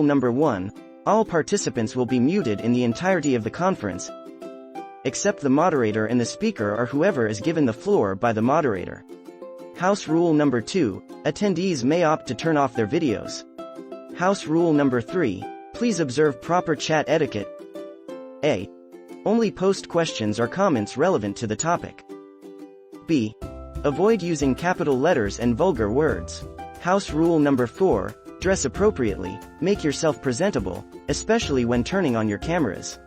number 1, all participants will be muted in the entirety of the conference, except the moderator and the speaker or whoever is given the floor by the moderator. House rule number 2, attendees may opt to turn off their videos. House rule number 3, please observe proper chat etiquette. A. Only post questions or comments relevant to the topic. B. Avoid using capital letters and vulgar words. House rule number 4, dress appropriately, make yourself presentable, especially when turning on your cameras.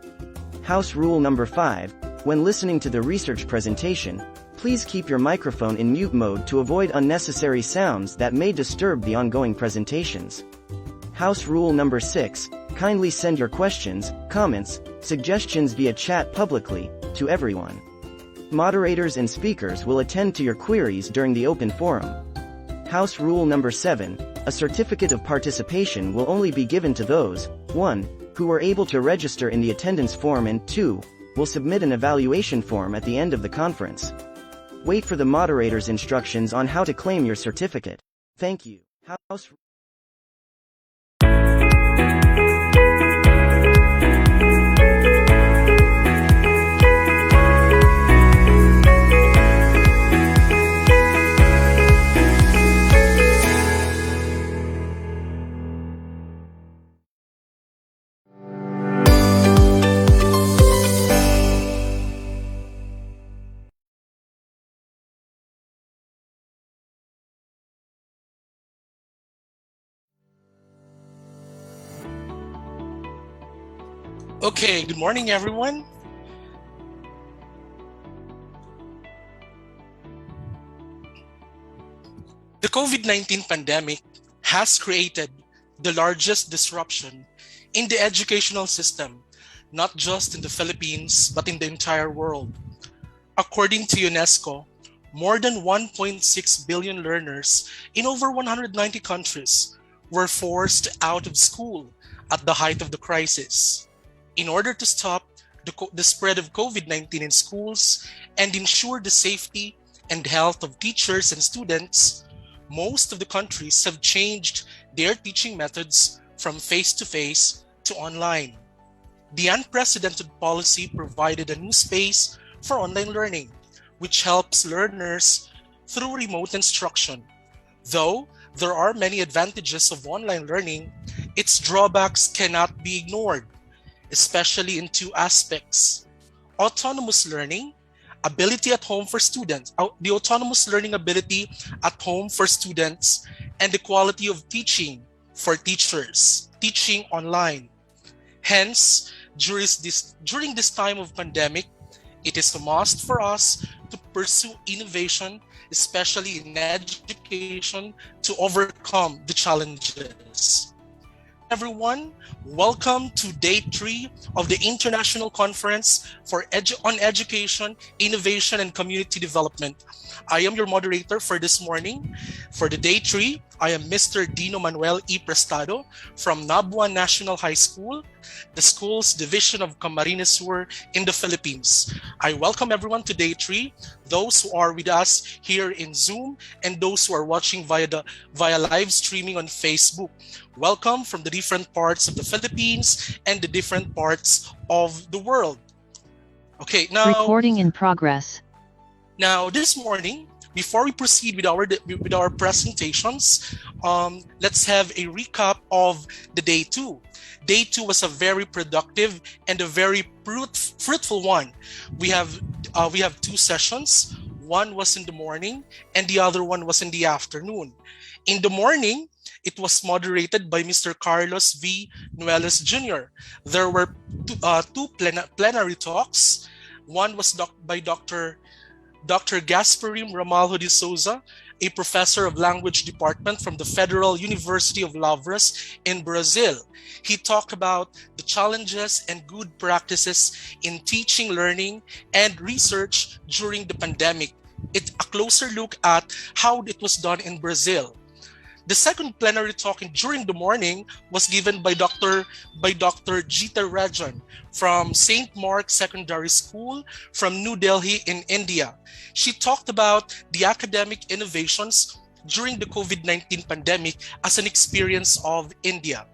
House rule number 5, when listening to the research presentation, please keep your microphone in mute mode to avoid unnecessary sounds that may disturb the ongoing presentations. House rule number 6, kindly send your questions, comments, suggestions via chat publicly, to everyone. Moderators and speakers will attend to your queries during the open forum. House rule number 7, a certificate of participation will only be given to those, 1, who were able to register in the attendance form and 2, will submit an evaluation form at the end of the conference. Wait for the moderator's instructions on how to claim your certificate. Thank you. House Okay, good morning, everyone. The COVID-19 pandemic has created the largest disruption in the educational system, not just in the Philippines, but in the entire world. According to UNESCO, more than 1.6 billion learners in over 190 countries were forced out of school at the height of the crisis. In order to stop the spread of COVID-19 in schools and ensure the safety and health of teachers and students, most of the countries have changed their teaching methods from face-to-face to online. The unprecedented policy provided a new space for online learning, which helps learners through remote instruction. Though there are many advantages of online learning, its drawbacks cannot be ignored, especially in two aspects: autonomous learning, ability at home for students, the autonomous learning ability at home for students, and the quality of teaching for teachers, teaching online. Hence, during this time of pandemic, it is a must for us to pursue innovation, especially in education, to overcome the challenges. Everyone, welcome to day 3 of the International Conference on Education, Innovation, and Community Development. I am your moderator for this morning. For the day 3, I am Mr. Dino Manuel E. Prestado from Nabuan National High School, the school's division of Camarines Sur in the Philippines. I welcome everyone to day 3, those who are with us here in Zoom and those who are watching via live streaming on Facebook. Welcome from the different parts of the Philippines and the different parts of the world. Okay, now recording in progress. Now this morning, before we proceed with our presentations, let's have a recap of the day 2. Day 2 was a very productive and a very fruitful one. We have 2 sessions. One was in the morning and the other one was in the afternoon. In the morning, it was moderated by Mr. Carlos V. Nueles Jr. There were two plenary talks. One was by Dr. Gasparim Ramalho de Souza, a professor of language department from the Federal University of Lavras in Brazil. He talked about the challenges and good practices in teaching, learning, and research during the pandemic. It's a closer look at how it was done in Brazil. The second plenary talk during the morning was given by Dr. Jita Rajan from St. Mark's Secondary School from New Delhi in India. She talked about the academic innovations during the COVID-19 pandemic as an experience of India.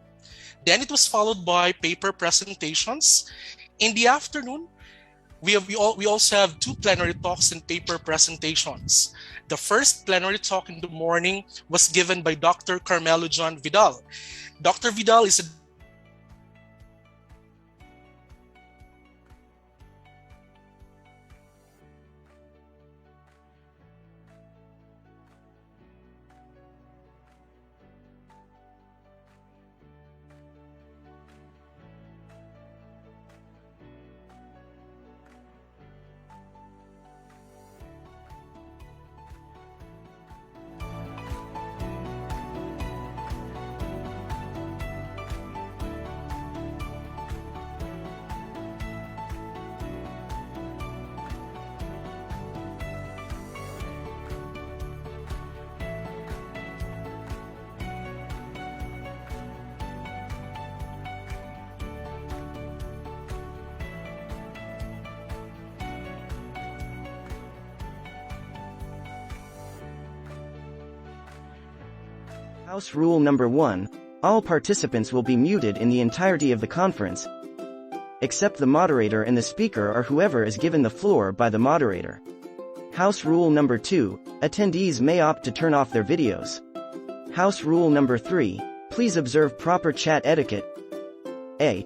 Then it was followed by paper presentations. In the afternoon, we also have two plenary talks and paper presentations. The first plenary talk in the morning was given by Dr. Carmelo John Vidal. Dr. Vidal is a House Rule Number 1. All participants will be muted in the entirety of the conference, except the moderator and the speaker or whoever is given the floor by the moderator. House Rule Number 2. Attendees may opt to turn off their videos. House Rule Number 3. Please observe proper chat etiquette. A.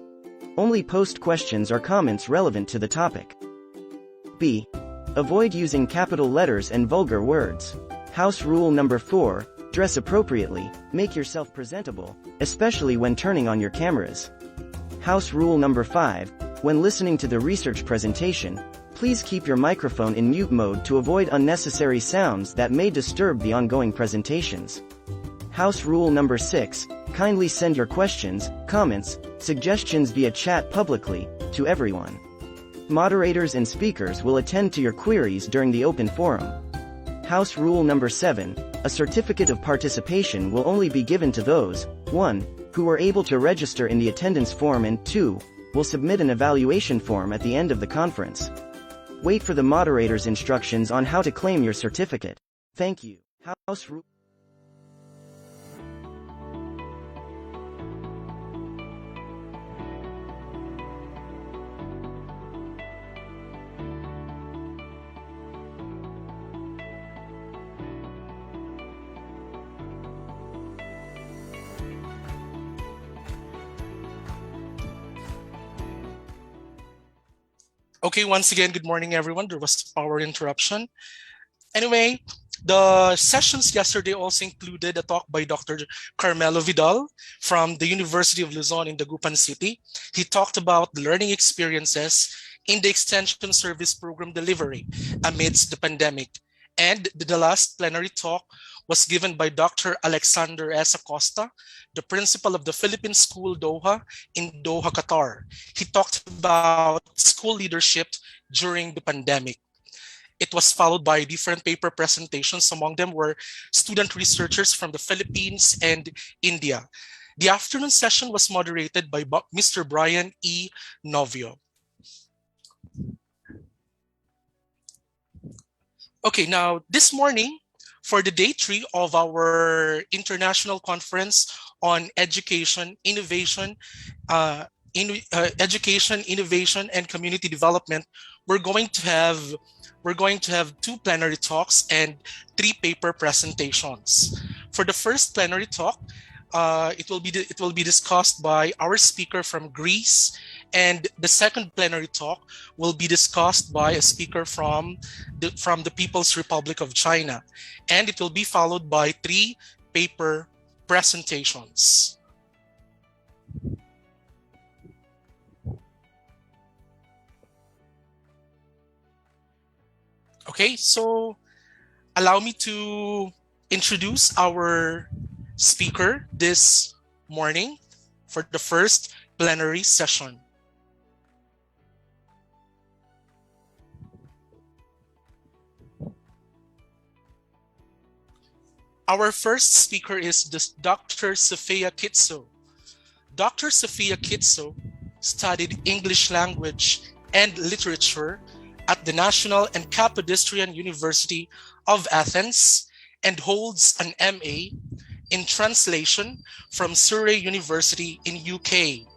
Only post questions or comments relevant to the topic. B. Avoid using capital letters and vulgar words. House Rule Number 4. Dress appropriately, make yourself presentable, especially when turning on your cameras. House Rule Number 5. When listening to the research presentation, please keep your microphone in mute mode to avoid unnecessary sounds that may disturb the ongoing presentations. House Rule Number 6. Kindly send your questions, comments, suggestions via chat publicly, to everyone. Moderators and speakers will attend to your queries during the open forum. House Rule Number 7. A certificate of participation will only be given to those, 1. who were able to register in the attendance form and 2. will submit an evaluation form at the end of the conference. Wait for the moderator's instructions on how to claim your certificate. Thank you. House Rule Okay, once again, good morning, everyone. There was a power interruption. Anyway, the sessions yesterday also included a talk by Dr. Carmelo Vidal from the University of Luzon in Dagupan City. He talked about the learning experiences in the Extension Service Program delivery amidst the pandemic. And the last plenary talk was given by Dr. Alexander S. Acosta, the principal of the Philippine School Doha in Doha, Qatar. He talked about school leadership during the pandemic. It was followed by different paper presentations. Among them were student researchers from the Philippines and India. The afternoon session was moderated by Mr. Brian E. Novio. Okay, now this morning, for the day 3 of our international conference on education, innovation, innovation, and community development, we're going to have 2 plenary talks and 3 paper presentations. For the first plenary talk, it will be discussed by our speaker from Greece, and the second plenary talk will be discussed by a speaker from the People's Republic of China, and it will be followed by 3 paper presentations. Okay, so allow me to introduce our speaker this morning for the first plenary session. Our first speaker is Dr. Sophia Kitso. Dr. Sophia Kitso studied English language and literature at the National and Kapodistrian University of Athens and holds an MA in translation from Surrey University in UK.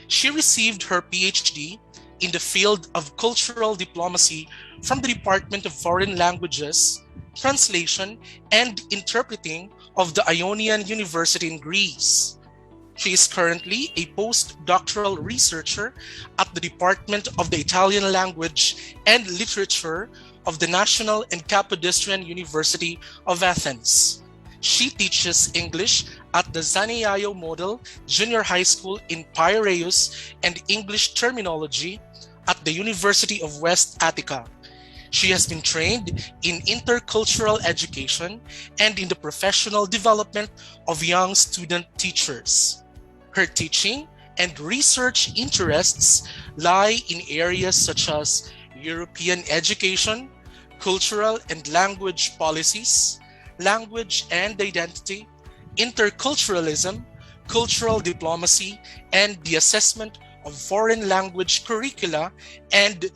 She received her PhD in the field of cultural diplomacy from the Department of Foreign Languages, Translation, and Interpreting of the Ionian University in Greece. She is currently a postdoctoral researcher at the Department of the Italian Language and Literature of the National and Kapodistrian University of Athens. She teaches English at the Zaneyayo Model Junior High School in Piraeus and English Terminology at the University of West Attica. She has been trained in intercultural education and in the professional development of young student teachers. Her teaching and research interests lie in areas such as European education, cultural and language policies, language and identity, interculturalism, cultural diplomacy, and the assessment of foreign language curricula and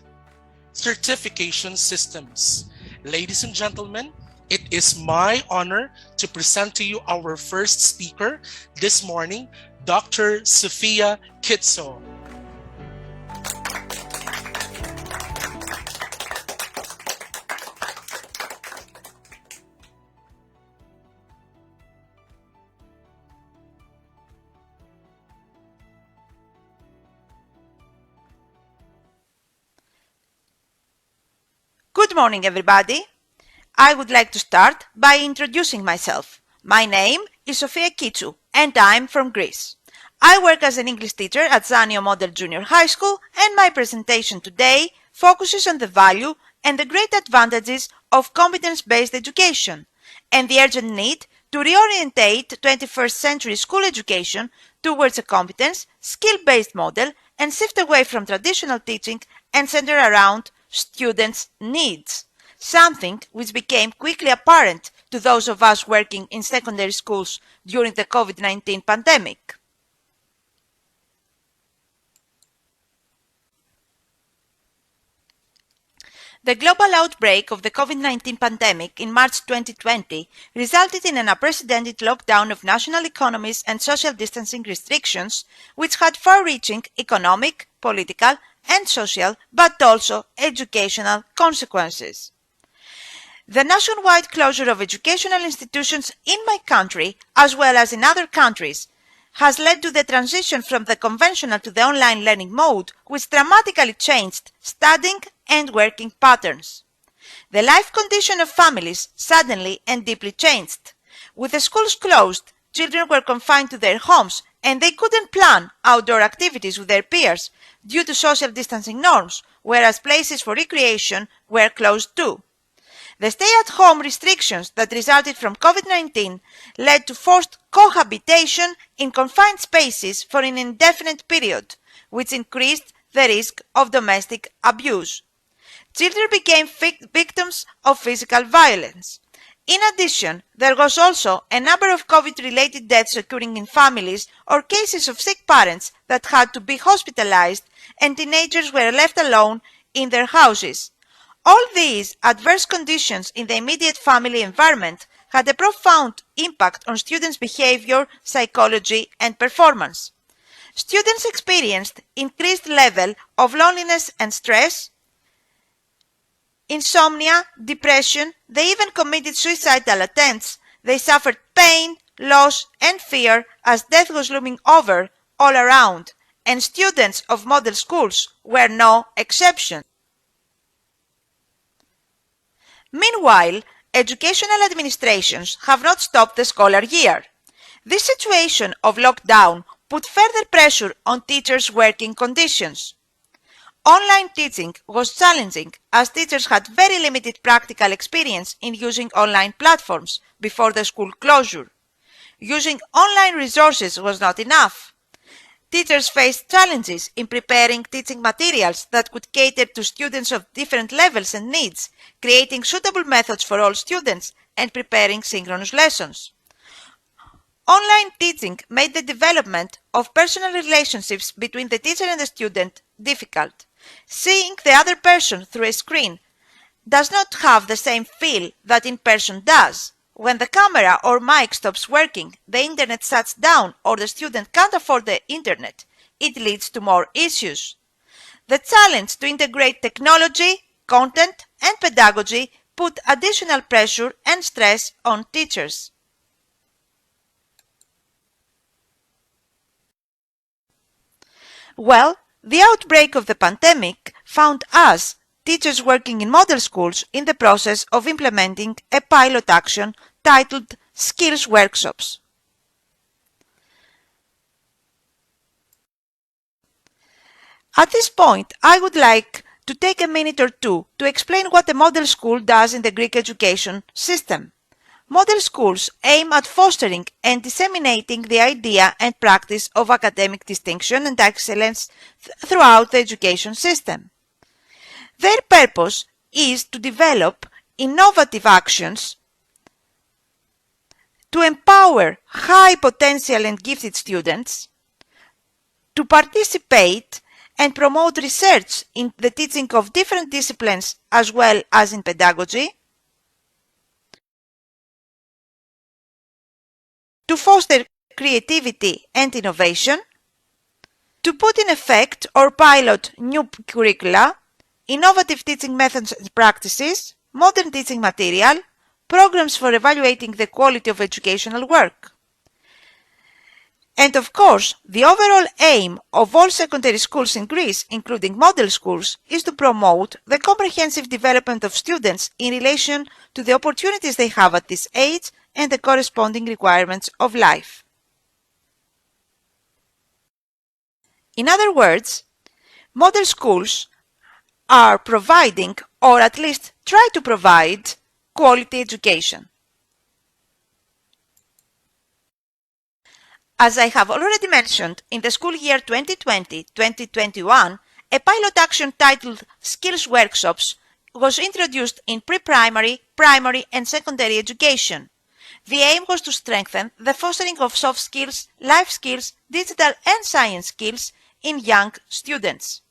certification systems. Ladies and gentlemen, it is my honor to present to you our first speaker this morning, Dr. Sophia Kitso. Good morning, everybody. I would like to start by introducing myself. My name is Sofia Kitsou, and I'm from Greece. I work as an English teacher at Zanio Model Junior High School, and my presentation today focuses on the value and the great advantages of competence-based education, and the urgent need to reorientate 21st century school education towards a competence, skill-based model and shift away from traditional teaching and center around students' needs, something which became quickly apparent to those of us working in secondary schools during the COVID-19 pandemic. The global outbreak of the COVID-19 pandemic in March 2020 resulted in an unprecedented lockdown of national economies and social distancing restrictions, which had far-reaching economic, political, and social, but also educational consequences. The nationwide closure of educational institutions in my country, as well as in other countries, has led to the transition from the conventional to the online learning mode, which dramatically changed studying and working patterns. The life condition of families suddenly and deeply changed. With the schools closed, children were confined to their homes and they couldn't plan outdoor activities with their peers due to social distancing norms, whereas places for recreation were closed too. The stay-at-home restrictions that resulted from COVID-19 led to forced cohabitation in confined spaces for an indefinite period, which increased the risk of domestic abuse. Children became victims of physical violence. In addition, there was also a number of COVID-related deaths occurring in families or cases of sick parents that had to be hospitalized and teenagers were left alone in their houses. All these adverse conditions in the immediate family environment had a profound impact on students' behavior, psychology, and performance. Students experienced increased level of loneliness and stress, insomnia, depression, they even committed suicidal attempts, they suffered pain, loss, and fear as death was looming over all around, and students of model schools were no exception. Meanwhile, educational administrations have not stopped the scholar year. This situation of lockdown put further pressure on teachers' working conditions. Online teaching was challenging as teachers had very limited practical experience in using online platforms before the school closure. Using online resources was not enough. Teachers faced challenges in preparing teaching materials that could cater to students of different levels and needs, creating suitable methods for all students, and preparing synchronous lessons. Online teaching made the development of personal relationships between the teacher and the student difficult. Seeing the other person through a screen does not have the same feel that in person does. when the camera or mic stops working, the internet shuts down, or the student can't afford the internet, it leads to more issues. The challenge to integrate technology, content, and pedagogy put additional pressure and stress on teachers. Well, the outbreak of the pandemic found us, teachers working in model schools, in the process of implementing a pilot action titled Skills Workshops. At this point, I would like to take a minute or two to explain what a model school does in the Greek education system. Model schools aim at fostering and disseminating the idea and practice of academic distinction and excellence throughout the education system. Their purpose is to develop innovative actions to empower high potential and gifted students, to participate and promote research in the teaching of different disciplines as well as in pedagogy, to foster creativity and innovation, to put in effect or pilot new curricula, innovative teaching methods and practices, modern teaching material, programs for evaluating the quality of educational work. And of course, the overall aim of all secondary schools in Greece, including model schools, is to promote the comprehensive development of students in relation to the opportunities they have at this age and the corresponding requirements of life. In other words, model schools are providing, or at least try to provide, quality education. As I have already mentioned, in the school year 2020-2021, a pilot action titled Skills Workshops was introduced in pre-primary, primary and secondary education. The aim was to strengthen the fostering of soft skills, life skills, digital and science skills in young students.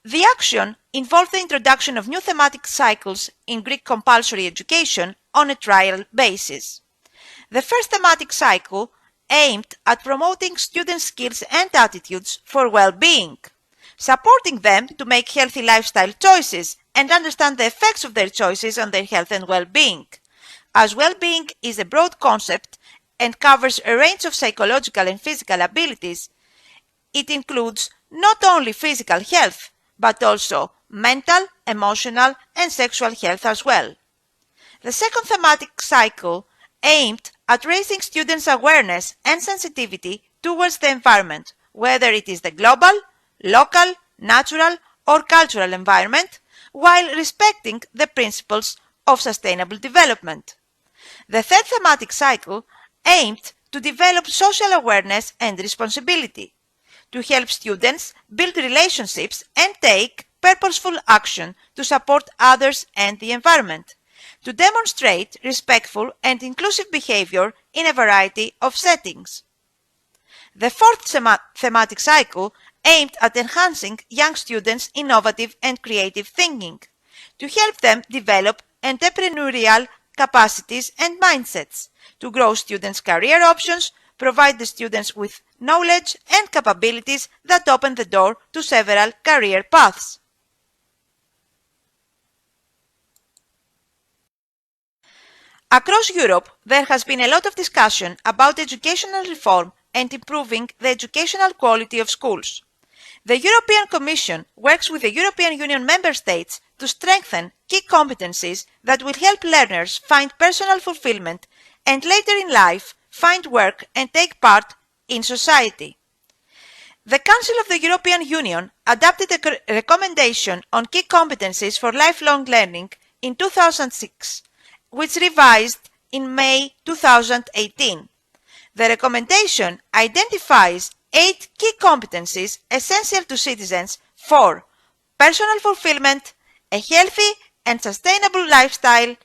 The action involved the introduction of new thematic cycles in Greek compulsory education on a trial basis. The first thematic cycle aimed at promoting student skills and attitudes for well-being, supporting them to make healthy lifestyle choices and understand the effects of their choices on their health and well-being. As well-being is a broad concept and covers a range of psychological and physical abilities, it includes not only physical health, but also mental, emotional, and sexual health as well. The second thematic cycle aimed at raising students' awareness and sensitivity towards the environment, whether it is the global, local, natural, or cultural environment, while respecting the principles of sustainable development. The third thematic cycle aimed to develop social awareness and responsibility, to help students build relationships and take purposeful action to support others and the environment, to demonstrate respectful and inclusive behavior in a variety of settings. The fourth thematic cycle aimed at enhancing young students' innovative and creative thinking, to help them develop entrepreneurial capacities and mindsets, to grow students' career options, provide the students with knowledge and capabilities that open the door to several career paths. Across Europe, there has been a lot of discussion about educational reform and improving the educational quality of schools. The European Commission works with the European Union member states to strengthen key competencies that will help learners find personal fulfillment and later in life find work and take part in society. The Council of the European Union adopted a recommendation on key competencies for lifelong learning in 2006, which revised in May 2018. The recommendation identifies 8 key competencies essential to citizens for personal fulfillment, a healthy and sustainable lifestyle,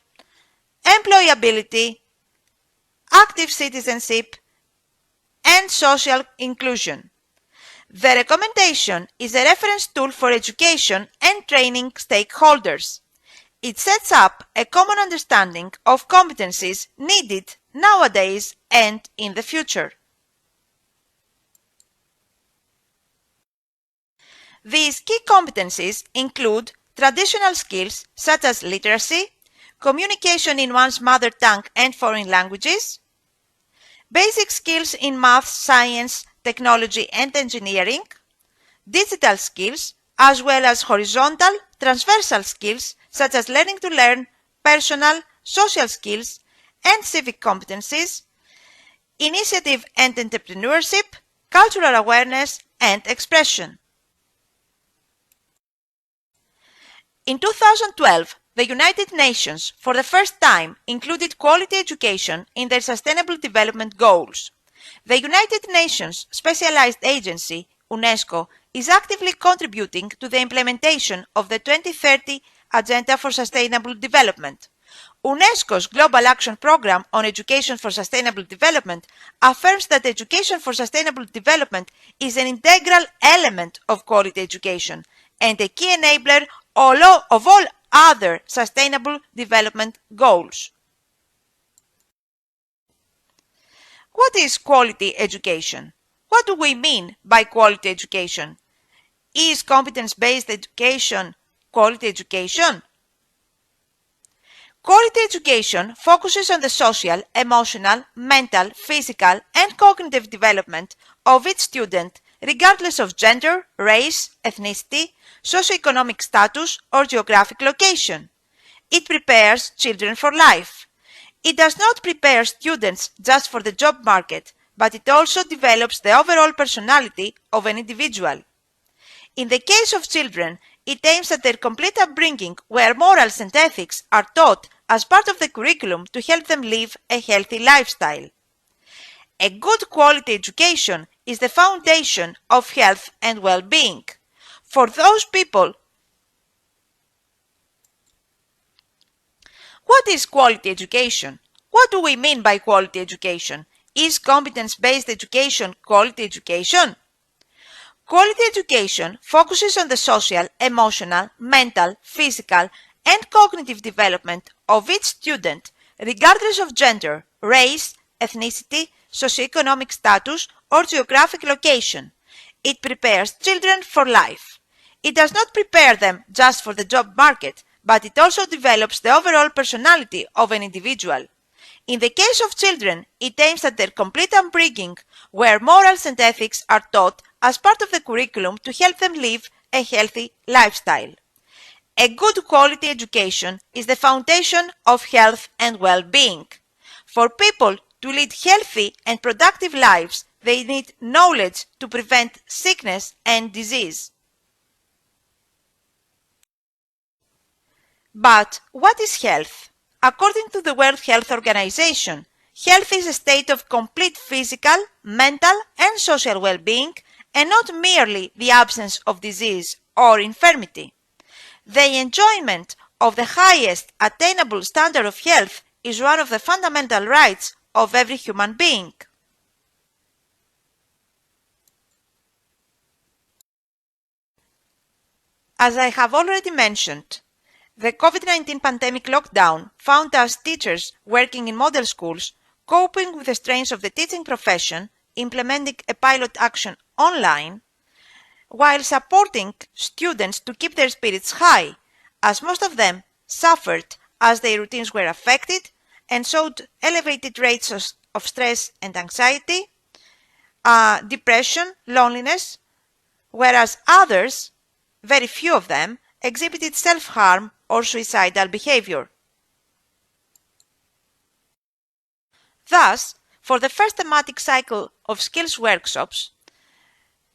employability, active citizenship, and social inclusion. The recommendation is a reference tool for education and training stakeholders. It sets up a common understanding of competencies needed nowadays and in the future. These key competencies include traditional skills such as literacy, communication in one's mother tongue and foreign languages, basic skills in math, science, technology and engineering, digital skills, as well as horizontal, transversal skills such as learning to learn, personal, social skills, and civic competencies, initiative and entrepreneurship, cultural awareness, and expression. In 2012, the United Nations for the first time included quality education in their Sustainable Development Goals. The United Nations Specialized Agency, UNESCO, is actively contributing to the implementation of the 2030 Agenda for Sustainable Development. UNESCO's Global Action Programme on Education for Sustainable Development affirms that education for sustainable development is an integral element of quality education and a key enabler of all other sustainable development goals. What is quality education? What do we mean by quality education? Is competence-based education quality education? Quality education focuses on the social, emotional, mental, physical, and cognitive development of each student, regardless of gender, race, ethnicity, socioeconomic status, or geographic location. It prepares children for life. It does not prepare students just for the job market, but it also develops the overall personality of an individual. In the case of children, it aims at their complete upbringing where morals and ethics are taught as part of the curriculum to help them live a healthy lifestyle. A good quality education is the foundation of health and well-being. For those people, what is quality education? What do we mean by quality education? Is competence-based education quality education? Quality education focuses on the social, emotional, mental, physical, and cognitive development of each student, regardless of gender, race, ethnicity, socioeconomic status, or geographic location. It prepares children for life. It does not prepare them just for the job market, but it also develops the overall personality of an individual. In the case of children, it aims at their complete upbringing, where morals and ethics are taught as part of the curriculum to help them live a healthy lifestyle. A good quality education is the foundation of health and well-being. For people to lead healthy and productive lives, they need knowledge to prevent sickness and disease. But what is health? According to the World Health Organization, health is a state of complete physical, mental, and social well-being, and not merely the absence of disease or infirmity. The enjoyment of the highest attainable standard of health is one of the fundamental rights of every human being. As I have already mentioned, the COVID-19 pandemic lockdown found us teachers working in model schools coping with the strains of the teaching profession, implementing a pilot action online, while supporting students to keep their spirits high, as most of them suffered as their routines were affected and showed elevated rates of stress and anxiety, depression, loneliness, whereas others, very few of them, exhibited self-harm or suicidal behavior. Thus, for the first thematic cycle of skills workshops,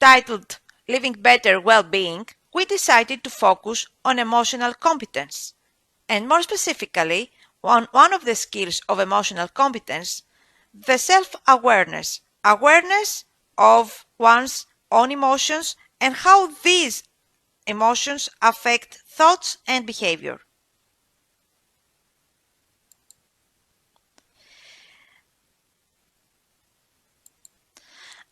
titled Living Better Well-Being, we decided to focus on emotional competence, and more specifically, on one of the skills of emotional competence, the self-awareness, awareness of one's own emotions and how these emotions affect thoughts and behavior.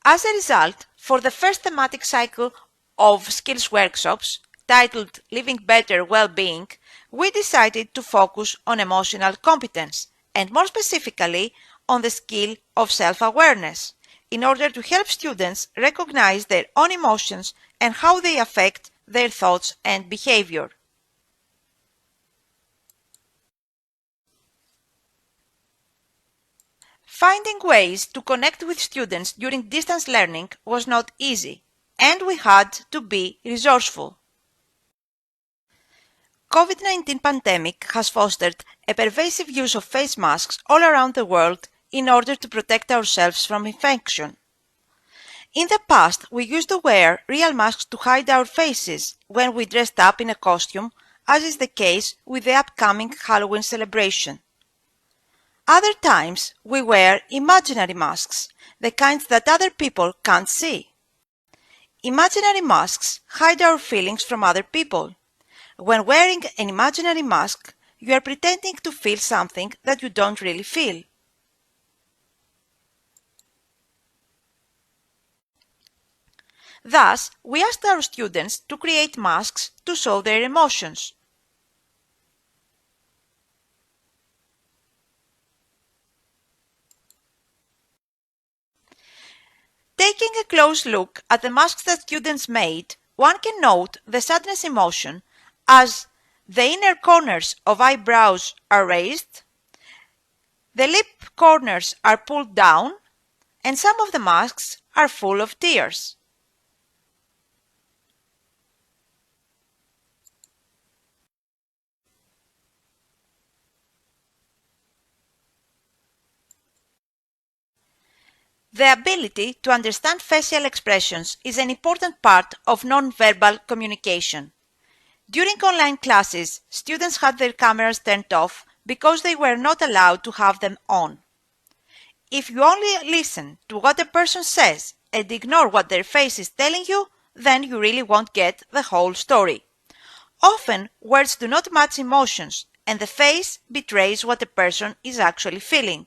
As a result, for the first thematic cycle of skills workshops, titled Living Better Well-Being, we decided to focus on emotional competence, and more specifically on the skill of self-awareness, in order to help students recognize their own emotions and how they affect their thoughts and behavior. Finding ways to connect with students during distance learning was not easy, and we had to be resourceful. COVID-19 pandemic has fostered a pervasive use of face masks all around the world in order to protect ourselves from infection. In the past, we used to wear real masks to hide our faces when we dressed up in a costume, as is the case with the upcoming Halloween celebration. Other times, we wear imaginary masks, the kinds that other people can't see. Imaginary masks hide our feelings from other people. When wearing an imaginary mask, you are pretending to feel something that you don't really feel. Thus, we asked our students to create masks to show their emotions. Taking a close look at the masks that students made, one can note the sadness emotion as the inner corners of eyebrows are raised, the lip corners are pulled down, and some of the masks are full of tears. The ability to understand facial expressions is an important part of non-verbal communication. During online classes, students had their cameras turned off because they were not allowed to have them on. If you only listen to what a person says and ignore what their face is telling you, then you really won't get the whole story. Often, words do not match emotions, and the face betrays what a person is actually feeling.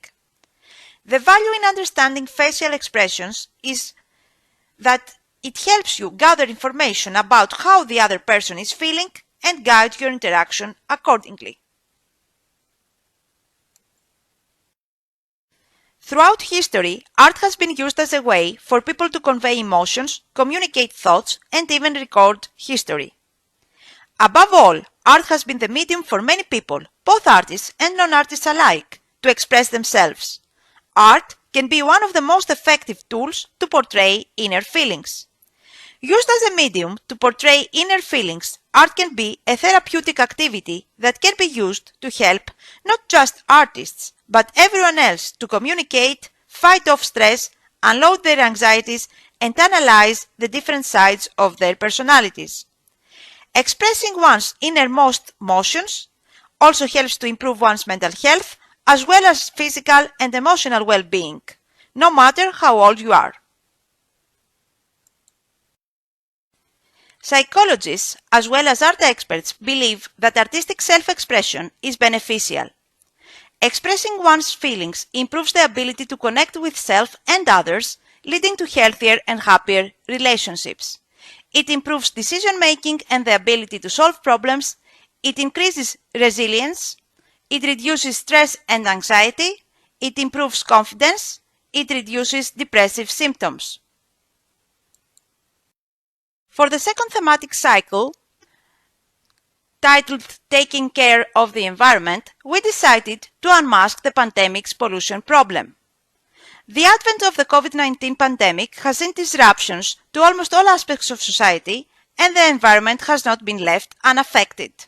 The value in understanding facial expressions is that it helps you gather information about how the other person is feeling and guide your interaction accordingly. Throughout history, art has been used as a way for people to convey emotions, communicate thoughts, and even record history. Above all, art has been the medium for many people, both artists and non-artists alike, to express themselves. Art can be one of the most effective tools to portray inner feelings. Used as a medium to portray inner feelings, art can be a therapeutic activity that can be used to help not just artists, but everyone else to communicate, fight off stress, unload their anxieties, and analyze the different sides of their personalities. Expressing one's innermost emotions also helps to improve one's mental health as well as physical and emotional well-being, no matter how old you are. Psychologists, as well as art experts, believe that artistic self-expression is beneficial. Expressing one's feelings improves the ability to connect with self and others, leading to healthier and happier relationships. It improves decision-making and the ability to solve problems. It increases resilience. It reduces stress and anxiety. It improves confidence. It reduces depressive symptoms. For the second thematic cycle, titled Taking Care of the Environment, we decided to unmask the pandemic's pollution problem. The advent of the COVID-19 pandemic has seen disruptions to almost all aspects of society, and the environment has not been left unaffected.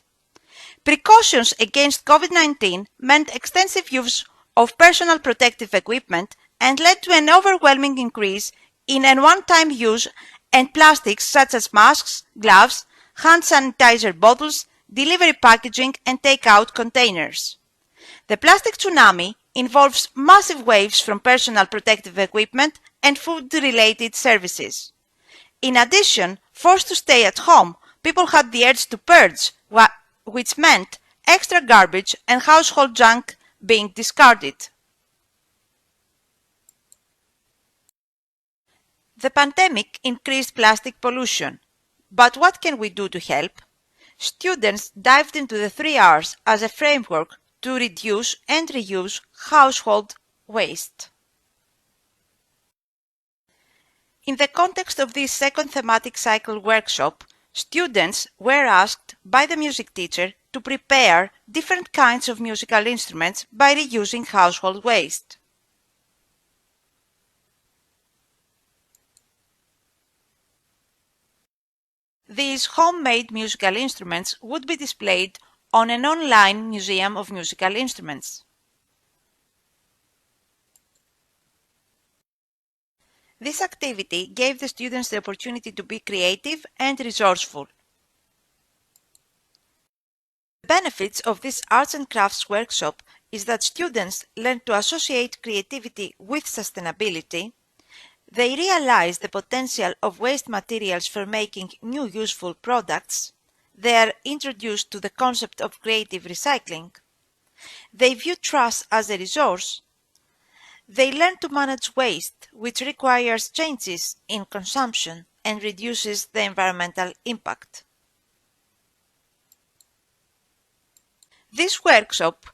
Precautions against COVID-19 meant extensive use of personal protective equipment and led to an overwhelming increase in one-time use and plastics such as masks, gloves, hand sanitizer bottles, delivery packaging, and take-out containers. The plastic tsunami involves massive waves from personal protective equipment and food-related services. In addition, forced to stay at home, people had the urge to purge, which meant extra garbage and household junk being discarded. The pandemic increased plastic pollution, but what can we do to help? students dived into the 3 Rs as a framework to reduce and reuse household waste. In the context of this second thematic cycle workshop, students were asked by the music teacher to prepare different kinds of musical instruments by reusing household waste. These homemade musical instruments would be displayed on an online museum of musical instruments. This activity gave the students the opportunity to be creative and resourceful. The benefits of this arts and crafts workshop is that students learn to associate creativity with sustainability. They realize the potential of waste materials for making new useful products. They are introduced to the concept of creative recycling. They view trash as a resource. They learn to manage waste, which requires changes in consumption and reduces the environmental impact. This workshop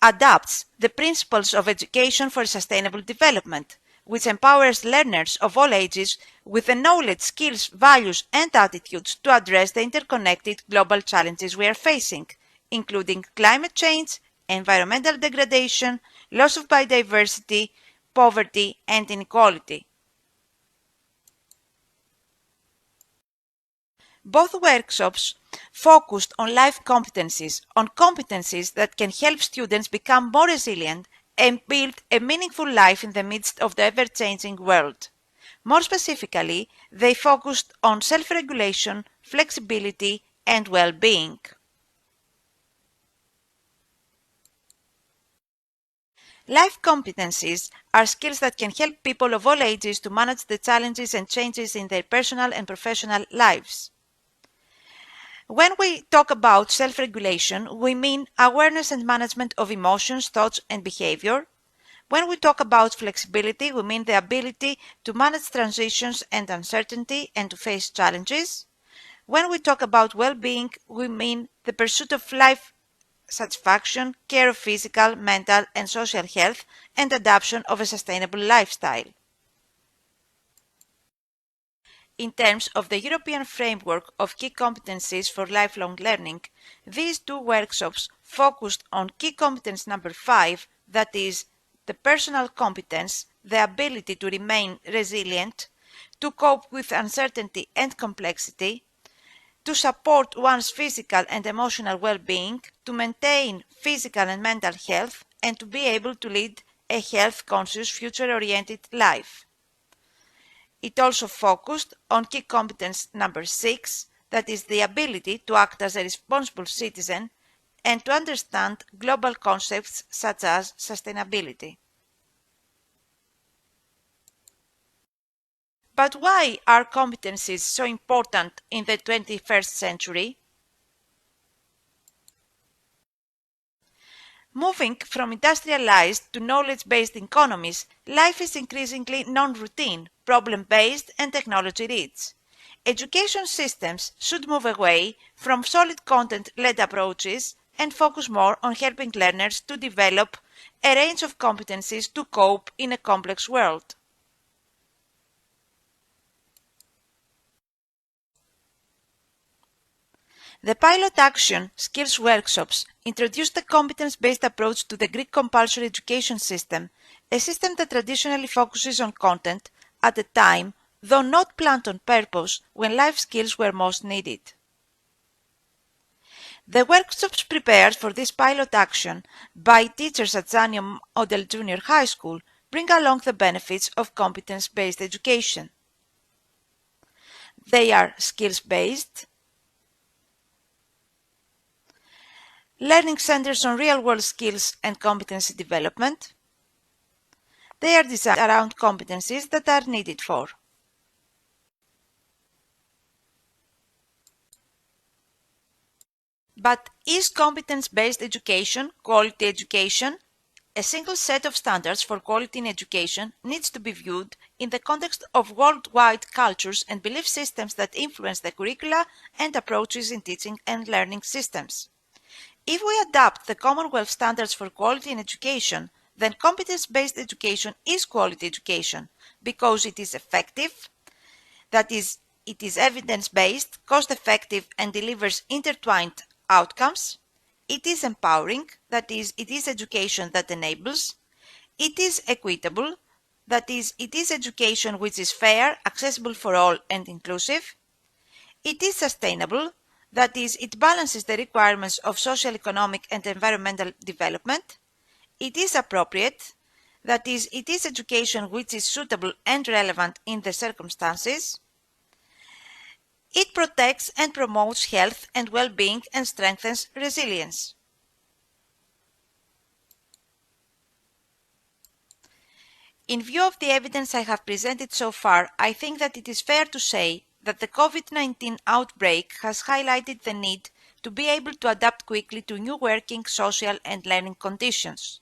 adapts the principles of education for sustainable development, which empowers learners of all ages with the knowledge, skills, values, and attitudes to address the interconnected global challenges we are facing, including climate change, environmental degradation, loss of biodiversity, poverty, and inequality. Both workshops focused on life competencies, on competencies that can help students become more resilient and build a meaningful life in the midst of the ever-changing world. More specifically, they focused on self-regulation, flexibility, and well-being. Life competencies are skills that can help people of all ages to manage the challenges and changes in their personal and professional lives. When we talk about self-regulation, we mean awareness and management of emotions, thoughts, and behavior. When we talk about flexibility, we mean the ability to manage transitions and uncertainty and to face challenges. When we talk about well-being, we mean the pursuit of life satisfaction, care of physical, mental, and social health, and adoption of a sustainable lifestyle. In terms of the European Framework of Key Competencies for Lifelong Learning, these two workshops focused on key competence number 5, that is, the personal competence, the ability to remain resilient, to cope with uncertainty and complexity, to support one's physical and emotional well-being, to maintain physical and mental health, and to be able to lead a health-conscious, future-oriented life. It also focused on key competence number 6, that is the ability to act as a responsible citizen and to understand global concepts such as sustainability. But why are competencies so important in the 21st century? Moving from industrialized to knowledge-based economies, life is increasingly non-routine, problem-based and technology-rich. Education systems should move away from solid content-led approaches and focus more on helping learners to develop a range of competencies to cope in a complex world. The Pilot Action Skills Workshops introduced a competence-based approach to the Greek compulsory education system, a system that traditionally focuses on content at a time, though not planned on purpose, when life skills were most needed. The workshops prepared for this pilot action by teachers at Zanium Model Junior High School bring along the benefits of competence-based education. They are skills-based, learning centers on real-world skills and competency development. They are designed around competencies that are needed for But is competence-based education quality education? A single set of standards for quality in education needs to be viewed in the context of worldwide cultures and belief systems that influence the curricula and approaches in teaching and learning systems. If we adopt the Commonwealth standards for quality in education, then competence-based education is quality education because it is effective, that is, it is evidence-based, cost-effective, and delivers intertwined outcomes. It is empowering, that is, it is education that enables. It is equitable, that is, it is education which is fair, accessible for all, and inclusive. It is sustainable, that is, it balances the requirements of social, economic, and environmental development. It is appropriate, that is, it is education which is suitable and relevant in the circumstances. It protects and promotes health and well-being and strengthens resilience. In view of the evidence I have presented so far, I think that it is fair to say that the COVID-19 outbreak has highlighted the need to be able to adapt quickly to new working, social, and learning conditions.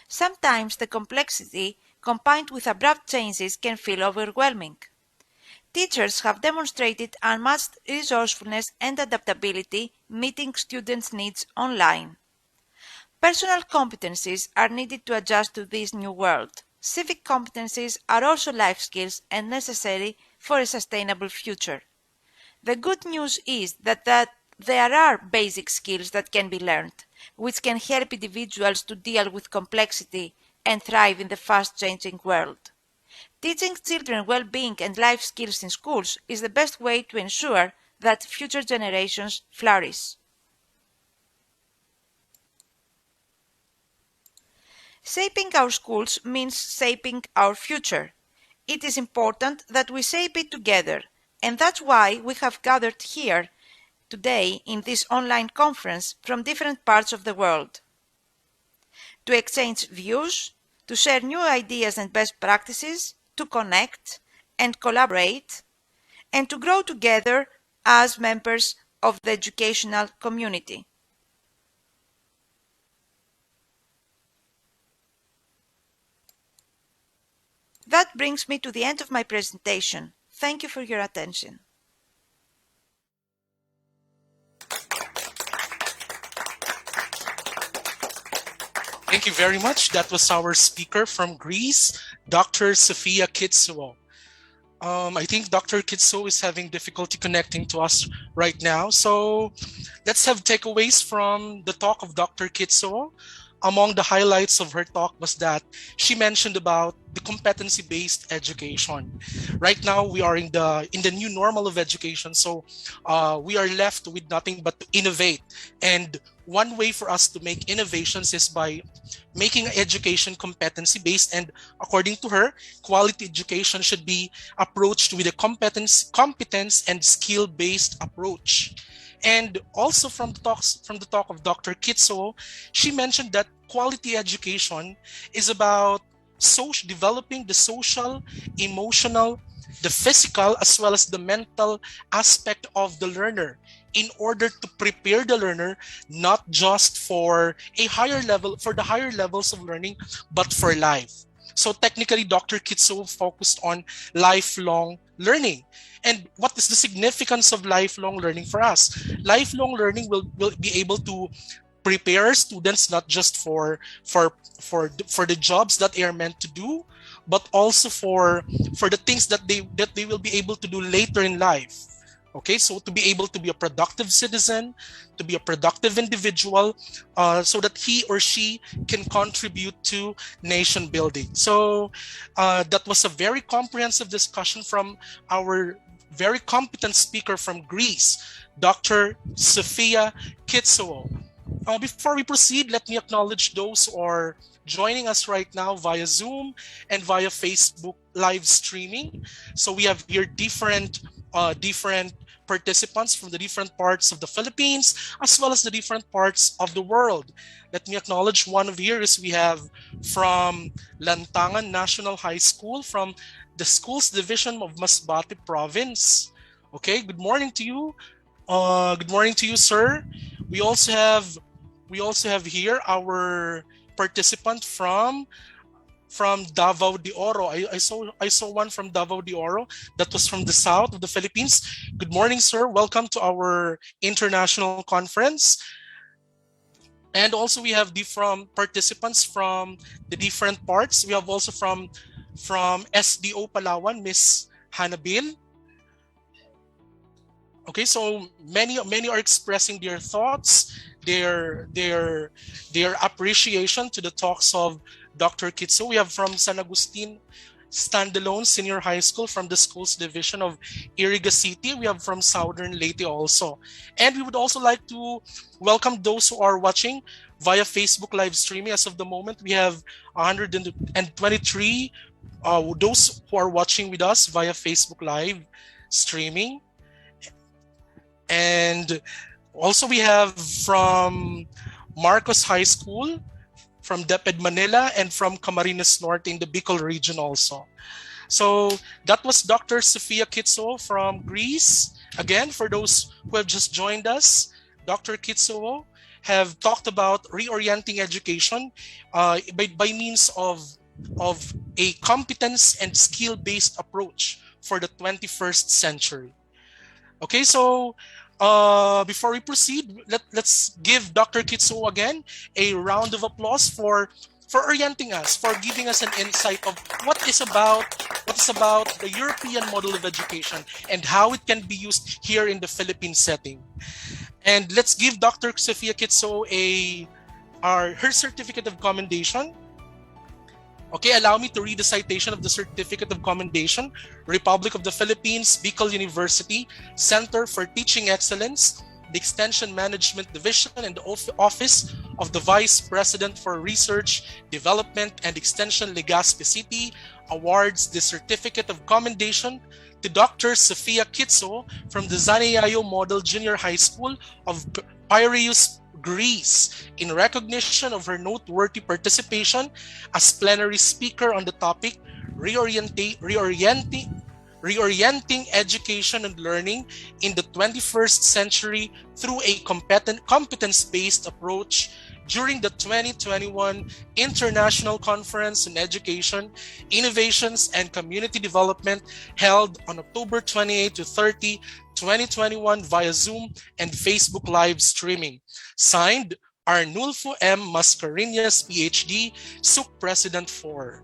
Sometimes the complexity combined with abrupt changes can feel overwhelming. Teachers have demonstrated unmatched resourcefulness and adaptability meeting students' needs online. Personal competencies are needed to adjust to this new world. Civic competencies are also life skills and necessary for a sustainable future. The good news is that there are basic skills that can be learned, which can help individuals to deal with complexity and thrive in the fast-changing world. Teaching children well-being and life skills in schools is the best way to ensure that future generations flourish. Shaping our schools means shaping our future. It is important that we shape it together, and that's why we have gathered here today in this online conference from different parts of the world. To exchange views, to share new ideas and best practices, to connect and collaborate, and to grow together as members of the educational community. That brings me to the end of my presentation. Thank you for your attention. Thank you very much. That was our speaker from Greece, Dr. Sophia Kitsou. I think Dr. Kitsou is having difficulty connecting to us right now. So let's have takeaways from the talk of Dr. Kitsou. Among the highlights of her talk was that she mentioned about the competency-based education. Right now, we are in the new normal of education, so we are left with nothing but to innovate. And one way for us to make innovations is by making education competency-based. And according to her, quality education should be approached with a competence and skill-based approach. And also from the talk of Dr. Kitsou, she mentioned that quality education is about developing the social, emotional, the physical, as well as the mental aspect of the learner in order to prepare the learner not just for the higher levels of learning, but for life. So technically, Dr. Kitsou focused on lifelong learning. And what is the significance of lifelong learning for us? Lifelong learning will be able to prepare students not just for the jobs that they are meant to do, but also for the things that they will be able to do later in life. Okay, so to be able to be a productive citizen, to be a productive individual, so that he or she can contribute to nation building. So that was a very comprehensive discussion from our very competent speaker from Greece, Dr. Sophia Kitsou. Before we proceed, let me acknowledge those who are joining us right now via Zoom and via Facebook live streaming. So we have here different participants from the different parts of the Philippines, as well as the different parts of the world. Let me acknowledge one of here is we have from Lantangan National High School, from the Schools Division of Masbate Province. Okay, good morning to you. Good morning to you, sir. We also have here our participant from Davao de Oro. I saw one from Davao de Oro that was from the south of the Philippines. Good morning, sir. Welcome to our international conference. And also we have from participants from the different parts. We have also from SDO Palawan, Miss Hanabil. Okay, so many are expressing their thoughts, their appreciation to the talks of Dr. Kitso. We have from San Agustin Standalone Senior High School from the Schools Division of Iriga City. We have from Southern Leyte also. And we would also like to welcome those who are watching via Facebook live streaming. As of the moment, we have 123 those who are watching with us via Facebook live streaming. And also we have from Marcos High School, from DepEd Manila, and from Camarines Norte in the Bicol region also. So that was Dr. Sofia Kitso from Greece. Again, for those who have just joined us, Dr. Kitso have talked about reorienting education by means of a competence and skill-based approach for the 21st century. Okay, so before we proceed, let's give Dr. Kitso again a round of applause for orienting us, for giving us an insight of what is about the European model of education and how it can be used here in the Philippine setting. And let's give Dr. Sofia Kitso her certificate of commendation. Okay, allow me to read the citation of the Certificate of Commendation. Republic of the Philippines, Bicol University, Center for Teaching Excellence, the Extension Management Division, and the Office of the Vice President for Research, Development, and Extension, Legazpi City, awards the Certificate of Commendation to Dr. Sofia Kitso from the Zaneyayo Model Junior High School of Piraeus, Greece, in recognition of her noteworthy participation as plenary speaker on the topic reorienting education and learning in the 21st century through a competence-based approach during the 2021 International Conference on Education, Innovations, and Community Development held on October 28 to 30, 2021 via Zoom and Facebook live streaming. Signed, Arnulfo M. Mascareñas, PhD, SUC President 4.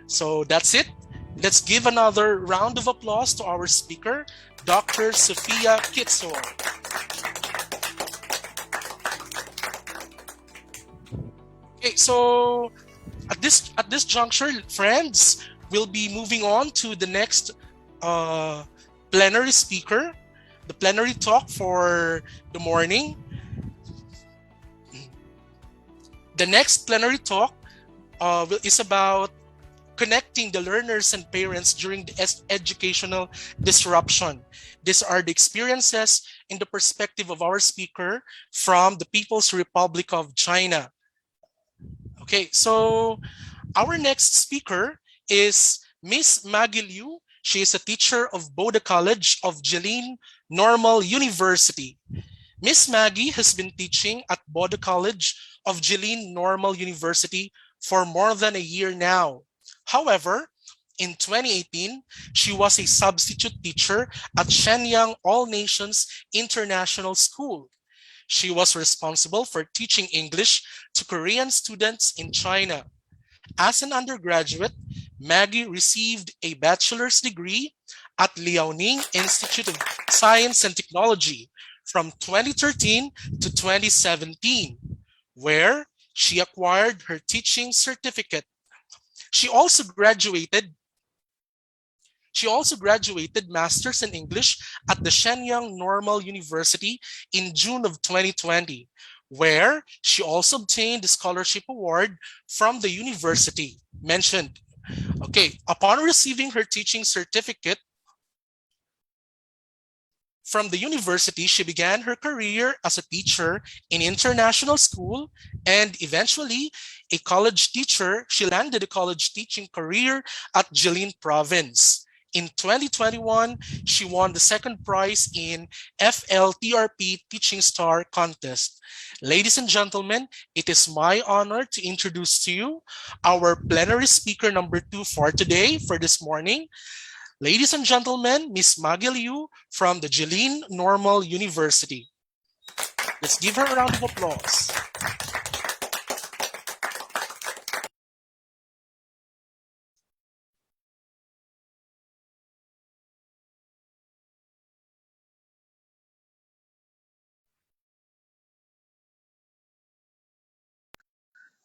So that's it. Let's give another round of applause to our speaker, Dr. Sofia Kitso. Okay, so at this juncture, friends, we'll be moving on to the next plenary speaker, the plenary talk for the morning. The next plenary talk is about connecting the learners and parents during the educational disruption. These are the experiences in the perspective of our speaker from the People's Republic of China. Okay, so our next speaker is Miss Maggie Liu. She is a teacher of Boda College of Jilin Normal University. Miss Maggie has been teaching at Boda College of Jilin Normal University for more than a year now. However, in 2018, she was a substitute teacher at Shenyang All Nations International School. She was responsible for teaching English to Korean students in China. As an undergraduate, Maggie received a bachelor's degree at Liaoning Institute of Science and Technology from 2013 to 2017, where she acquired her teaching certificate. She also graduated Masters in English at the Shenyang Normal University in June of 2020, where she also obtained the scholarship award from the university mentioned. Okay, upon receiving her teaching certificate from the university, she began her career as a teacher in international school and eventually a college teacher. She landed a college teaching career at Jilin province. In 2021, she won the second prize in FLTRP Teaching Star Contest. Ladies and gentlemen, it is my honor to introduce to you our plenary speaker number 2 for today, for this morning. Ladies and gentlemen, Ms. Maggie Liu from the Jilin Normal University. Let's give her a round of applause.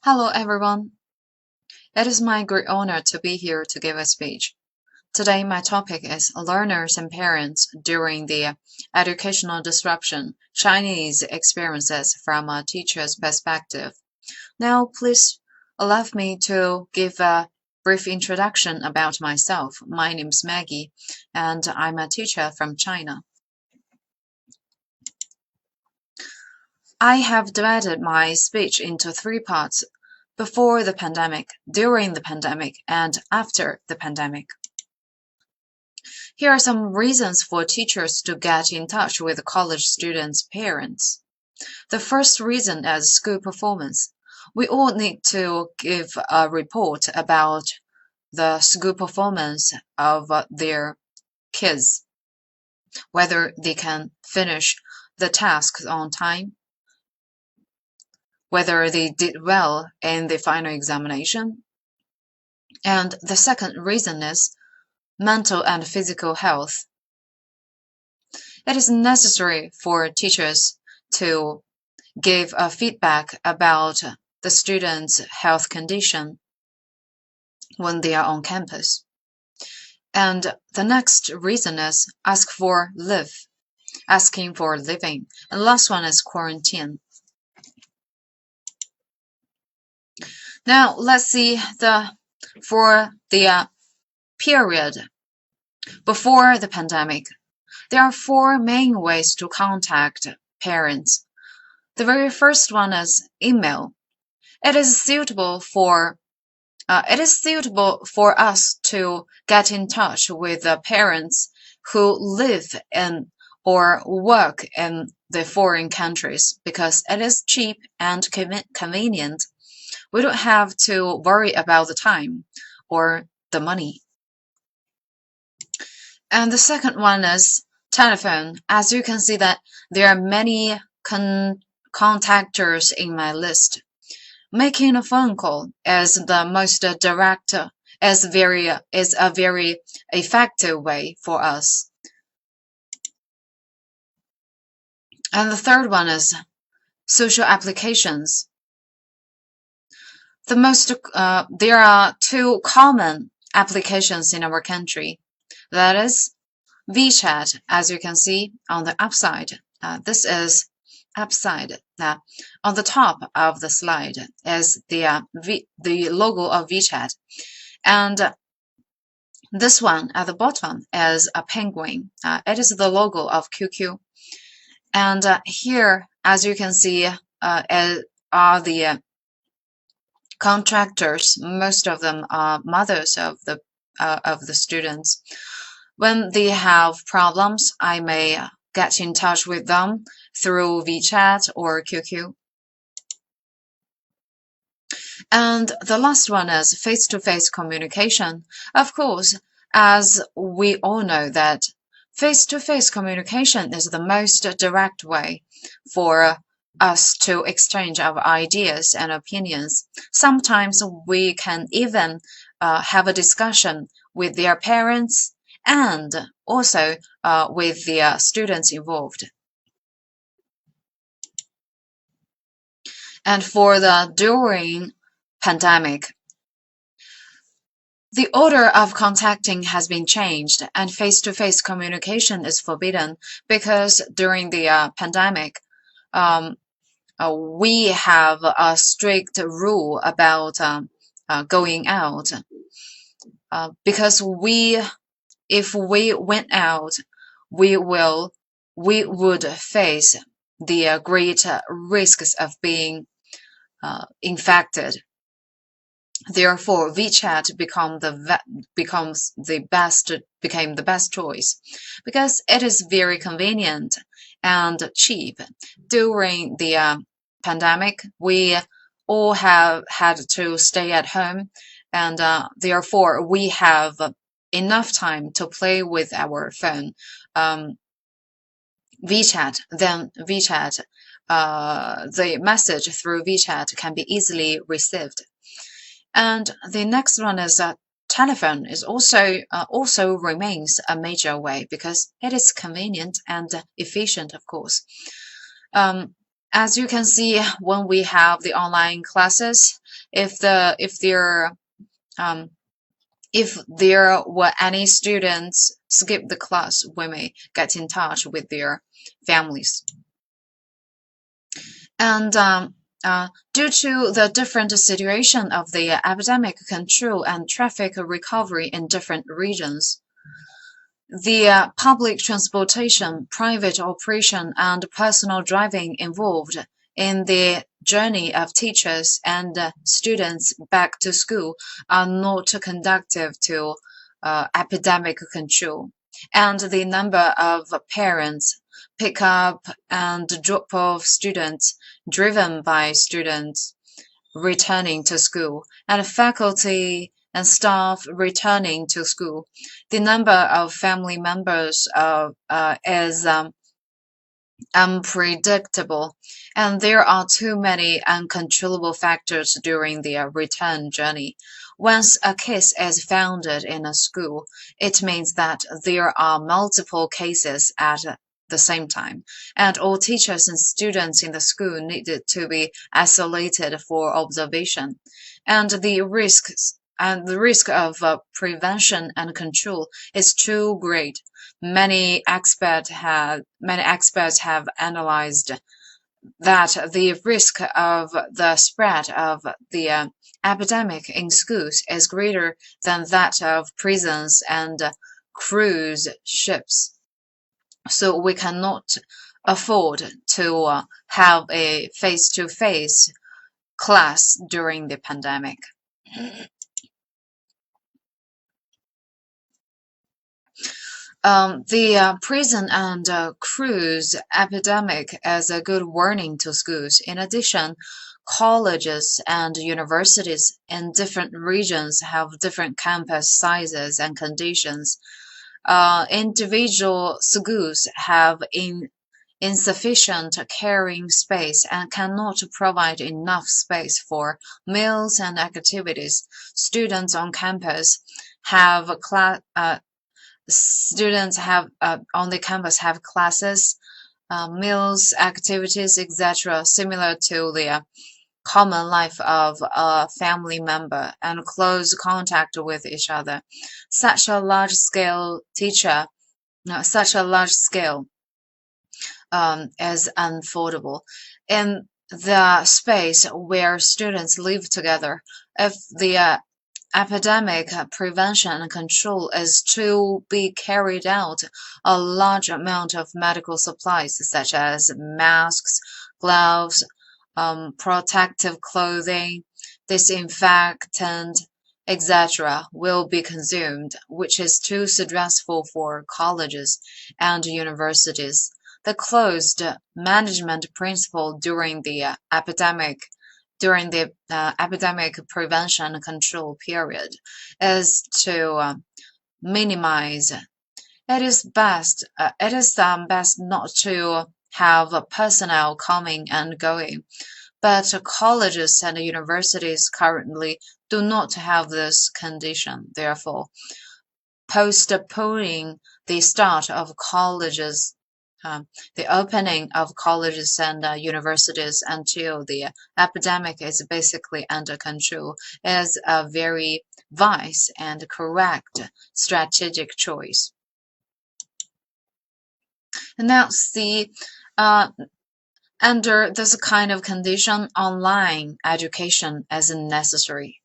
Hello, everyone. It is my great honor to be here to give a speech. Today, my topic is learners and parents during the educational disruption, Chinese experiences from a teacher's perspective. Now, please allow me to give a brief introduction about myself. My name is Maggie, and I'm a teacher from China. I have divided my speech into 3 parts: before the pandemic, during the pandemic, and after the pandemic. Here are some reasons for teachers to get in touch with college students' parents. The first reason is school performance. We all need to give a report about the school performance of their kids, whether they can finish the tasks on time, whether they did well in the final examination. And the second reason is mental and physical health. It is necessary for teachers to give a feedback about the students' health condition when they are on campus. And the next reason is asking for living. And the last one is quarantine. Now let's see for the period before the pandemic. There are 4 main ways to contact parents. The very first one is email. It is suitable for us to get in touch with the parents who live in or work in the foreign countries because it is cheap and convenient. We don't have to worry about the time or the money. And the second one is telephone. As you can see that there are many contactors in my list. Making a phone call is the most direct, is a very effective way for us. And the third one is social applications. There are 2 common applications in our country. That is WeChat, as you can see on the upside. This is upside. On the top of the slide is the logo of WeChat, and this one at the bottom is a penguin. It is the logo of QQ, and here, as you can see, are the contractors. Most of them are mothers of the students. When they have problems, I may get in touch with them through WeChat or QQ. And the last one is face-to-face communication. Of course, as we all know that face-to-face communication is the most direct way for us to exchange our ideas and opinions. Sometimes we can even have a discussion with their parents and also with the students involved. And for the during pandemic, the order of contacting has been changed and face-to-face communication is forbidden because during the pandemic, we have a strict rule about going out because if we went out, we would face the great risks of being infected. Therefore, WeChat became the best choice because it is very convenient and cheap. During the pandemic, we all have had to stay at home, and therefore we have enough time to play with our phone. WeChat, the message through WeChat can be easily received. And the next one is telephone is also remains a major way because it is convenient and efficient, of course. As you can see, when we have the online classes, if there were any students skip the class, we may get in touch with their families. And due to the different situation of the epidemic control and traffic recovery in different regions, the public transportation, private operation, and personal driving involved in the journey of teachers and students back to school are not conducive to epidemic control. And the number of parents pick up and drop off students driven by students returning to school and faculty and staff returning to school. The number of family members is unpredictable, and there are too many uncontrollable factors during the return journey. Once a case is found in a school, it means that there are multiple cases at the same time, and all teachers and students in the school needed to be isolated for observation, and the risk of prevention and control is too great. Many experts have analyzed that the risk of the spread of the epidemic in schools is greater than that of prisons and cruise ships. So we cannot afford to have a face-to-face class during the pandemic. The prison and cruise epidemic is a good warning to schools. In addition, colleges and universities in different regions have different campus sizes and conditions. Individual schools have insufficient carrying space and cannot provide enough space for meals and activities. Students on campus have on the campus have classes, meals, activities, etc., similar to the common life of a family member and close contact with each other. Such a large scale is unaffordable. In the space where students live together, if the epidemic prevention and control is to be carried out, a large amount of medical supplies such as masks, gloves, protective clothing, disinfectant, etc. will be consumed, which is too stressful for colleges and universities. The closed management principle during the epidemic prevention and control period is to minimize. It is best not to have personnel coming and going, but colleges and universities currently do not have this condition. Therefore, postponing the start of colleges the opening of colleges and universities until the epidemic is basically under control is a very wise and correct strategic choice. Now, see, under this kind of condition, online education is necessary.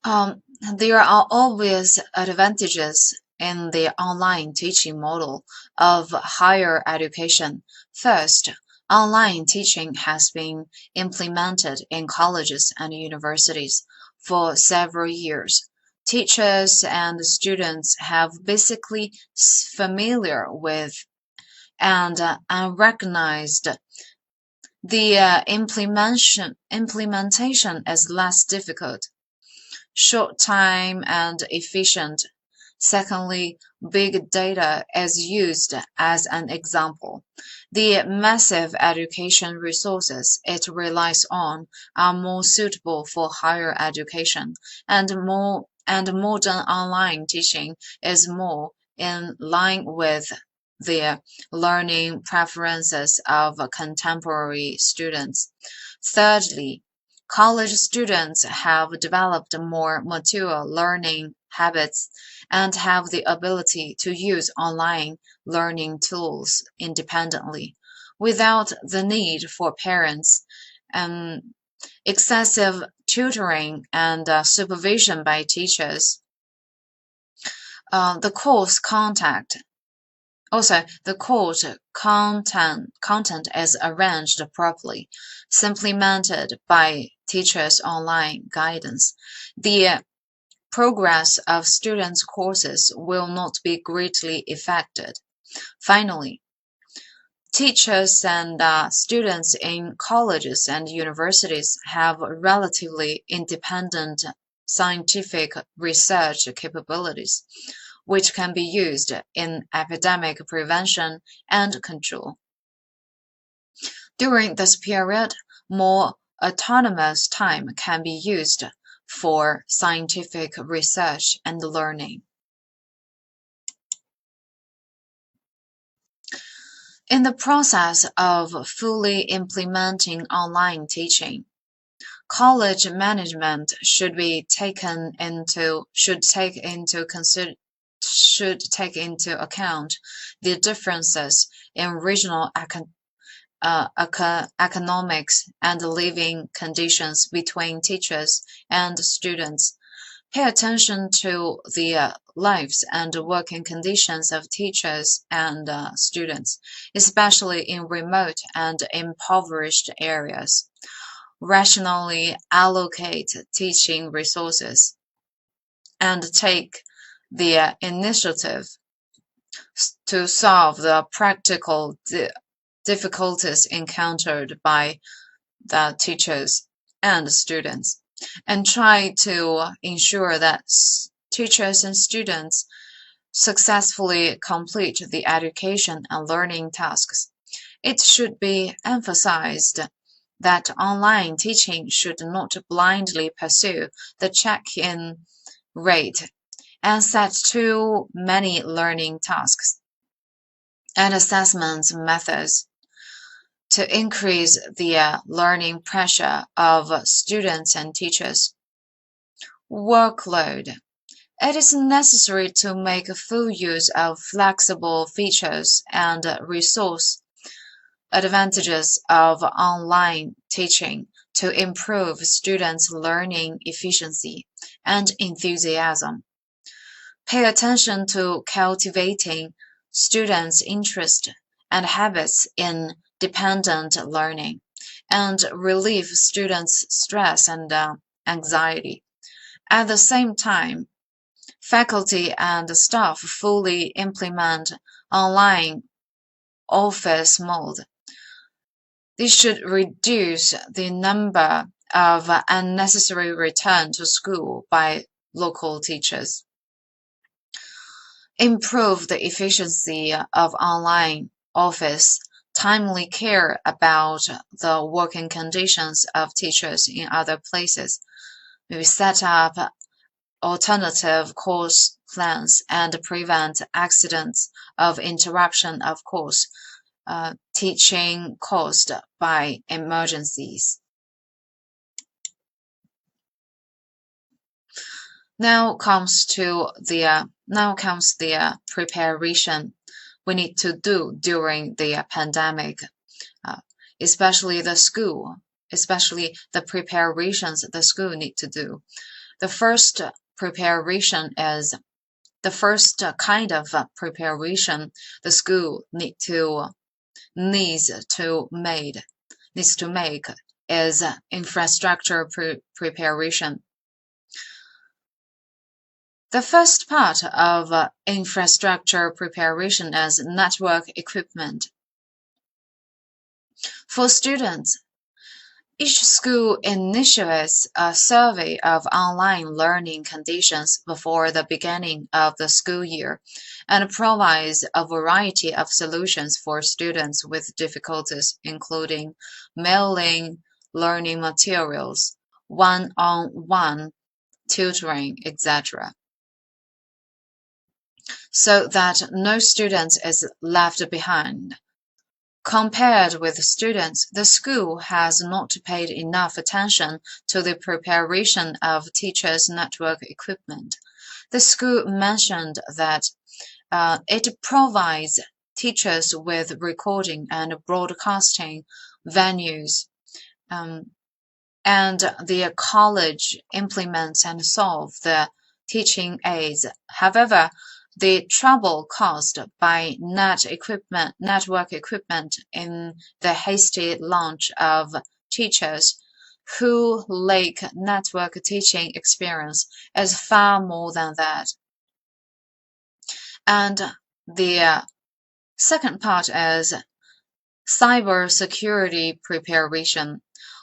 There are obvious advantages in the online teaching model of higher education. First, Online teaching has been implemented in colleges and universities for several years. Teachers and students have basically familiar with and recognized the implementation is less difficult, short time and efficient. Secondly, big data is used as an example. The massive education resources it relies on are more suitable for higher education, and modern online teaching is more in line with the learning preferences of contemporary students. Thirdly, college students have developed more mature learning habits and have the ability to use online learning tools independently without the need for parents, um, excessive tutoring and supervision by teachers. The course content Also, the course content is arranged properly, supplemented by teachers' online guidance. The progress of students' courses will not be greatly affected. Finally, teachers and students in colleges and universities have relatively independent scientific research capabilities, which can be used in epidemic prevention and control. During this period, more autonomous time can be used for scientific research and learning. In the process of fully implementing online teaching, college management should take into account the differences in regional economics and living conditions between teachers and students. Pay attention to the lives and working conditions of teachers and students, especially in remote and impoverished areas. Rationally allocate teaching resources and take the initiative to solve the practical difficulties encountered by the teachers and students, and try to ensure that teachers and students successfully complete the education and learning tasks. It should be emphasized that online teaching should not blindly pursue the check-in rate and set too many learning tasks and assessment methods to increase the learning pressure of students and teachers. Workload. It is necessary to make full use of flexible features and resource advantages of online teaching to improve students' learning efficiency and enthusiasm. Pay attention to cultivating students' interest and habits in dependent learning, and relieve students' stress and anxiety. At the same time, faculty and staff fully implement online office mode. This should reduce the number of unnecessary return to school by local teachers. Improve the efficiency of online office. Timely care about the working conditions of teachers in other places. Maybe set up alternative course plans and prevent accidents of interruption of course teaching caused by emergencies. Now comes the preparation we need to do during the pandemic, especially the preparations the school need to do. The first kind of preparation the school need needs to make is infrastructure preparation. The first part of infrastructure preparation is network equipment. For students, each school initiates a survey of online learning conditions before the beginning of the school year and provides a variety of solutions for students with difficulties, including mailing, learning materials, one-on-one tutoring, etc., so that no student is left behind. Compared with students, the school has not paid enough attention to the preparation of teachers' network equipment. The school mentioned that it provides teachers with recording and broadcasting venues, and the college implements and solve the teaching aids. However, the trouble caused by network equipment in the hasty launch of teachers who lack network teaching experience is far more than that. And the second part is cybersecurity preparation.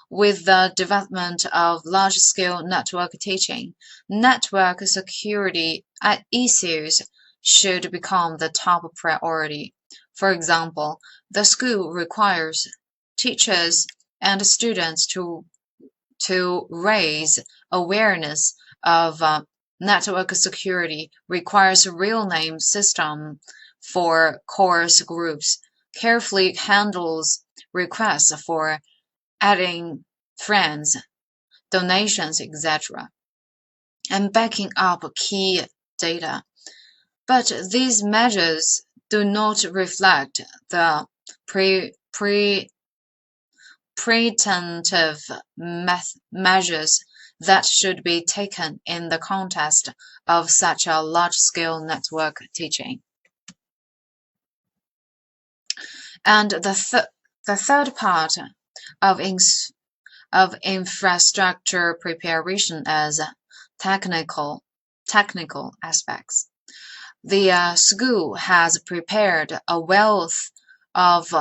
With the development of large-scale network teaching, network security issues should become the top priority. For example, the school requires teachers and students to raise awareness of network security, requires real name system for course groups, carefully handles requests for adding friends, donations, etc., and backing up key data. But these measures do not reflect the preventive measures that should be taken in the context of such a large-scale network teaching. And the third part of infrastructure preparation is technical aspects. The school has prepared a wealth of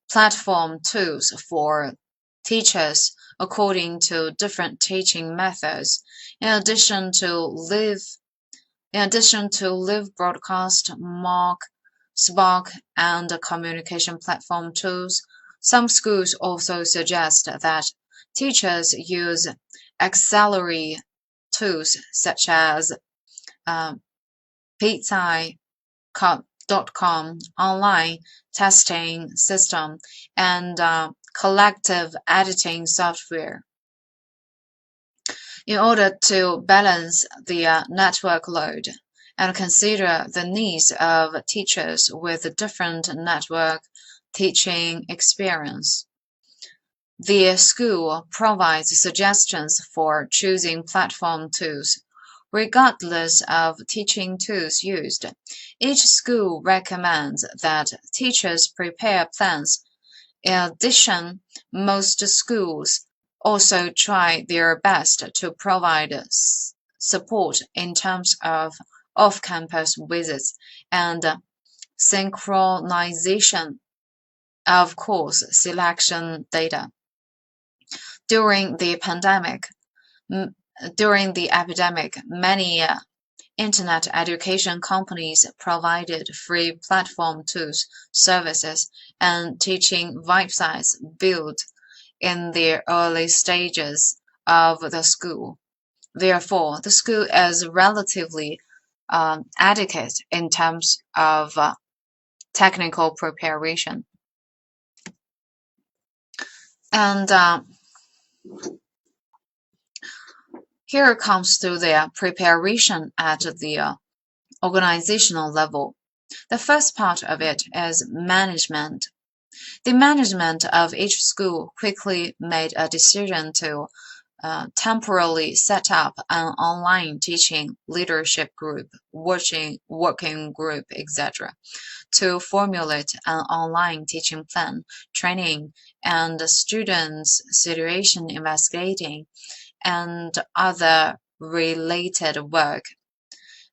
platform tools for teachers according to different teaching methods. In addition to live broadcast, mock, Spark, and communication platform tools, some schools also suggest that teachers use auxiliary tools such as Pizza.com online testing system and collective editing software. In order to balance the network load and consider the needs of teachers with different network teaching experience, the school provides suggestions for choosing platform tools. Regardless of teaching tools used, each school recommends that teachers prepare plans. In addition, most schools also try their best to provide support in terms of off-campus visits and synchronization of course selection data. During the epidemic, many internet education companies provided free platform tools, services, and teaching websites built in the early stages of the school. Therefore, the school is relatively adequate in terms of technical preparation. And here comes to the preparation at the organizational level. The first part of it is management. The management of each school quickly made a decision to temporarily set up an online teaching leadership group, working group, etc., to formulate an online teaching plan, training, and students' situation investigating, and other related work.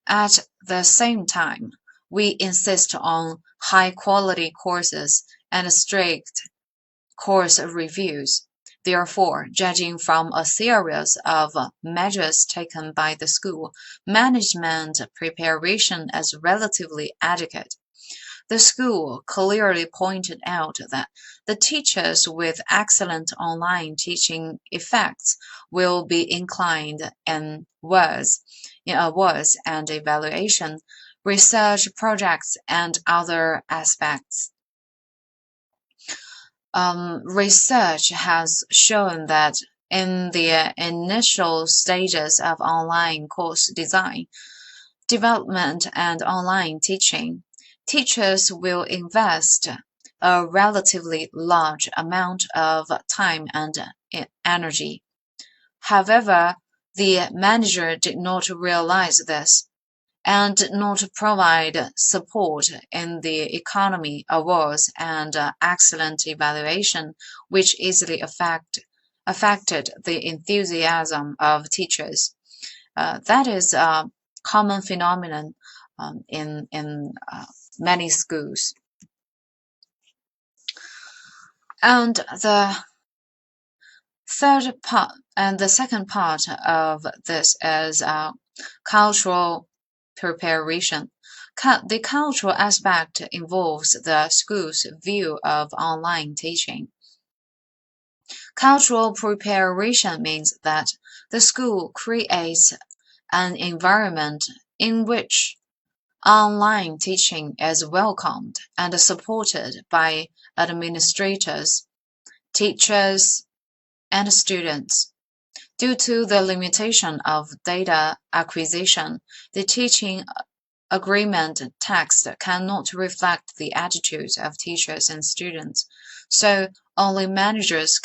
At the same time, we insist on high-quality courses and strict course reviews. Therefore, judging from a series of measures taken by the school, management preparation is relatively adequate. The school clearly pointed out that the teachers with excellent online teaching effects will be inclined in awards and evaluation, research projects, and other aspects. Research has shown that in the initial stages of online course design, development, and online teaching, teachers will invest a relatively large amount of time and energy. However, the manager did not realize this and did not provide support in the economy awards and excellent evaluation, which easily affected the enthusiasm of teachers. That is a common phenomenon in many schools. And the second part of this is cultural preparation. The cultural aspect involves the school's view of online teaching. Cultural preparation means that the school creates an environment in which online teaching is welcomed and supported by administrators, teachers, and students. Due to the limitation of data acquisition, the teaching agreement text cannot reflect the attitudes of teachers and students, so only managers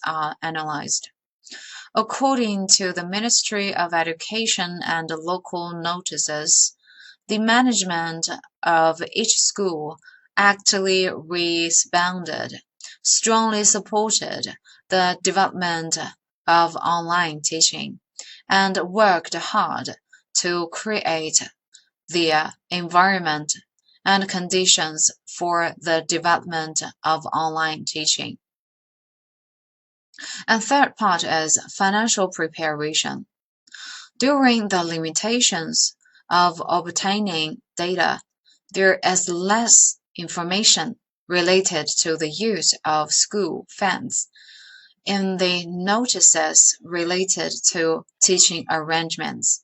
are analyzed. According to the Ministry of Education and local notices, the management of each school actively responded, strongly supported the development of online teaching, and worked hard to create the environment and conditions for the development of online teaching. And third part is financial preparation. During the limitations of obtaining data, there is less information related to the use of school funds in the notices related to teaching arrangements.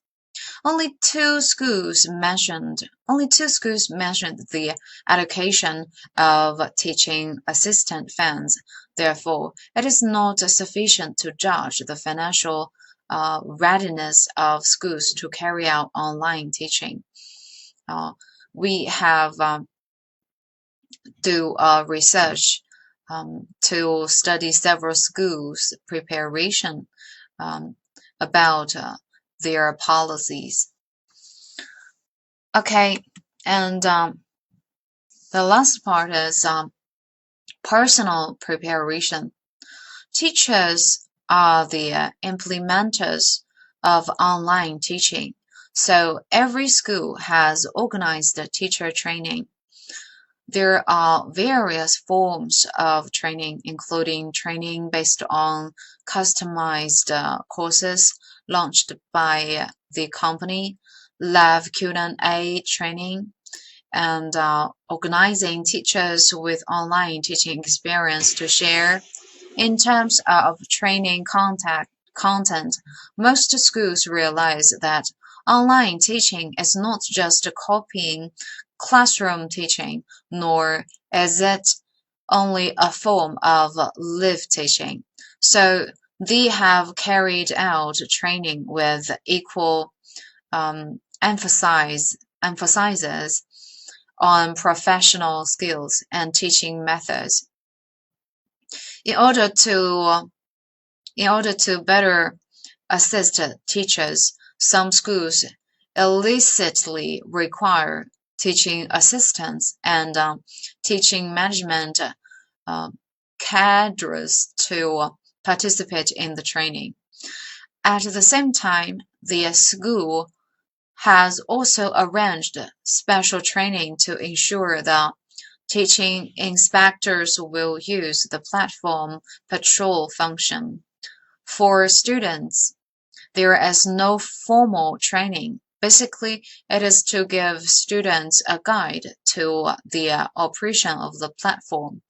Only two schools mentioned the allocation of teaching assistant funds. Therefore, it is not sufficient to judge the financial readiness of schools to carry out online teaching. We have do research to study several schools' preparation about their policies. Okay, and the last part is personal preparation. Teachers are the implementers of online teaching, so every school has organized teacher training. There are various forms of training, including training based on customized courses launched by the company, live Q&A training, and organizing teachers with online teaching experience to share. In terms of training content, most schools realize that online teaching is not just copying classroom teaching, nor is it only a form of live teaching. So they have carried out training with equal emphasis on professional skills and teaching methods. In order to In order to better assist teachers, some schools illicitly require teaching assistants and teaching management cadres to participate in the training. At the same time, the school has also arranged special training to ensure that teaching inspectors will use the platform patrol function. For students, there is no formal training. Basically, it is to give students a guide to the operation of the platform.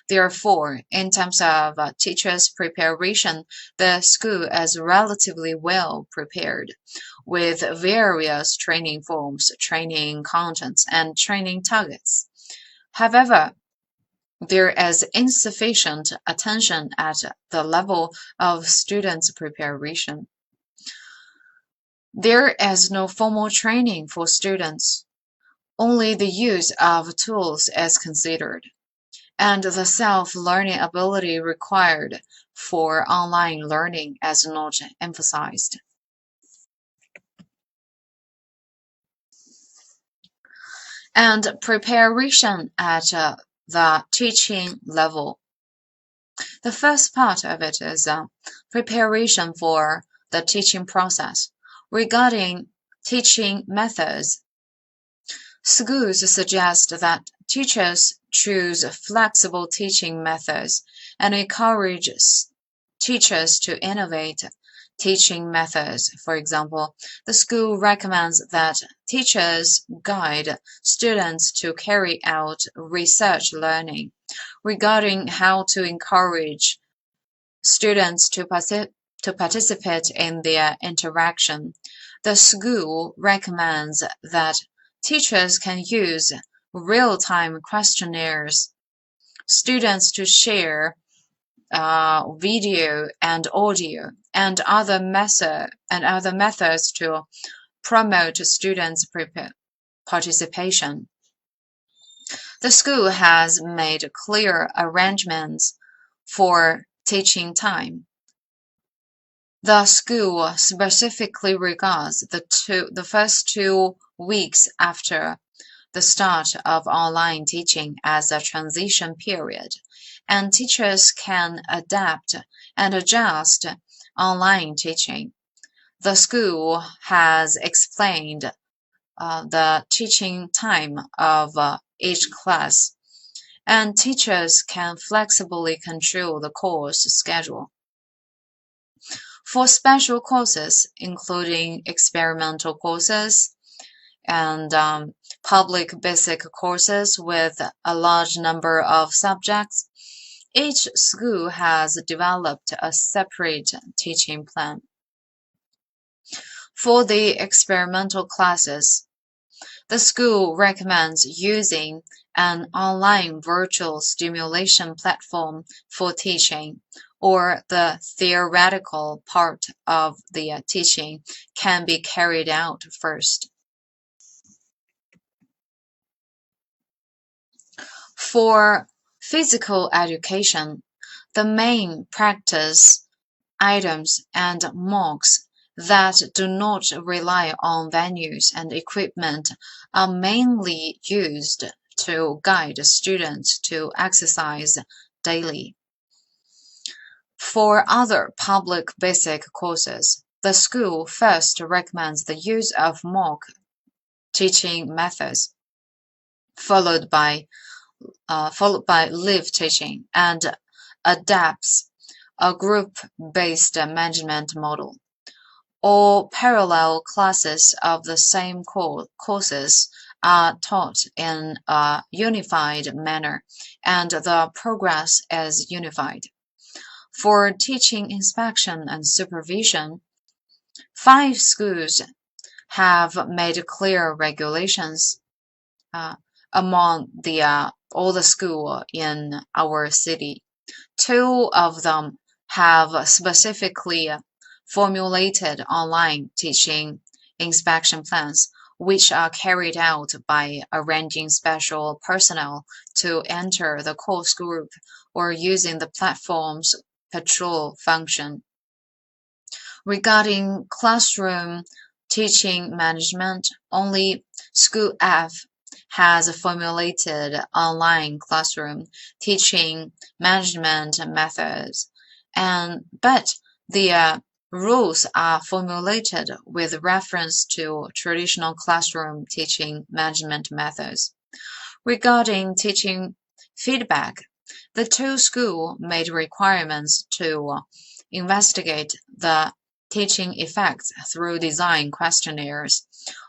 Therefore, in terms of teachers' preparation, the school is relatively well prepared, with various training forms, training contents, and training targets. However, there is insufficient attention at the level of students' preparation. There is no formal training for students. Only the use of tools is considered, and the self-learning ability required for online learning is not emphasized. And preparation at the teaching level. The first part of it is preparation for the teaching process. Regarding teaching methods, schools suggest that teachers choose flexible teaching methods and encourage teachers to innovate teaching methods. For example, the school recommends that teachers guide students to carry out research learning. Regarding how to encourage students to participate in their interaction, the school recommends that teachers can use real-time questionnaires, students to share video and audio, and other methods to promote students' participation. The school has made clear arrangements for teaching time. The school specifically regards the first 2 weeks after the start of online teaching as a transition period, and teachers can adapt and adjust online teaching. The school has explained the teaching time of each class, and teachers can flexibly control the course schedule. For special courses, including experimental courses and public basic courses with a large number of subjects, each school has developed a separate teaching plan. For the experimental classes, the school recommends using an online virtual stimulation platform for teaching, or the theoretical part of the teaching can be carried out first. For physical education, the main practice items and mocks that do not rely on venues and equipment are mainly used to guide students to exercise daily. For other public basic courses, the school first recommends the use of mock teaching methods, followed by live teaching, and adapts a group-based management model. All parallel classes of the same courses are taught in a unified manner, and the progress is unified. For teaching inspection and supervision, 5 schools have made clear regulations among all the schools in our city. 2 of them have specifically formulated online teaching inspection plans, which are carried out by arranging special personnel to enter the course group or using the platform's patrol function. Regarding classroom teaching management, only School F has formulated online classroom teaching management methods, but the rules are formulated with reference to traditional classroom teaching management methods. Regarding teaching feedback, the two schools made requirements to investigate the teaching effects through design questionnaires,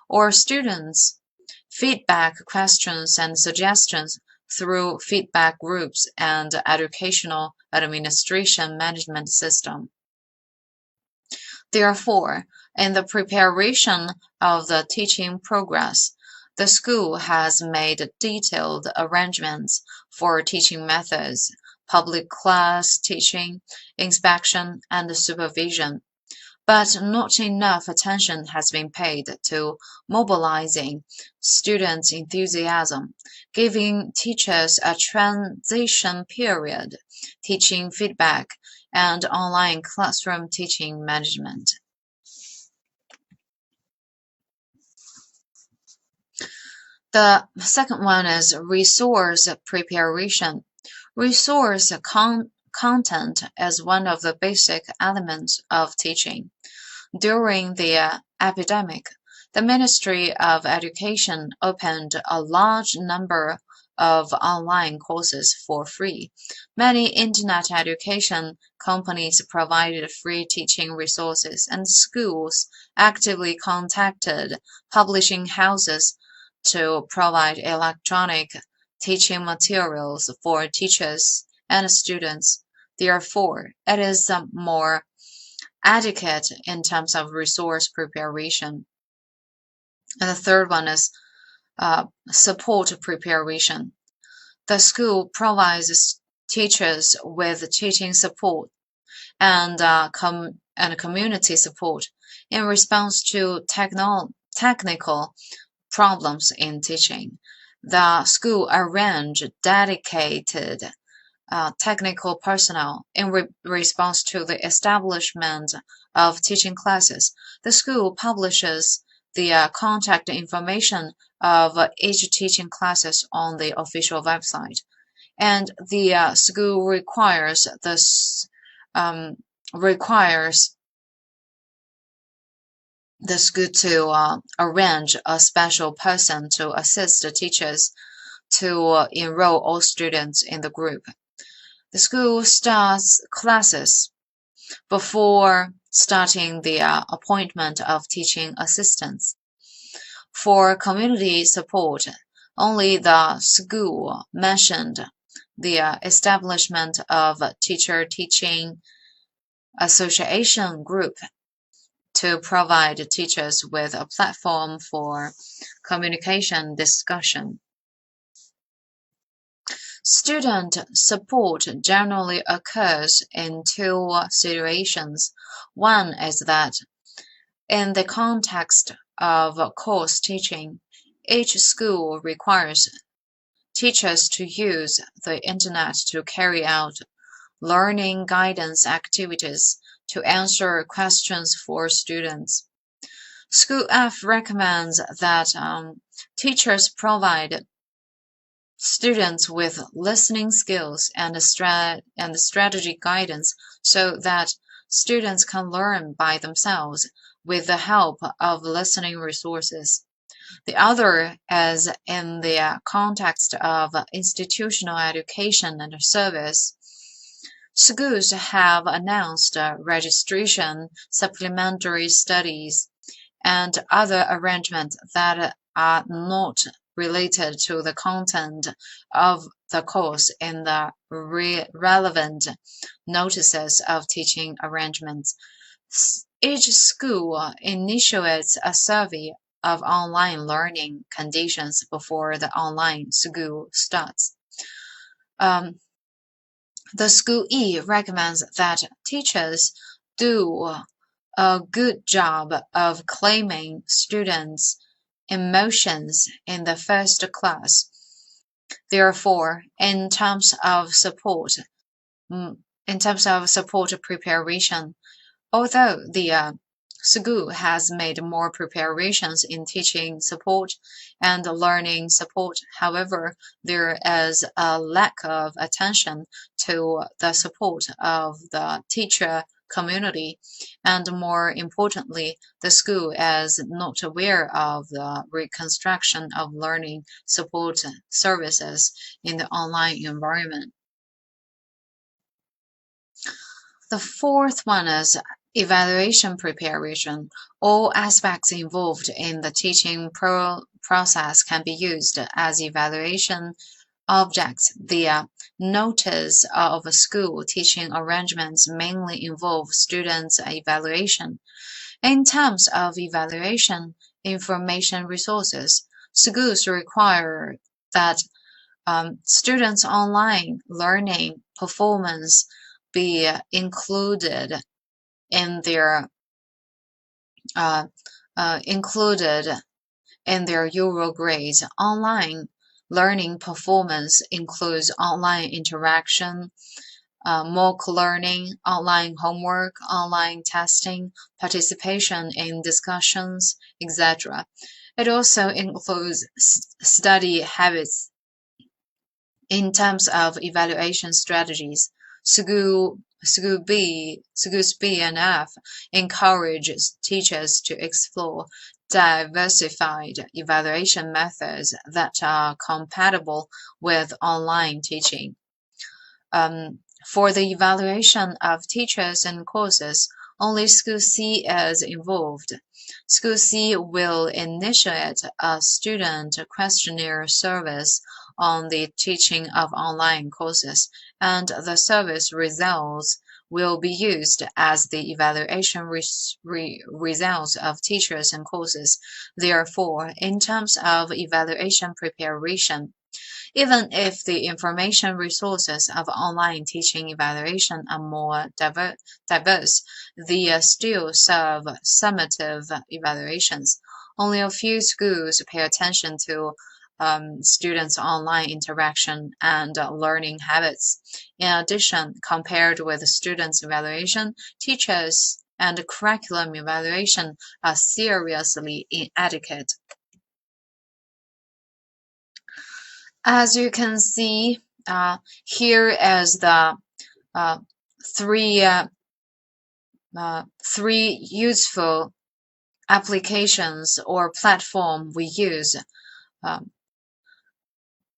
or students' feedback questions and suggestions through feedback groups and educational administration management system. Therefore, in the preparation of the teaching progress, the school has made detailed arrangements for teaching methods, public class teaching, inspection, and supervision, but not enough attention has been paid to mobilizing students' enthusiasm, giving teachers a transition period, teaching feedback, and online classroom teaching management. The second one is resource preparation. Resource content is one of the basic elements of teaching. During the epidemic, the Ministry of Education opened a large number of online courses for free. Many internet education companies provided free teaching resources, and schools actively contacted publishing houses to provide electronic teaching materials for teachers and students. Therefore, it is more adequate in terms of resource preparation. And the third one is support preparation. The school provides teachers with teaching support and community support in response to technical problems in teaching. The school arranged dedicated technical personnel in response to the establishment of teaching classes. The school publishes the contact information of each teaching classes on the official website, and the school requires the school to arrange a special person to assist the teachers to enroll all students in the group. The school starts classes before starting the appointment of teaching assistants. For community support, only the school mentioned the establishment of a teacher teaching association group to provide teachers with a platform for communication discussion. Student support generally occurs in two situations. One is that, in the context of course teaching, each school requires teachers to use the internet to carry out learning guidance activities to answer questions for students. School F recommends that teachers provide students with listening skills and strategy guidance so that students can learn by themselves with the help of listening resources. The other is in the context of institutional education and service. Schools have announced registration, supplementary studies, and other arrangements that are not related to the content of the course in the relevant notices of teaching arrangements. Each school initiates a survey of online learning conditions before the online school starts. The School E recommends that teachers do a good job of claiming students' emotions in the first class. Therefore, in terms of support preparation, Although the school has made more preparations in teaching support and learning support, however, there is a lack of attention to the support of the teacher community, and more importantly, the school is not aware of the reconstruction of learning support services in the online environment. The fourth one is evaluation preparation. All aspects involved in the teaching process can be used as evaluation objects. The notice of school teaching arrangements mainly involve students' evaluation. In terms of evaluation information resources, schools require that students' online learning performance be included in their Eurogrades. Online learning performance includes online interaction, mock learning, online homework, online testing, participation in discussions, etc. It also includes study habits. In terms of evaluation strategies, Schools B and F encourages teachers to explore diversified evaluation methods that are compatible with online teaching. For the evaluation of teachers and courses, only School C is involved. School C will initiate a student questionnaire service on the teaching of online courses, and the service results will be used as the evaluation results of teachers and courses. Therefore, in terms of evaluation preparation, even if the information resources of online teaching evaluation are more diverse, they still serve summative evaluations. Only a few schools pay attention to students' online interaction and learning habits. In addition, compared with students' evaluation, teachers and curriculum evaluation are seriously inadequate. As you can see, here is the three useful applications or platform we use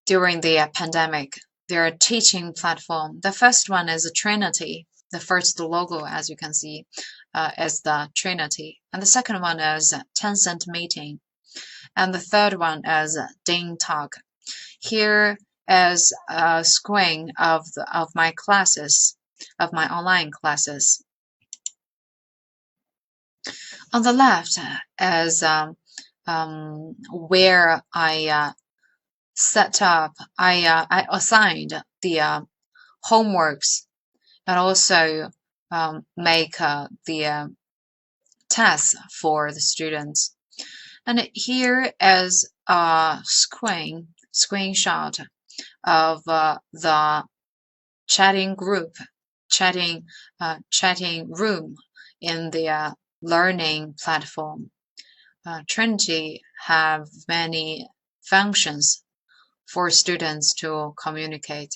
during the pandemic. Their teaching platform. The first one is Trinity. The first logo, as you can see, is the Trinity. And the second one is Tencent Meeting. And the third one is DingTalk. Here is a screen of my classes, of my online classes. On the left is where I set up, I assigned the homeworks and also make the tests for the students. And here is a screenshot of the chatting group, chatting room in the learning platform. Trinity have many functions for students to communicate.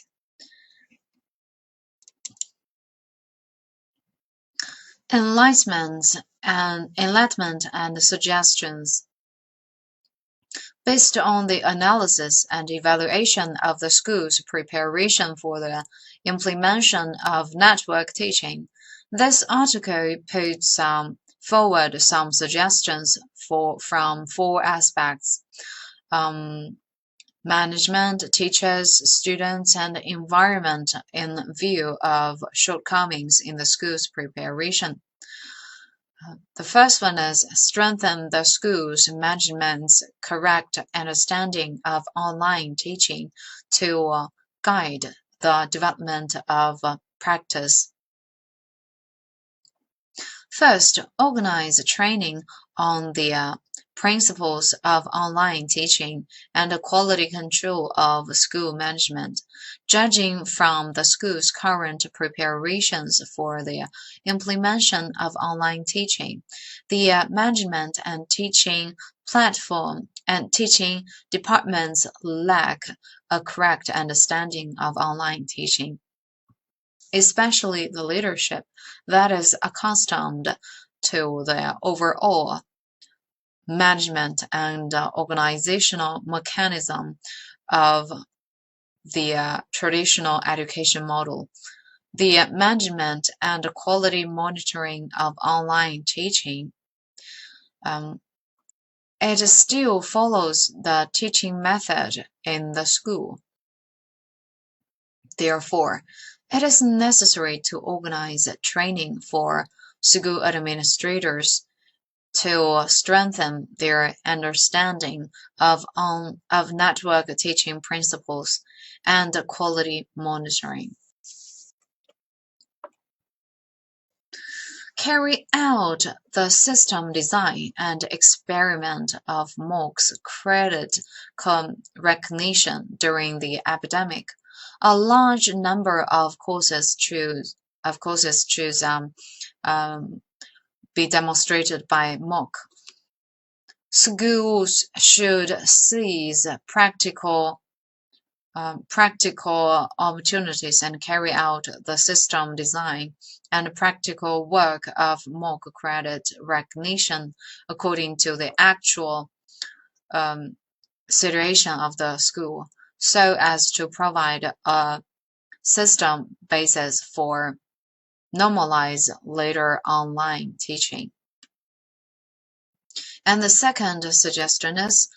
Enlightenment and suggestions. Based on the analysis and evaluation of the school's preparation for the implementation of network teaching, this article puts forward some suggestions from four aspects: management, teachers, students, and environment in view of shortcomings in the school's preparation. The first one is strengthen the school's management's correct understanding of online teaching to guide the development of practice. First, organize training on the principles of online teaching, and quality control of school management. Judging from the school's current preparations for the implementation of online teaching, the management and teaching platform and teaching departments lack a correct understanding of online teaching, especially the leadership that is accustomed to the overall management and organizational mechanism of the traditional education model. The management and quality monitoring of online teaching, it still follows the teaching method in the school. Therefore, it is necessary to organize training for school administrators to strengthen their understanding of network teaching principles and quality monitoring. Carry out the system design and experiment of MOOCs credit recognition during the epidemic. A large number of courses choose be demonstrated by MOOC. Schools should seize practical opportunities and carry out the system design and practical work of MOOC credit recognition according to the actual situation of the school, so as to provide a system basis for normalize later online teaching. And the second suggestion is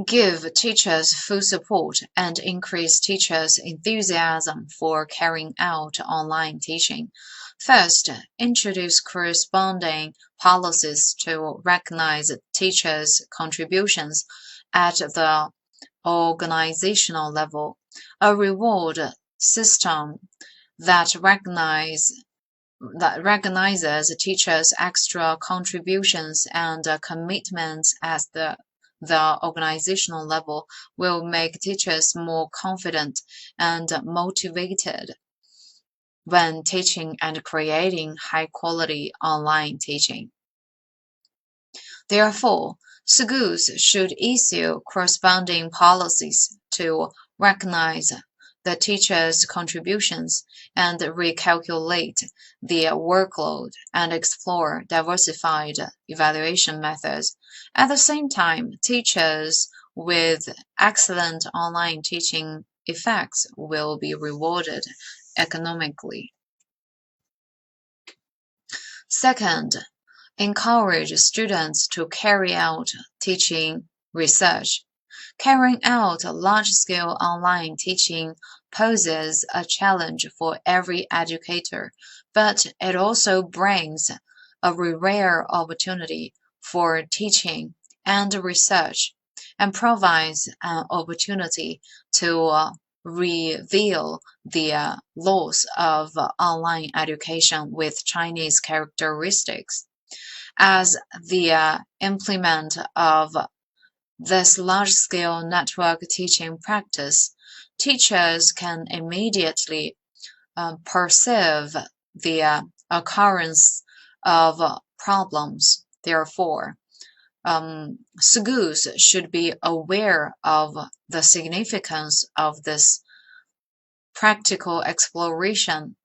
give teachers full support and increase teachers' enthusiasm for carrying out online teaching. First, introduce corresponding policies to recognize teachers' contributions at the organizational level. A reward system that recognizes teachers' extra contributions and commitments at the organizational level will make teachers more confident and motivated when teaching and creating high-quality online teaching. Therefore, schools should issue corresponding policies to recognize the teachers' contributions and recalculate the workload and explore diversified evaluation methods. At the same time, teachers with excellent online teaching effects will be rewarded economically. Second, encourage students to carry out teaching research. Carrying out large-scale online teaching poses a challenge for every educator, but it also brings a rare opportunity for teaching and research, and provides an opportunity to reveal the laws of online education with Chinese characteristics. As the implement of this large-scale network teaching practice, teachers can immediately perceive the occurrence of problems. Therefore, schools should be aware of the significance of this practical exploration,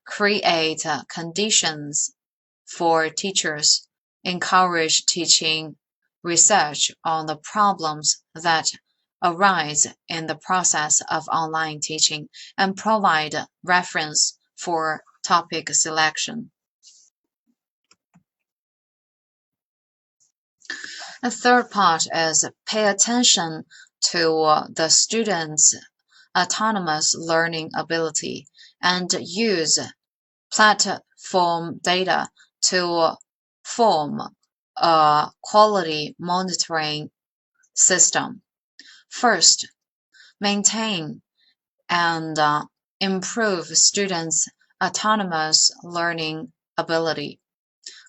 create conditions for teachers, encourage teaching research on the problems that arise in the process of online teaching, and provide reference for topic selection. The third part is pay attention to the students' autonomous learning ability and use platform data to form a quality monitoring system. First, maintain and improve students' autonomous learning ability.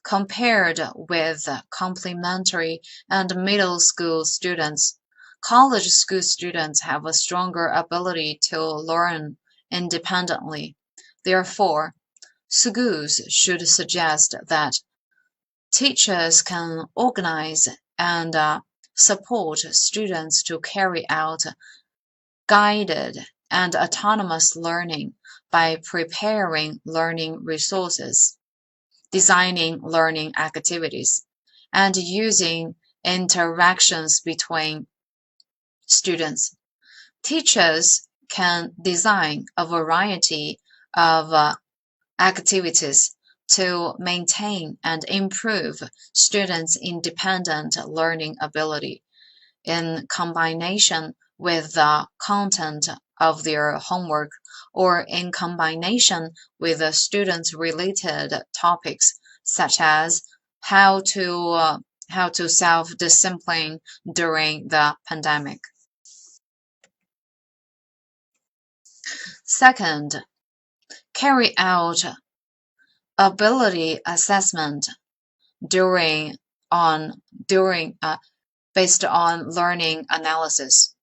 Compared with complementary and middle school students, college school students have a stronger ability to learn independently. Therefore, schools should suggest that teachers can organize and support students to carry out guided and autonomous learning by preparing learning resources, designing learning activities, and using interactions between students. Teachers can design a variety of activities to maintain and improve students' independent learning ability in combination with the content of their homework or in combination with the students' related topics such as how to self-discipline during the pandemic. Second, carry out ability assessment based on learning analysis.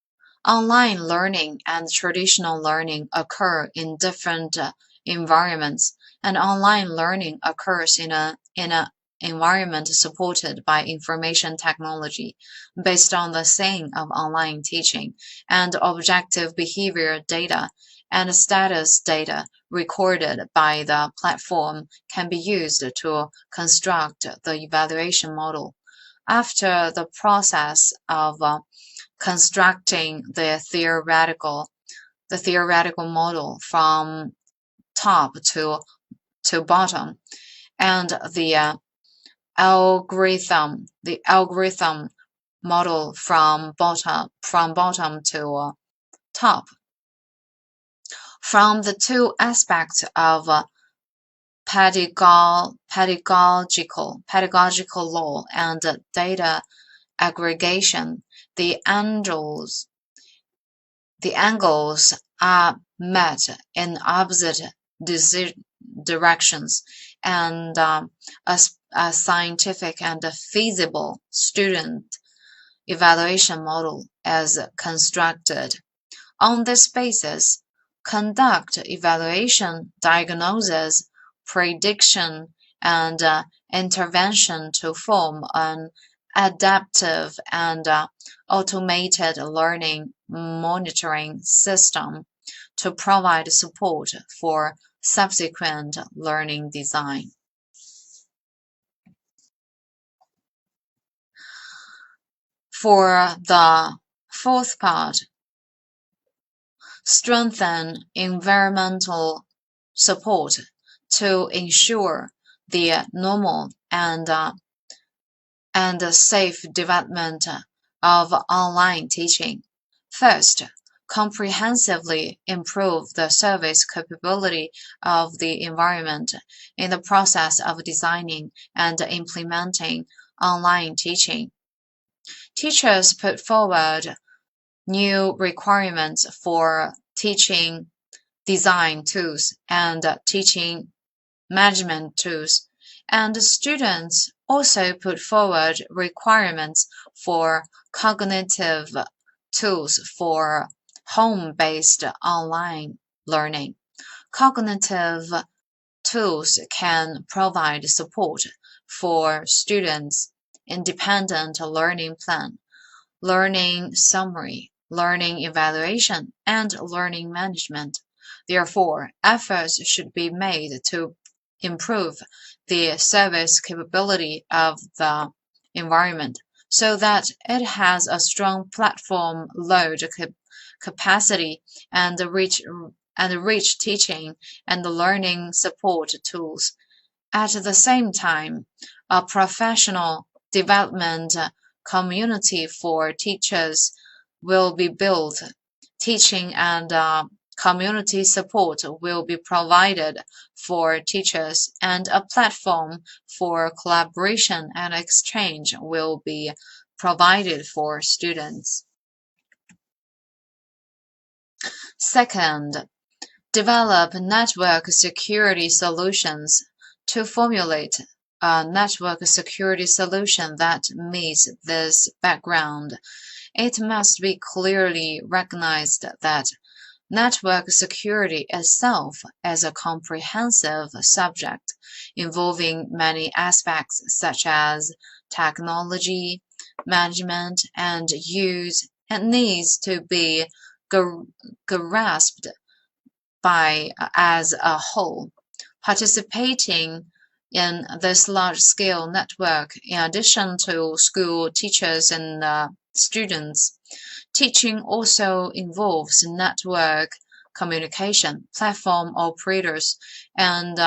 Online learning and traditional learning occur in different environments, and online learning occurs in an environment supported by information technology based on the saying of online teaching, and objective behavior data and status data recorded by the platform can be used to construct the evaluation model. After the process of constructing the theoretical model from top to bottom, and the algorithm model from bottom to top. From the two aspects of pedagogical law and data aggregation, the angles are met in opposite directions, and a scientific and feasible student evaluation model is constructed. On this basis, conduct evaluation, diagnosis, prediction, and intervention to form an adaptive and automated learning monitoring system to provide support for subsequent learning design. For the fourth part, strengthen environmental support to ensure the normal and safe development of online teaching. First, comprehensively improve the service capability of the environment in the process of designing and implementing online teaching. Teachers put forward new requirements for teaching design tools and teaching management tools, and students also put forward requirements for cognitive tools for home-based online learning. Cognitive tools can provide support for students' independent learning plan, learning summary, learning evaluation, and learning management. Therefore, efforts should be made to improve the service capability of the environment so that it has a strong platform load capacity and rich teaching and learning support tools. At the same time, a professional development community for teachers will be built. Teaching and community support will be provided for teachers, and a platform for collaboration and exchange will be provided for students. Second, develop network security solutions to formulate a network security solution that meets this background. It must be clearly recognized that network security itself is a comprehensive subject involving many aspects such as technology, management, and use, and needs to be grasped by as a whole. Participating in this large-scale network, in addition to school teachers and students, teaching also involves network communication, platform operators, and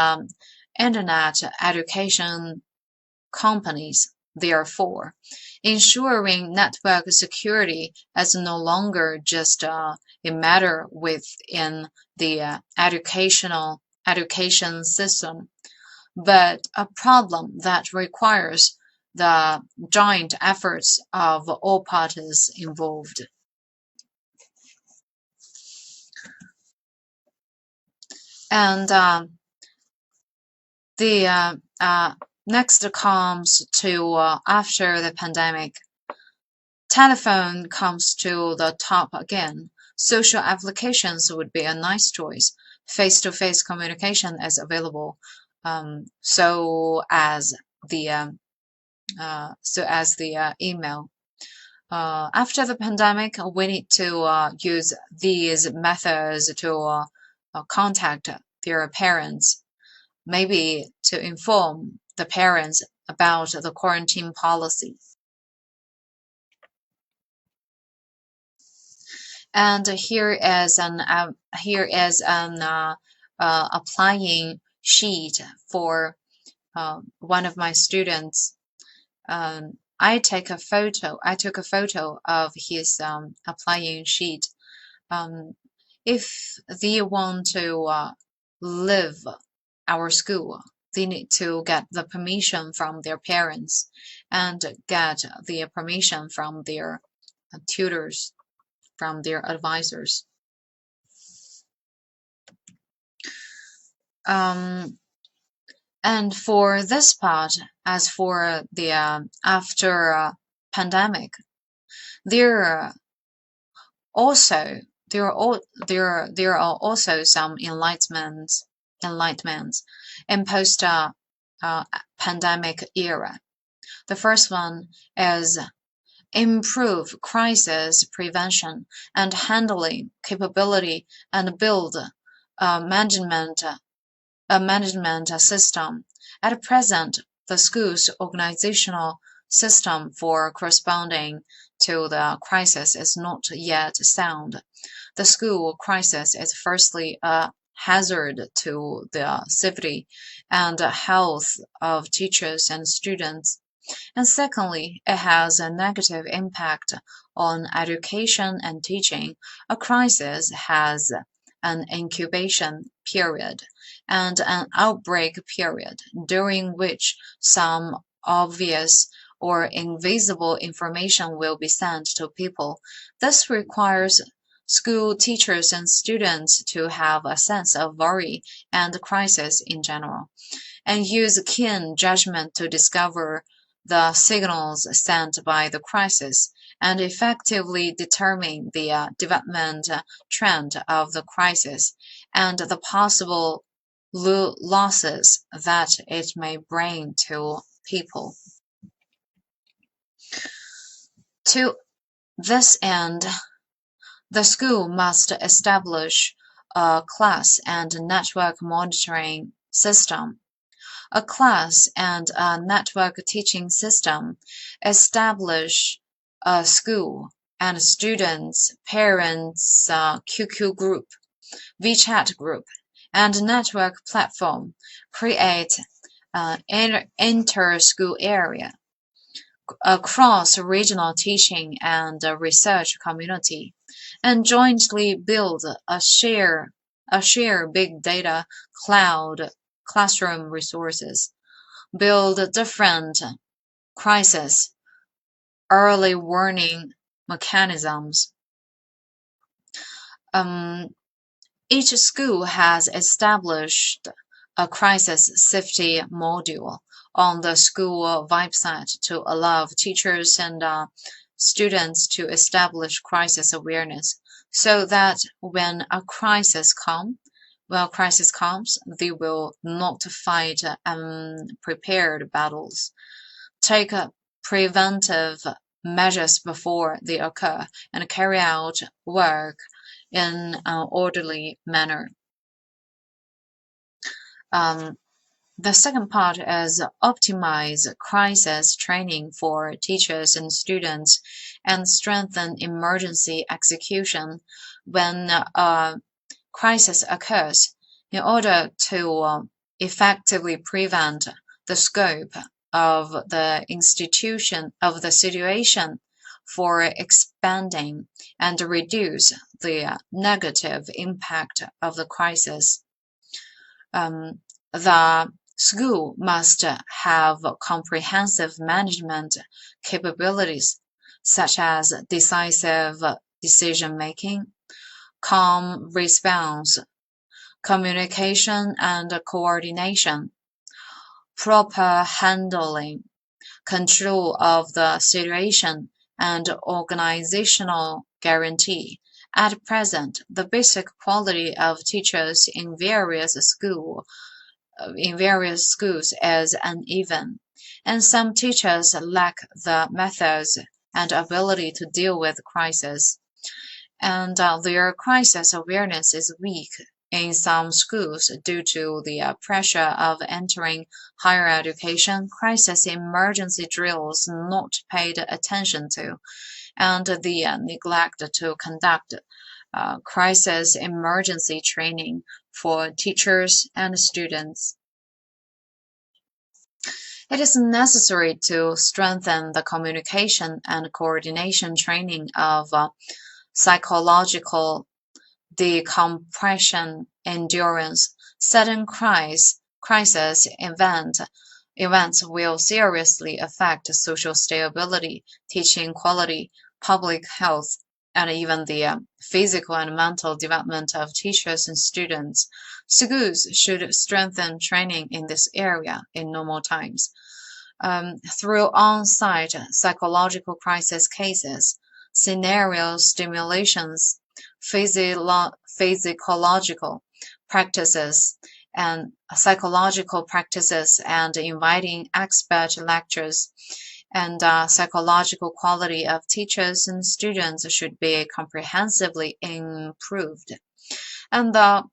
internet education companies. Therefore, ensuring network security is no longer just a matter within the education system, but a problem that requires the joint efforts of all parties involved. And the next comes to after the pandemic. Telephone comes to the top again. Social applications would be a nice choice. Face-to-face communication is available, so as the email. After the pandemic, we need to use these methods to contact their parents, maybe to inform the parents about the quarantine policy. And here is an applying sheet for one of my students. I took a photo of his applying sheet. If they want to leave our school, they need to get the permission from their parents and get the permission from their tutors, from their advisors. And for this part, as for the after pandemic, there are also some enlightenments in post pandemic era. The first one is improve crisis prevention and handling capability and build a management system. At present, the school's organizational system for corresponding to the crisis is not yet sound. The school crisis is firstly a hazard to the safety and health of teachers and students, and secondly, it has a negative impact on education and teaching. A crisis has an incubation period and an outbreak period, during which some obvious or invisible information will be sent to people. This requires school teachers and students to have a sense of worry and crisis in general, and use keen judgment to discover the signals sent by the crisis and effectively determine the development trend of the crisis and the possible losses that it may bring to people. To this end, the school must establish a class and network monitoring system. A class and a network teaching system establish a school and students, parents, QQ group, WeChat group, and network platform, create inter-school area, a cross-regional teaching and research community, and jointly build a share big data cloud classroom resources, build different crisis early warning mechanisms. Each school has established a crisis safety module on the school website to allow teachers and students to establish crisis awareness, so that when a crisis comes, they will not fight unprepared battles, take preventive measures before they occur, and carry out work in an orderly manner. The second part is optimize crisis training for teachers and students and strengthen emergency execution when a crisis occurs in order to effectively prevent the scope of the situation for expanding and reduce the negative impact of the crisis. The school must have comprehensive management capabilities, such as decisive decision-making, calm response, communication and coordination, proper handling, control of the situation, and organizational guarantee. At present, the basic quality of teachers in various schools is uneven, and some teachers lack the methods and ability to deal with crisis, and their crisis awareness is weak in some schools due to the pressure of entering higher education. Crisis emergency drills not paid attention to, and the neglect to conduct crisis emergency training for teachers and students. It is necessary to strengthen the communication and coordination training of psychological decompression endurance. Sudden crisis events will seriously affect social stability, teaching quality, public health, and even the physical and mental development of teachers and students. Schools should strengthen training in this area in normal times. Through on-site psychological crisis cases, scenario stimulations, physiological practices, and psychological practices, and inviting expert lectures, and psychological quality of teachers and students should be comprehensively improved. And the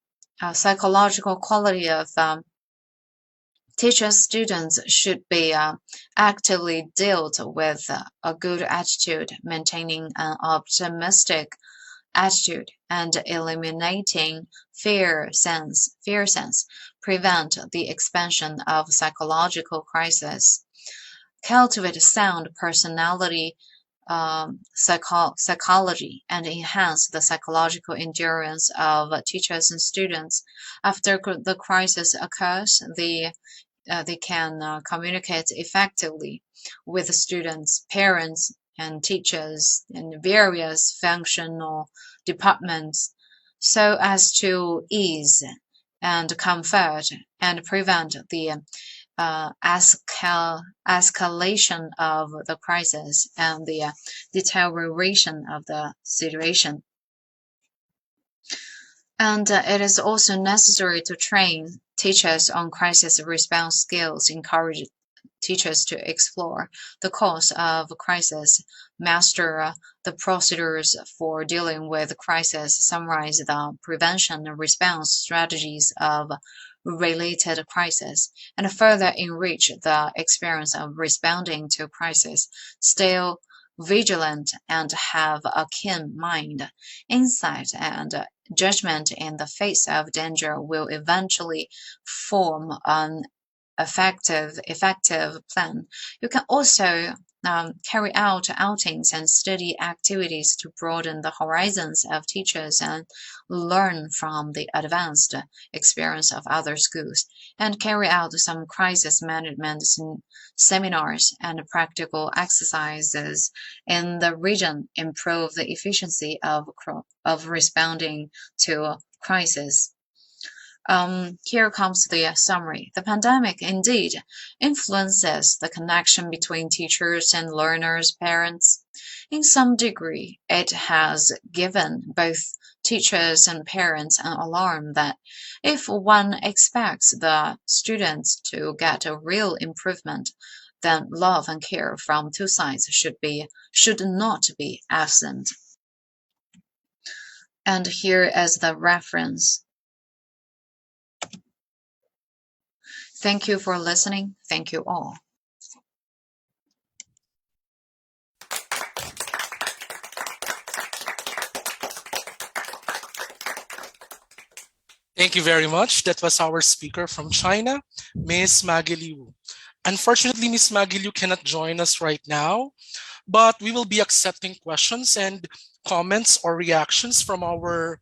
psychological quality of teachers students should be actively dealt with a good attitude, maintaining an optimistic attitude, and eliminating fear sense, prevent the expansion of psychological crisis. Cultivate sound personality psychology and enhance the psychological endurance of teachers and students. After the crisis occurs, they can communicate effectively with students, parents, and teachers in various functional departments so as to ease and comfort and prevent the escalation of the crisis and the deterioration of the situation. And it is also necessary to train teachers on crisis response skills, encourage teachers to explore the cause of crisis, master the procedures for dealing with crisis, summarize the prevention and response strategies of related crisis, and further enrich the experience of responding to crisis. Still vigilant and have a keen mind, insight, and judgment in the face of danger will eventually form an effective plan. You can also carry out outings and study activities to broaden the horizons of teachers and learn from the advanced experience of other schools, and carry out some crisis management seminars and practical exercises in the region, improve the efficiency of responding to crisis. Here comes the summary. The pandemic indeed influences the connection between teachers and learners, parents. In some degree, it has given both teachers and parents an alarm that if one expects the students to get a real improvement, then love and care from two sides should not be absent. And here is the reference. Thank you for listening. Thank you all. Thank you very much. That was our speaker from China, Ms. Maggie Liu. Unfortunately, Ms. Maggie Liu cannot join us right now, but we will be accepting questions and comments or reactions from our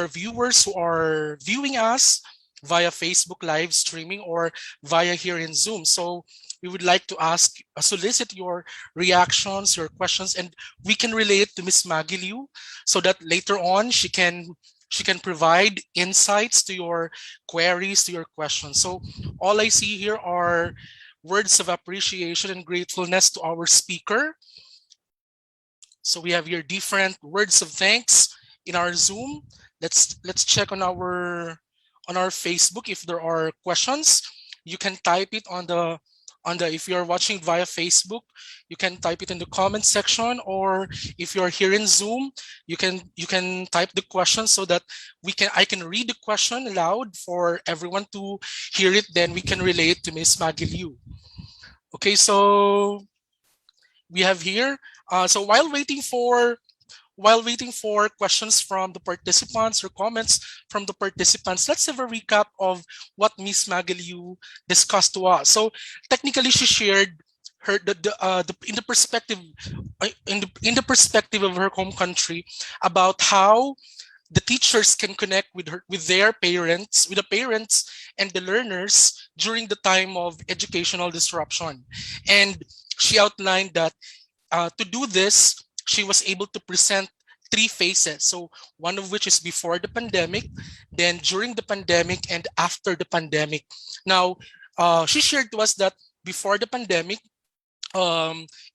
viewers who are viewing us via Facebook live streaming or via here in Zoom. So we would like to solicit your reactions, your questions, and we can relate to Ms. Maggie Liu so that later on she can provide insights to your queries, to your questions. So all I see here are words of appreciation and gratefulness to our speaker. So we have here different words of thanks in our Zoom. Let's check on our Facebook if there are questions. You can type it on the if you're watching via Facebook, you can type it in the comment section, or if you're here in Zoom, you can type the question so that I can read the question aloud for everyone to hear it. Then we can relate to Ms. Maggie Liu. Okay, so we have here. So while waiting for questions from the participants or comments from the participants, let's have a recap of what Ms. Maggie Liu discussed to us. So technically, she shared her in the perspective of her home country about how the teachers can connect with the parents and the learners during the time of educational disruption. And she outlined that to do this, she was able to present 3 phases. So one of which is before the pandemic, then during the pandemic, and after the pandemic. Now, she shared to us that before the pandemic,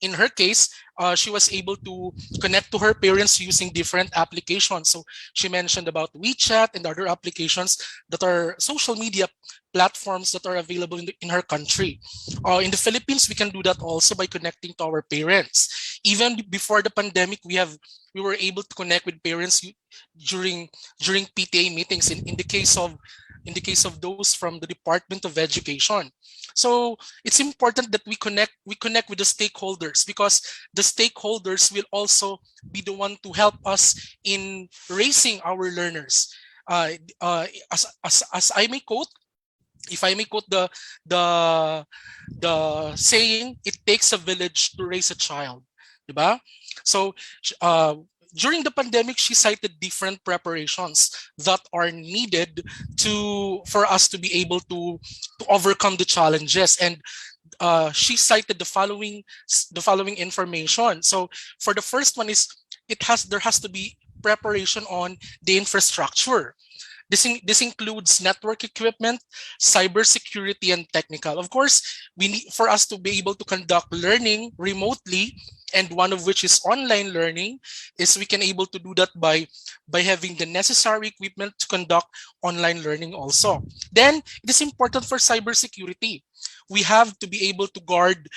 in her case, she was able to connect to her parents using different applications. So she mentioned about WeChat and other applications that are social media platforms that are available in her country. In the Philippines, we can do that also by connecting to our parents. Even before the pandemic, we were able to connect with parents during PTA meetings in the case of those from the Department of Education. So it's important that we connect with the stakeholders, because the stakeholders will also be the one to help us in raising our learners. As I may quote, if I may quote the saying, it takes a village to raise a child, diba? So during the pandemic, she cited different preparations that are needed for us to be able to overcome the challenges. And she cited the following information. So for the first one is there has to be preparation on the infrastructure. This includes network equipment, cybersecurity, and technical. Of course, we need for us to be able to conduct learning remotely, and one of which is online learning, is we can able to do that by having the necessary equipment to conduct online learning also. Then it is important for cybersecurity. We have to be able to guard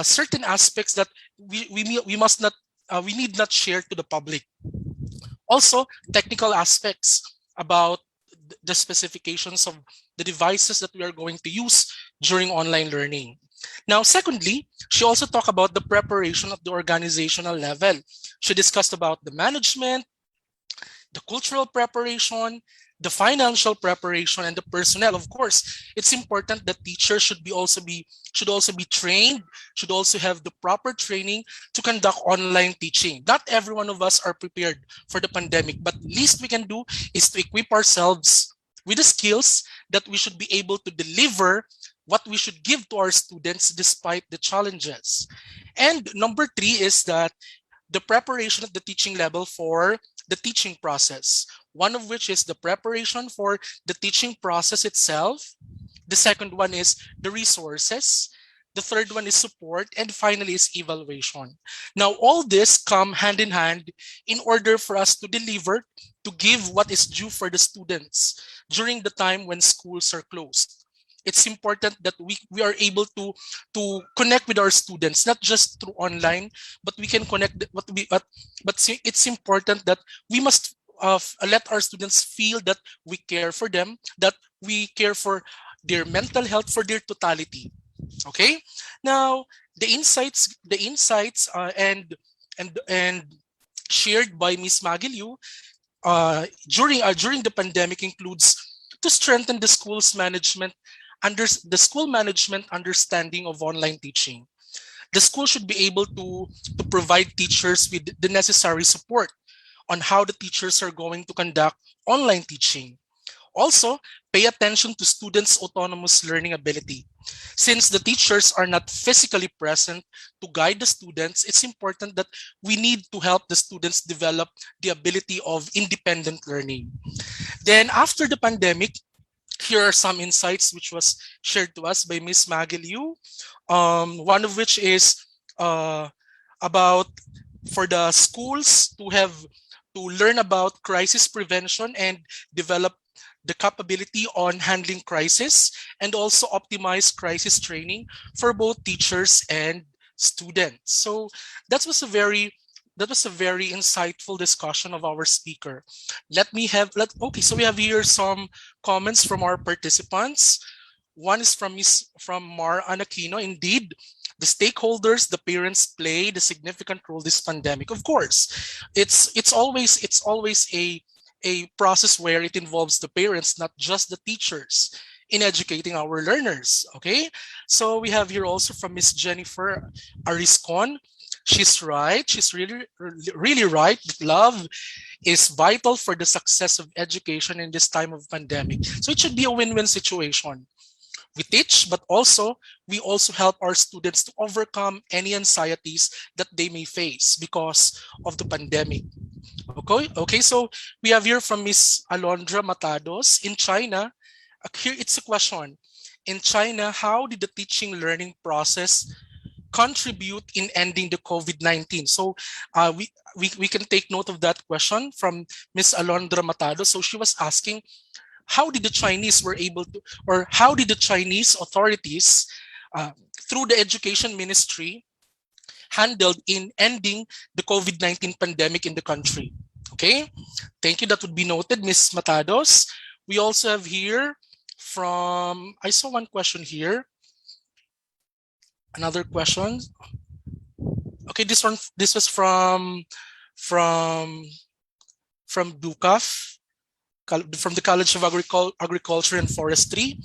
certain aspects that we need not share to the public. Also, technical aspects about the specifications of the devices that we are going to use during online learning. Now, secondly, she also talked about the preparation of the organizational level. She discussed about the management, the cultural preparation, the financial preparation, and the personnel. Of course, it's important that teachers should also be trained, should also have the proper training to conduct online teaching. Not every one of us are prepared for the pandemic, but least we can do is to equip ourselves with the skills that we should be able to deliver what we should give to our students despite the challenges. And number 3 is that the preparation of the teaching level for the teaching process. One of which is the preparation for the teaching process itself. The second one is the resources. The third one is support. And finally is evaluation. Now, all this come hand in hand in order for us to deliver, to give what is due for the students during the time when schools are closed. It's important that we are able to connect with our students, not just through online, but we can connect it's important that we must let our students feel that we care for them, that we care for their mental health, for their totality. Okay. Now the insights and shared by Ms. Magiliu during the pandemic includes to strengthen the school management understanding of online teaching. The school should be able to provide teachers with the necessary support on how the teachers are going to conduct online teaching. Also, pay attention to students' autonomous learning ability. Since the teachers are not physically present to guide the students, it's important that we need to help the students develop the ability of independent learning. Then after the pandemic, here are some insights which was shared to us by Ms. Magiliu. One of which is about for the schools to learn about crisis prevention and develop the capability on handling crisis, and also optimize crisis training for both teachers and students. So that was a very insightful discussion of our speaker. So we have here some comments from our participants. One is from Mar Anakino. Indeed, the stakeholders, the parents played a significant role this pandemic. Of course, it's always a process where it involves the parents, not just the teachers, in educating our learners. Okay, so we have here also from Miss Jennifer Ariscon. She's right. She's really right. Love is vital for the success of education in this time of pandemic. So it should be a win-win situation. We teach, but we also help our students to overcome any anxieties that they may face because of the pandemic. Okay. So we have here from Miss Alondra Matados in China. Here it's a question. In China, how did the teaching learning process contribute in ending the COVID-19? So we can take note of that question from Miss Alondra Matado. So she was asking, how did the Chinese how did the Chinese authorities through the education ministry handled in ending the COVID-19 pandemic in the country? Okay, thank you. That would be noted, Miss Matados. We also have here I saw one question here. Another question. Okay, this was from DUCAF, from the College of Agriculture and Forestry.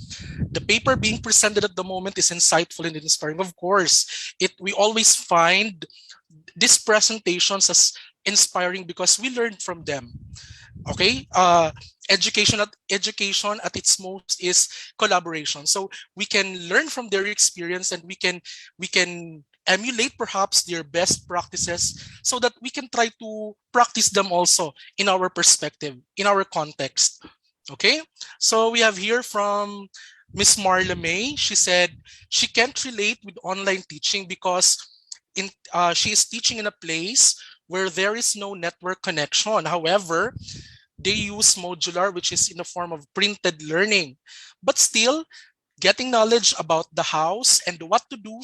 The paper being presented at the moment is insightful and inspiring. Of course, we always find these presentations as inspiring because we learn from them. Okay, education at its most is collaboration. So we can learn from their experience, and we can emulate perhaps their best practices so that we can try to practice them also in our perspective, in our context. Okay, so we have here from Miss Marla May. She said she can't relate with online teaching because she is teaching in a place where there is no network connection. However, they use modular, which is in the form of printed learning, but still getting knowledge about the house and what to do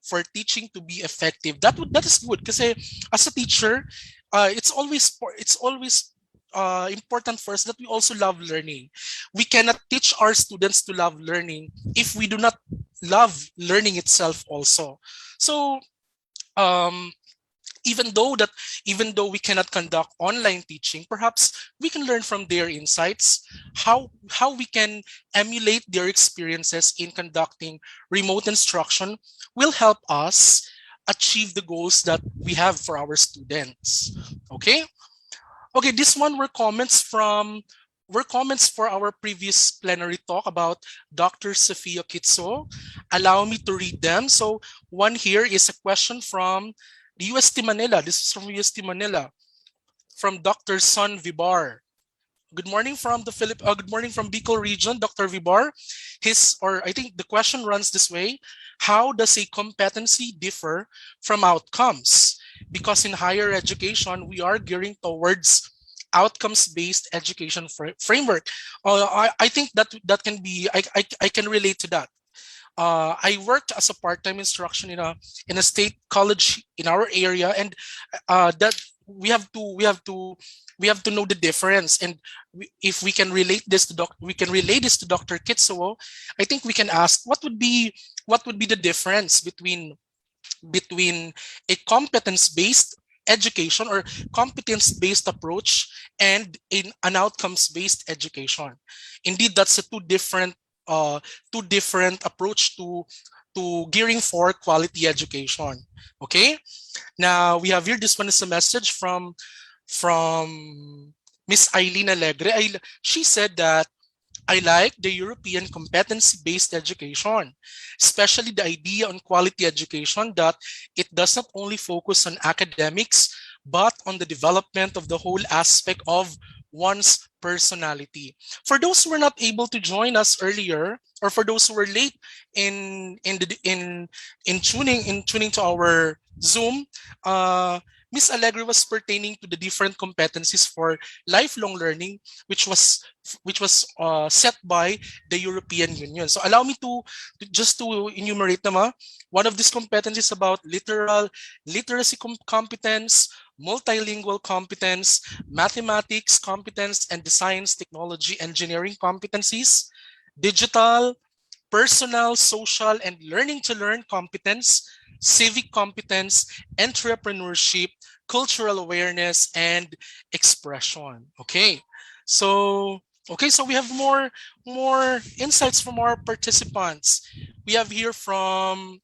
for teaching to be effective. That is good because as a teacher, it's always important for us that we also love learning. We cannot teach our students to love learning if we do not love learning itself also. So even though we cannot conduct online teaching, perhaps we can learn from their insights, how we can emulate their experiences in conducting remote instruction will help us achieve the goals that we have for our students. Okay, this one were comments for our previous plenary talk about Dr. Sofia Kitso. Allow me to read them. So one here is a question from the UST Manila. This is from UST Manila, from Dr. Son Vibar. Good morning from the good morning from Bicol region, Dr. Vibar. I think the question runs this way: how does a competency differ from outcomes? Because in higher education, we are gearing towards outcomes-based education framework. I think that can be, I can relate to that. I worked as a part-time instruction in a state college in our area, and that we have to know the difference. And if we can relate this to we can relate this to Dr. Kitsuo. I think we can ask what would be the difference between a competence-based education or competence-based approach and an outcomes-based education. Indeed, that's a two different approach to gearing for quality education. Okay. Now we have here, this one is a message from Miss Eileen Alegre. She said that I like the European competency-based education, especially the idea on quality education that it does not only focus on academics, but on the development of the whole aspect of one's personality. For those who were not able to join us earlier, or for those who were late in tuning to our Zoom, Miss Allegre was pertaining to the different competencies for lifelong learning, which was set by the European Union. So allow me just to enumerate them. One of these competencies about literacy competence, multilingual competence, mathematics competence, and the science, technology, engineering competencies, digital, personal, social, and learning to learn competence, civic competence, entrepreneurship, cultural awareness, and expression. So we have more insights from our participants. We have here from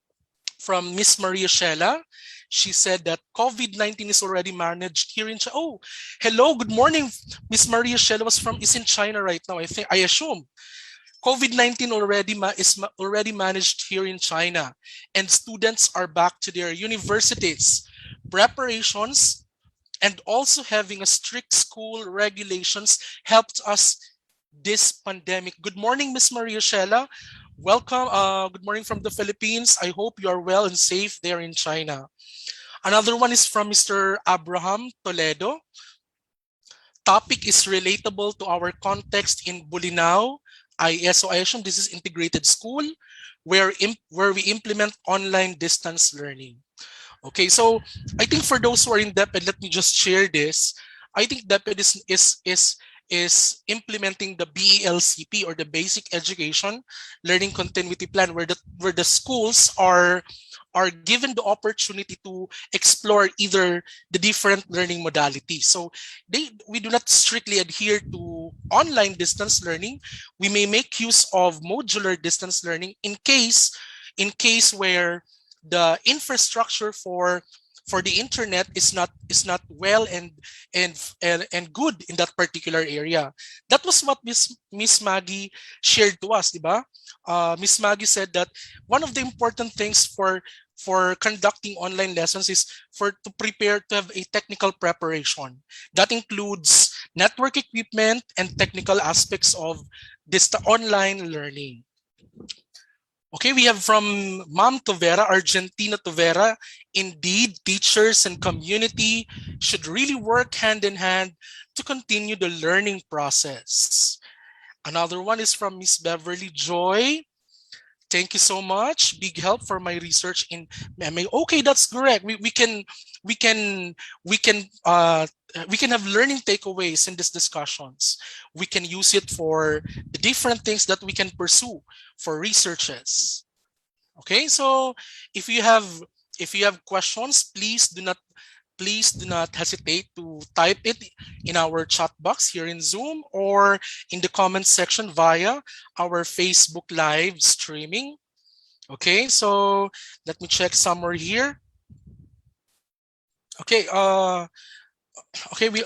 Miss Maria Shella. She said that COVID-19 is already managed here in China. Oh, hello, good morning. Miss Maria Shella is in China right now. I assume COVID-19 is already managed here in China, and students are back to their universities. Preparations and also having a strict school regulations helped us this pandemic. Good morning, Miss Maria Shella. Welcome. Good morning from the Philippines. I hope you are well and safe there in China. Another one is from Mr. Abraham Toledo. Topic is relatable to our context in Bolinao. So I assume this is integrated school where we implement online distance learning. Okay, so I think for those who are in DepEd, let me just share this. I think DepEd is implementing the BELCP, or the Basic Education Learning Continuity Plan, where the schools are given the opportunity to explore either the different learning modalities. So we do not strictly adhere to online distance learning. We may make use of modular distance learning in case where the infrastructure for the internet is not well and good in that particular area. That was what Miss Maggie shared to us, diba? Miss Maggie said that one of the important things for conducting online lessons is to prepare to have a technical preparation. That includes network equipment and technical aspects of this online learning. Okay, we have from Ma'am Tovera, Argentina Tovera. Indeed, teachers and community should really work hand in hand to continue the learning process. Another one is from Miss Beverly Joy. Thank you so much. Big help for my research in MA. Okay, that's correct. We can have learning takeaways in these discussions. We can use it for the different things that we can pursue for researches. Okay, so if you have questions, please do not hesitate to type it in our chat box here in Zoom or in the comment section via our Facebook live streaming. Okay, so let me check somewhere here. Okay, we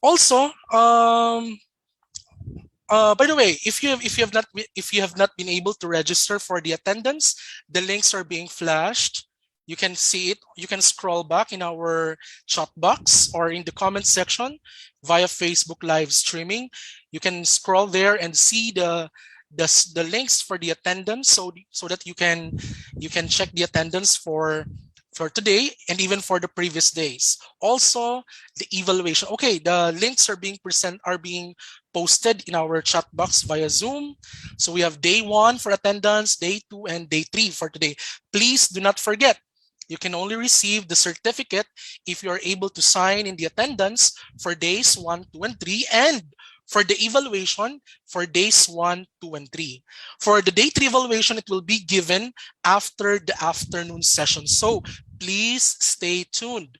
also by the way, if you have not been able to register for the attendance, the links are being flashed. You can see it. You can scroll back in our chat box or in the comment section via Facebook live streaming. You can scroll there and see the links for the attendance, so that you can check the attendance for today and even for the previous days. Also, the evaluation. Okay, the links are being posted in our chat box via Zoom. So we have day 1 for attendance, day 2, and day 3 for today. Please do not forget, you can only receive the certificate if you are able to sign in the attendance for days 1, 2, and 3, and for the evaluation for days 1, 2, and 3. For the day 3 evaluation, it will be given after the afternoon session. So please stay tuned.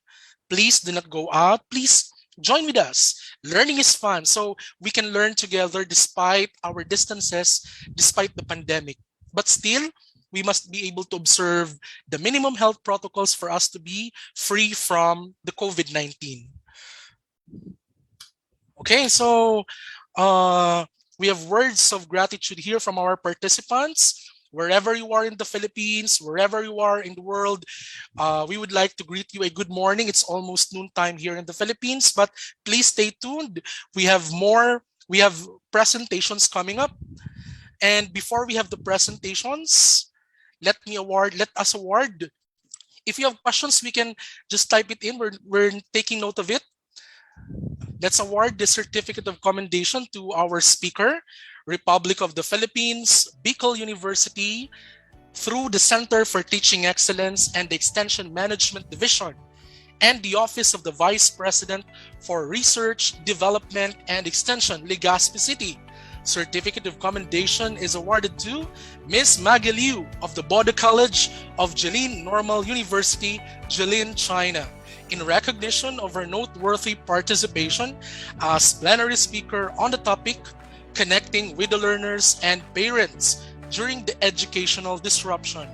Please do not go out. Please join with us. Learning is fun, so we can learn together despite our distances, despite the pandemic. But still, we must be able to observe the minimum health protocols for us to be free from the COVID-19. Okay, so we have words of gratitude here from our participants. Wherever you are in the Philippines, wherever you are in the world, we would like to greet you a good morning. It's almost noontime here in the Philippines, but please stay tuned. We have presentations coming up. And before we have the presentations, let us award. If you have questions, we can just type it in. We're taking note of it. Let's award the certificate of commendation to our speaker, Republic of the Philippines, Bicol University, through the Center for Teaching Excellence and the Extension Management Division, and the Office of the Vice President for Research, Development, and Extension, Legazpi City. Certificate of commendation is awarded to Ms. Maggie Liu of the Boda College of Jilin Normal University, Jilin, China, in recognition of her noteworthy participation as plenary speaker on the topic Connecting with the Learners and Parents during the Educational Disruption,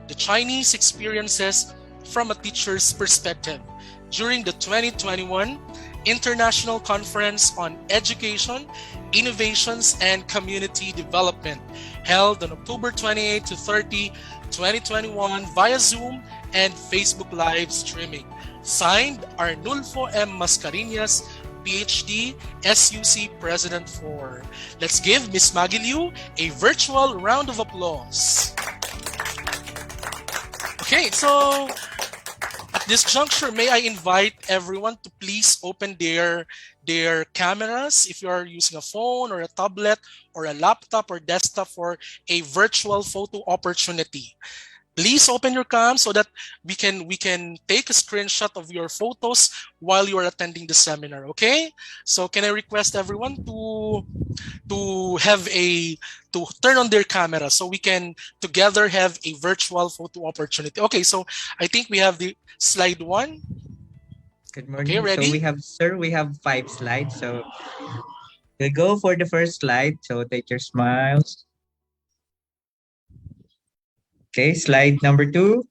the Chinese Experiences from a Teacher's Perspective, during the 2021 International Conference on Education, Innovations, and Community Development, held on October 28 to 30, 2021 via Zoom and Facebook live streaming. Signed, Arnulfo M. Mascareñas, PhD, SUC President 4. Let's give Ms. Maggie Liu a virtual round of applause. Okay, so at this juncture, may I invite everyone to please open their cameras if you are using a phone or a tablet or a laptop or desktop for a virtual photo opportunity. Please open your cam so that we can take a screenshot of your photos while you are attending the seminar. Okay? So can I request everyone to turn on their camera so we can together have a virtual photo opportunity. Okay, so I think we have the slide 1. Good morning. Okay, ready? So we have 5 slides. So we'll go for the first slide. So take your smiles. Okay, slide number 2.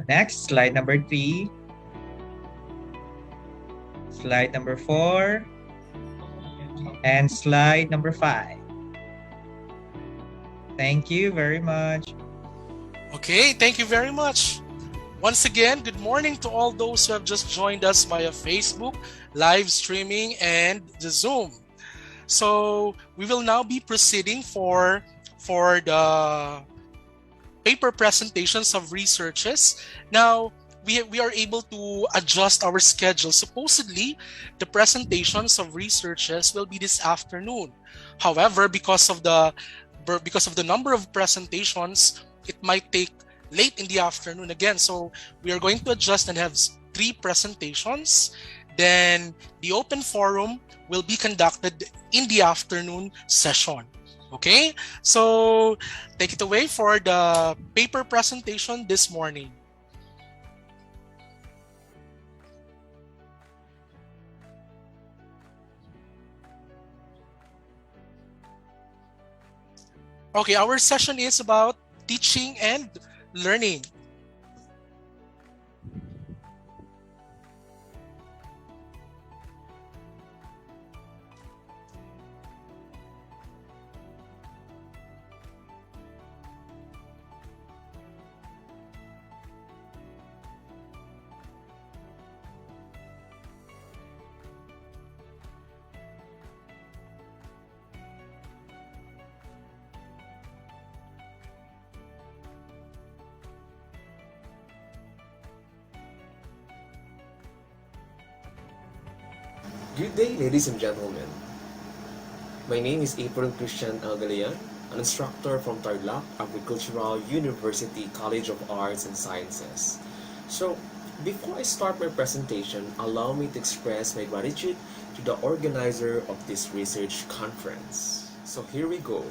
Next, slide number 3. Slide number 4. And slide number 5. Thank you very much. Okay, thank you very much. Once again, good morning to all those who have just joined us via Facebook, live streaming, and the Zoom. So we will now be proceeding for the paper presentations of researches. Now, we are able to adjust our schedule. Supposedly, the presentations of researches will be this afternoon. However, because of the number of presentations, it might take late in the afternoon again. So we are going to adjust and have 3 presentations. Then the open forum will be conducted in the afternoon session. Okay, so take it away for the paper presentation this morning. Okay, our session is about teaching and learning. Good day, ladies and gentlemen. My name is April Christian Algalian, an instructor from Tarlac Agricultural University College of Arts and Sciences. So, before I start my presentation, allow me to express my gratitude to the organizer of this research conference. So here we go.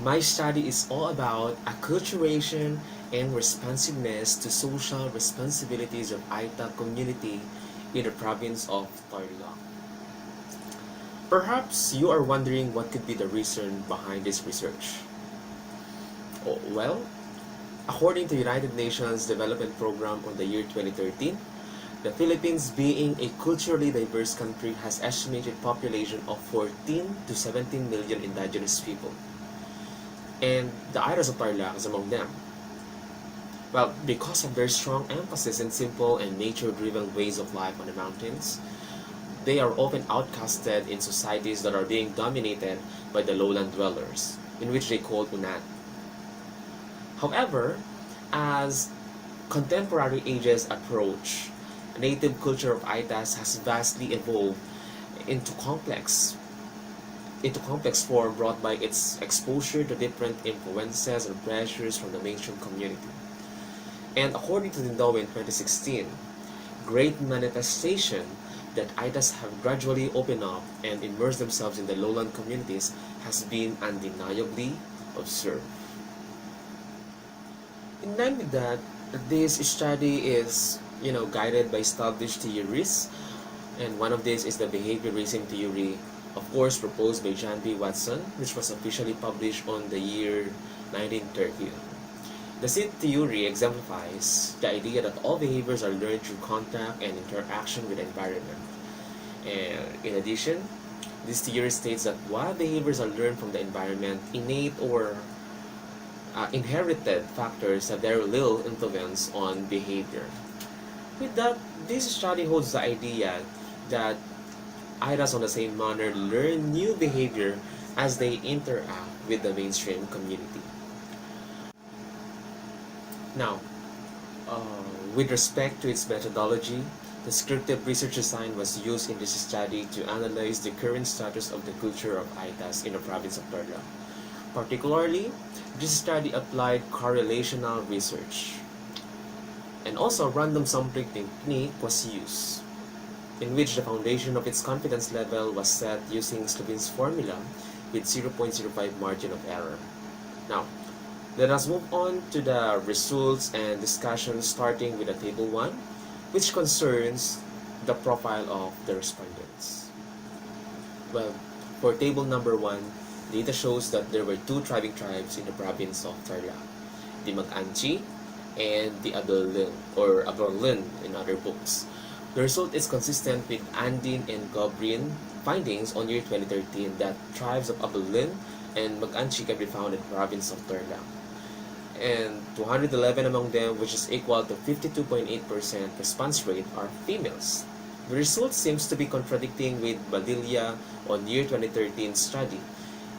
My study is all about acculturation and responsiveness to social responsibilities of Aita community in the province of Tarlac. Perhaps you are wondering what could be the reason behind this research. Oh, well, according to United Nations Development Program on the year 2013, the Philippines, being a culturally diverse country, has estimated population of 14 to 17 million indigenous people. And the Iras of Tarlac is among them. Well, because of their strong emphasis in simple and nature-driven ways of life on the mountains, they are often outcasted in societies that are being dominated by the lowland dwellers, in which they call Unan. However, as contemporary ages approach, native culture of Aitas has vastly evolved into complex form brought by its exposure to different influences and pressures from the mainstream community. And according to Dindo in 2016, great manifestation that Aitas have gradually opened up and immersed themselves in the lowland communities has been undeniably observed. In line with that, this study is, guided by established theories, and one of these is the behaviorism theory, of course, proposed by John B. Watson, which was officially published on the year 1930. The seed theory exemplifies the idea that all behaviors are learned through contact and interaction with the environment. And in addition, this theory states that while behaviors are learned from the environment, innate or inherited factors have very little influence on behavior. With that, this study holds the idea that Iras on the same manner learn new behavior as they interact with the mainstream community. Now, with respect to its methodology, descriptive research design was used in this study to analyze the current status of the culture of Aitas in the province of Tarlac. Particularly, this study applied correlational research. And also, random sampling technique was used, in which the foundation of its confidence level was set using Slovin's formula with 0.05 margin of error. Now, let us move on to the results and discussion, starting with the table 1, which concerns the profile of the respondents. Well, for table number 1, data shows that there were 2 thriving tribes in the province of Tarlac, the Mag-Anchi and the Aberlin, or Aberlin in other books. The result is consistent with Andin and Gobrin findings on year 2013 that tribes of Aberlin and Mag-Anchi can be found in the province of Tarlac. And 211 among them, which is equal to 52.8% response rate, are females. The result seems to be contradicting with Badilla on year 2013 study,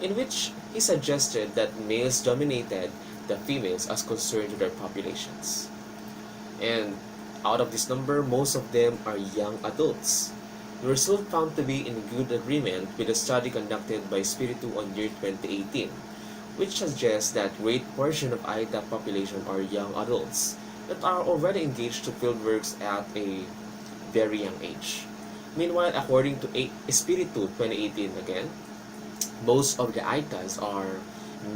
in which he suggested that males dominated the females as concerned to their populations. And out of this number, most of them are young adults. The result found to be in good agreement with the study conducted by Spiritu on year 2018, which suggests that great portion of Aita population are young adults that are already engaged to fieldworks at a very young age. Meanwhile, according to Espiritu 2018 again, most of the Aitas are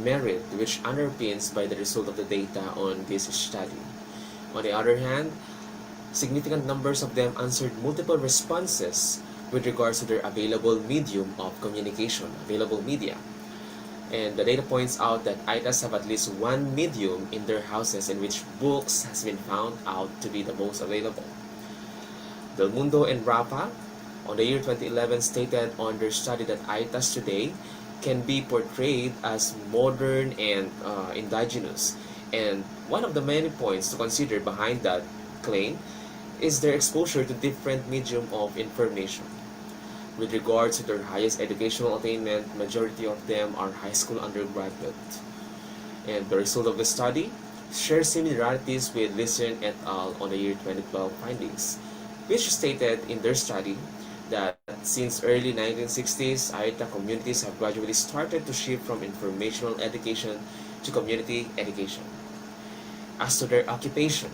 married, which underpins by the result of the data on this study. On the other hand, significant numbers of them answered multiple responses with regards to their available medium of communication, available media. And the data points out that Aitas have at least one medium in their houses in which books has been found out to be the most available. Del Mundo and Rapa on the year 2011 stated on their study that Aitas today can be portrayed as modern and indigenous. And one of the many points to consider behind that claim is their exposure to different medium of information. With regards to their highest educational attainment, majority of them are high school undergraduate. And the result of the study shares similarities with Listen et al. On the year 2012 findings, which stated in their study that Since early 1960s, Aita communities have gradually started to shift from informational education to community education. As to their occupation,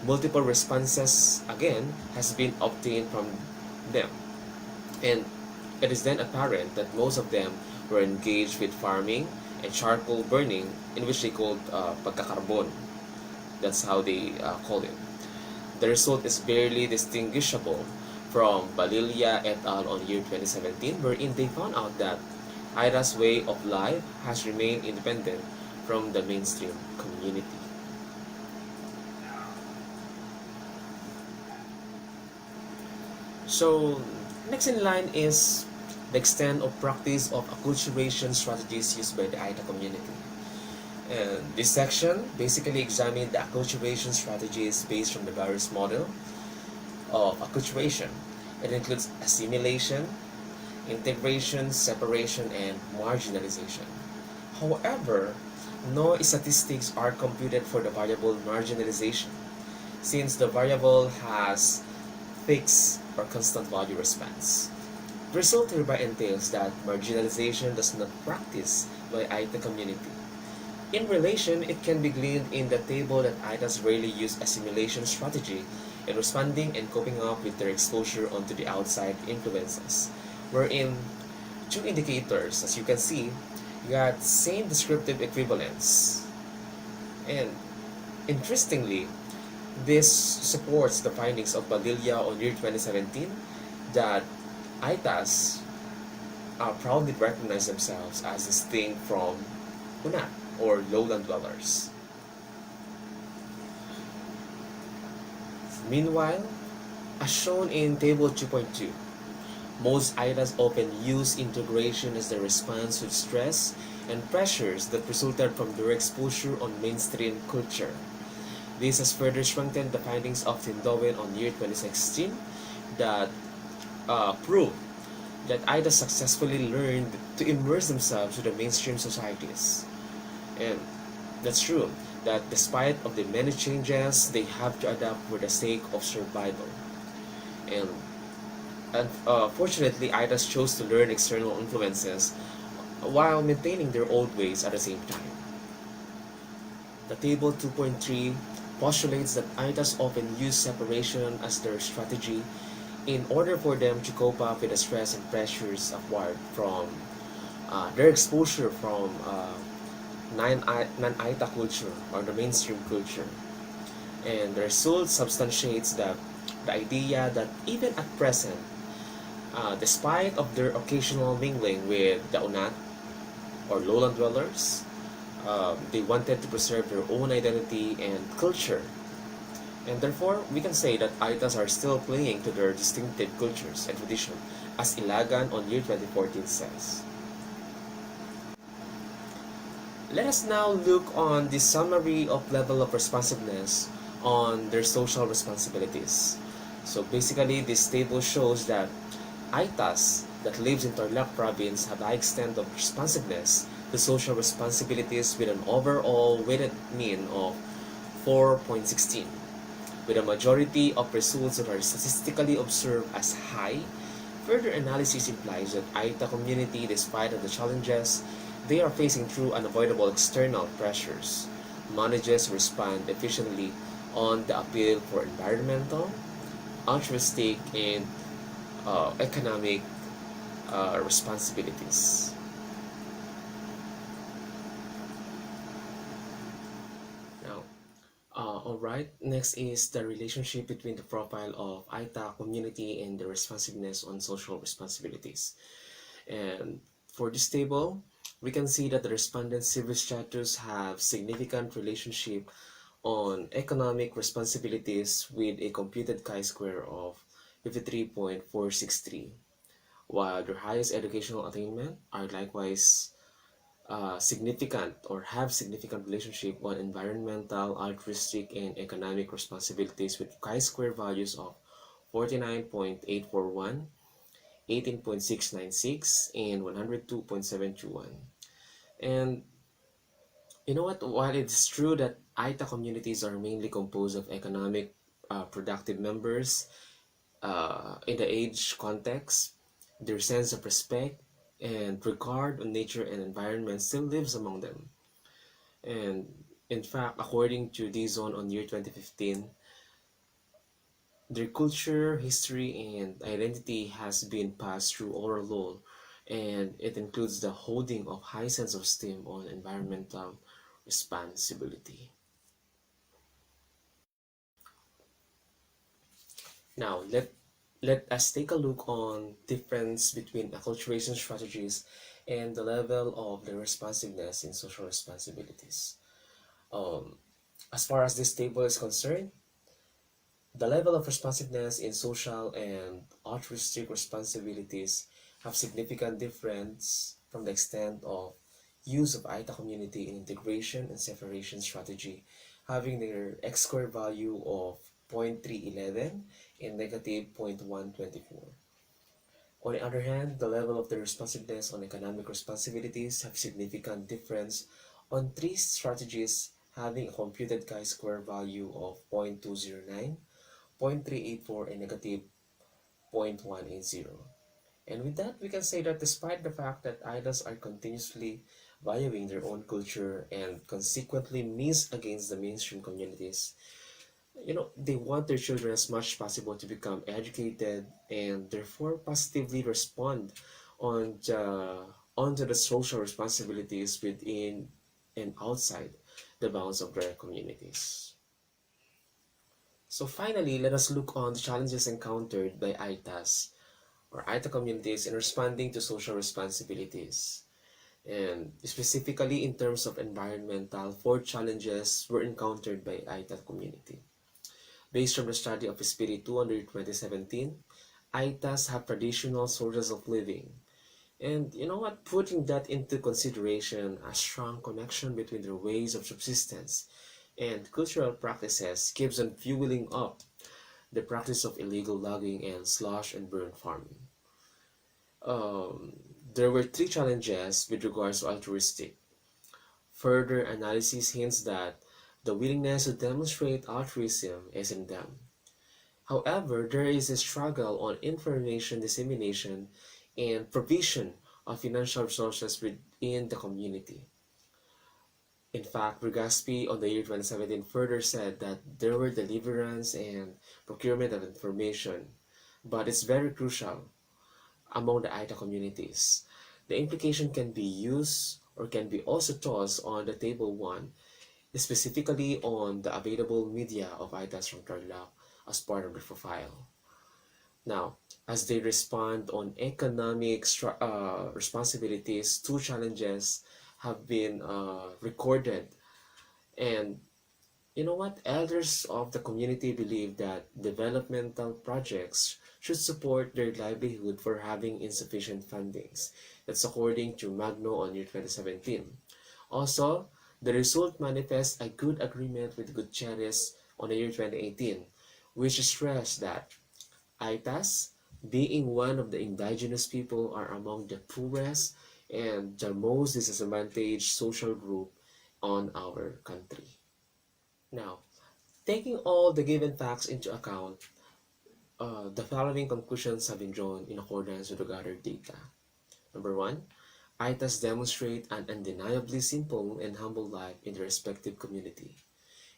multiple responses again has been obtained from them. And it is then apparent that most of them were engaged with farming and charcoal burning, in which they called pagkakarbon. That's how they call it. The result is barely distinguishable from Balilla et al. On year 2017, wherein they found out that Aira's way of life has remained independent from the mainstream community. So, next in line is the extent of practice of acculturation strategies used by the Aita community. And this section basically examined the acculturation strategies based from the various model of acculturation. It includes assimilation, integration, separation, and marginalization. However, no statistics are computed for the variable marginalization, since the variable has fixed or constant value response. The result hereby entails that marginalization does not practice by Aita community. In relation, it can be gleaned in the table that Aitas rarely use assimilation strategy in responding and coping up with their exposure onto the outside influences, wherein two indicators, as you can see, got same descriptive equivalence. And interestingly, this supports the findings of Padilla on year 2017 that Aitas proudly recognize themselves as distinct from Unat or lowland dwellers. Meanwhile, as shown in Table 2.2, most Aitas often use integration as the response to stress and pressures that resulted from their exposure on mainstream culture. This has further strengthened the findings of Tindowen on year 2016 that prove that Aitas successfully learned to immerse themselves to the mainstream societies. And that's true, that despite of the many changes, they have to adapt for the sake of survival. And fortunately, Aitas chose to learn external influences while maintaining their old ways at the same time. The table 2.3 postulates that Aitas often use separation as their strategy in order for them to cope up with the stress and pressures acquired from their exposure from non-Aita culture or the mainstream culture. And the result substantiates the idea that even at present, despite of their occasional mingling with the Unat or lowland dwellers, they wanted to preserve their own identity and culture. And therefore, we can say that Aitas are still clinging to their distinctive cultures and tradition, as Ilagan on year 2014 says. Let us now look on the summary of level of responsiveness on their social responsibilities. So basically, this table shows that Aitas that lives in Tarlac province have high extent of responsiveness to social responsibilities with an overall weighted mean of 4.16. With a majority of results that are statistically observed as high, further analysis implies that Aita community, despite of the challenges they are facing through unavoidable external pressures, manages to respond efficiently on the appeal for environmental, altruistic, and economic responsibilities. Now, alright, next is the relationship between the profile of Aita community and the responsiveness on social responsibilities. And for this table, we can see that the respondents' civil status have significant relationship on economic responsibilities with a computed chi-square of 53.463, while their highest educational attainment are likewise significant or have significant relationship on environmental, altruistic, and economic responsibilities with chi-square values of 49.841, 18.696, and 102.721. And you know what? While it's true that Aita communities are mainly composed of economic productive members in the age context, Their sense of respect and regard on nature and environment still lives among them. And in fact, according to D-Zone on year 2015, their culture, history, and identity has been passed through oral law, and it includes the holding of high sense of esteem on environmental responsibility. Now, let us take a look on difference between acculturation strategies and the level of the responsiveness in social responsibilities. Um, as far as this table is concerned, the level of responsiveness in social and altruistic responsibilities have significant difference from the extent of use of ITA community in integration and separation strategy, having their x-square value of 0.311 and negative 0.124. On the other hand, the level of the responsiveness on economic responsibilities have significant difference on three strategies having a computed chi-square value of 0.209, 0.384, and negative 0.180. And with that, we can say that despite the fact that idols are continuously valuing their own culture and consequently means against the mainstream communities, they want their children as much as possible to become educated and therefore positively respond on the onto the social responsibilities within and outside the bounds of their communities. So finally, let us look on the challenges encountered by ITAs or ITA communities in responding to social responsibilities. And specifically in terms of environmental, four challenges were encountered by ITA community. Based from the study of Espiritu 2 under 2017, ITAs have traditional sources of living. And you know what? Putting that into consideration, a strong connection between their ways of subsistence and cultural practices keeps on fueling up the practice of illegal logging and slash and burn farming. Um, there were three challenges with regards to altruistic. Further analysis hints that the willingness to demonstrate altruism is in them. However, there is a struggle on information dissemination and provision of financial resources within the community. In fact, Brigaspi on the year 2017 further said that there were deliverance and procurement of information, but it's very crucial among the ITA communities. The implication can be used or can be also tossed on the table one, specifically on the available media of ITAs from Tarlac as part of the profile. Now, as they respond on economic responsibilities, two challenges have been recorded. And you know what? Elders of the community believe that developmental projects should support their livelihood for having insufficient fundings. That's according to Magno on year 2017. Also, the result manifests a good agreement with Gutierrez on the year 2018, which stressed that Aitas, being one of the indigenous people, are among the poorest and the most disadvantaged social group on our country. Now, taking all the given facts into account, the following conclusions have been drawn in accordance with the gathered data. Number one, ITAs demonstrate an undeniably simple and humble life in their respective community.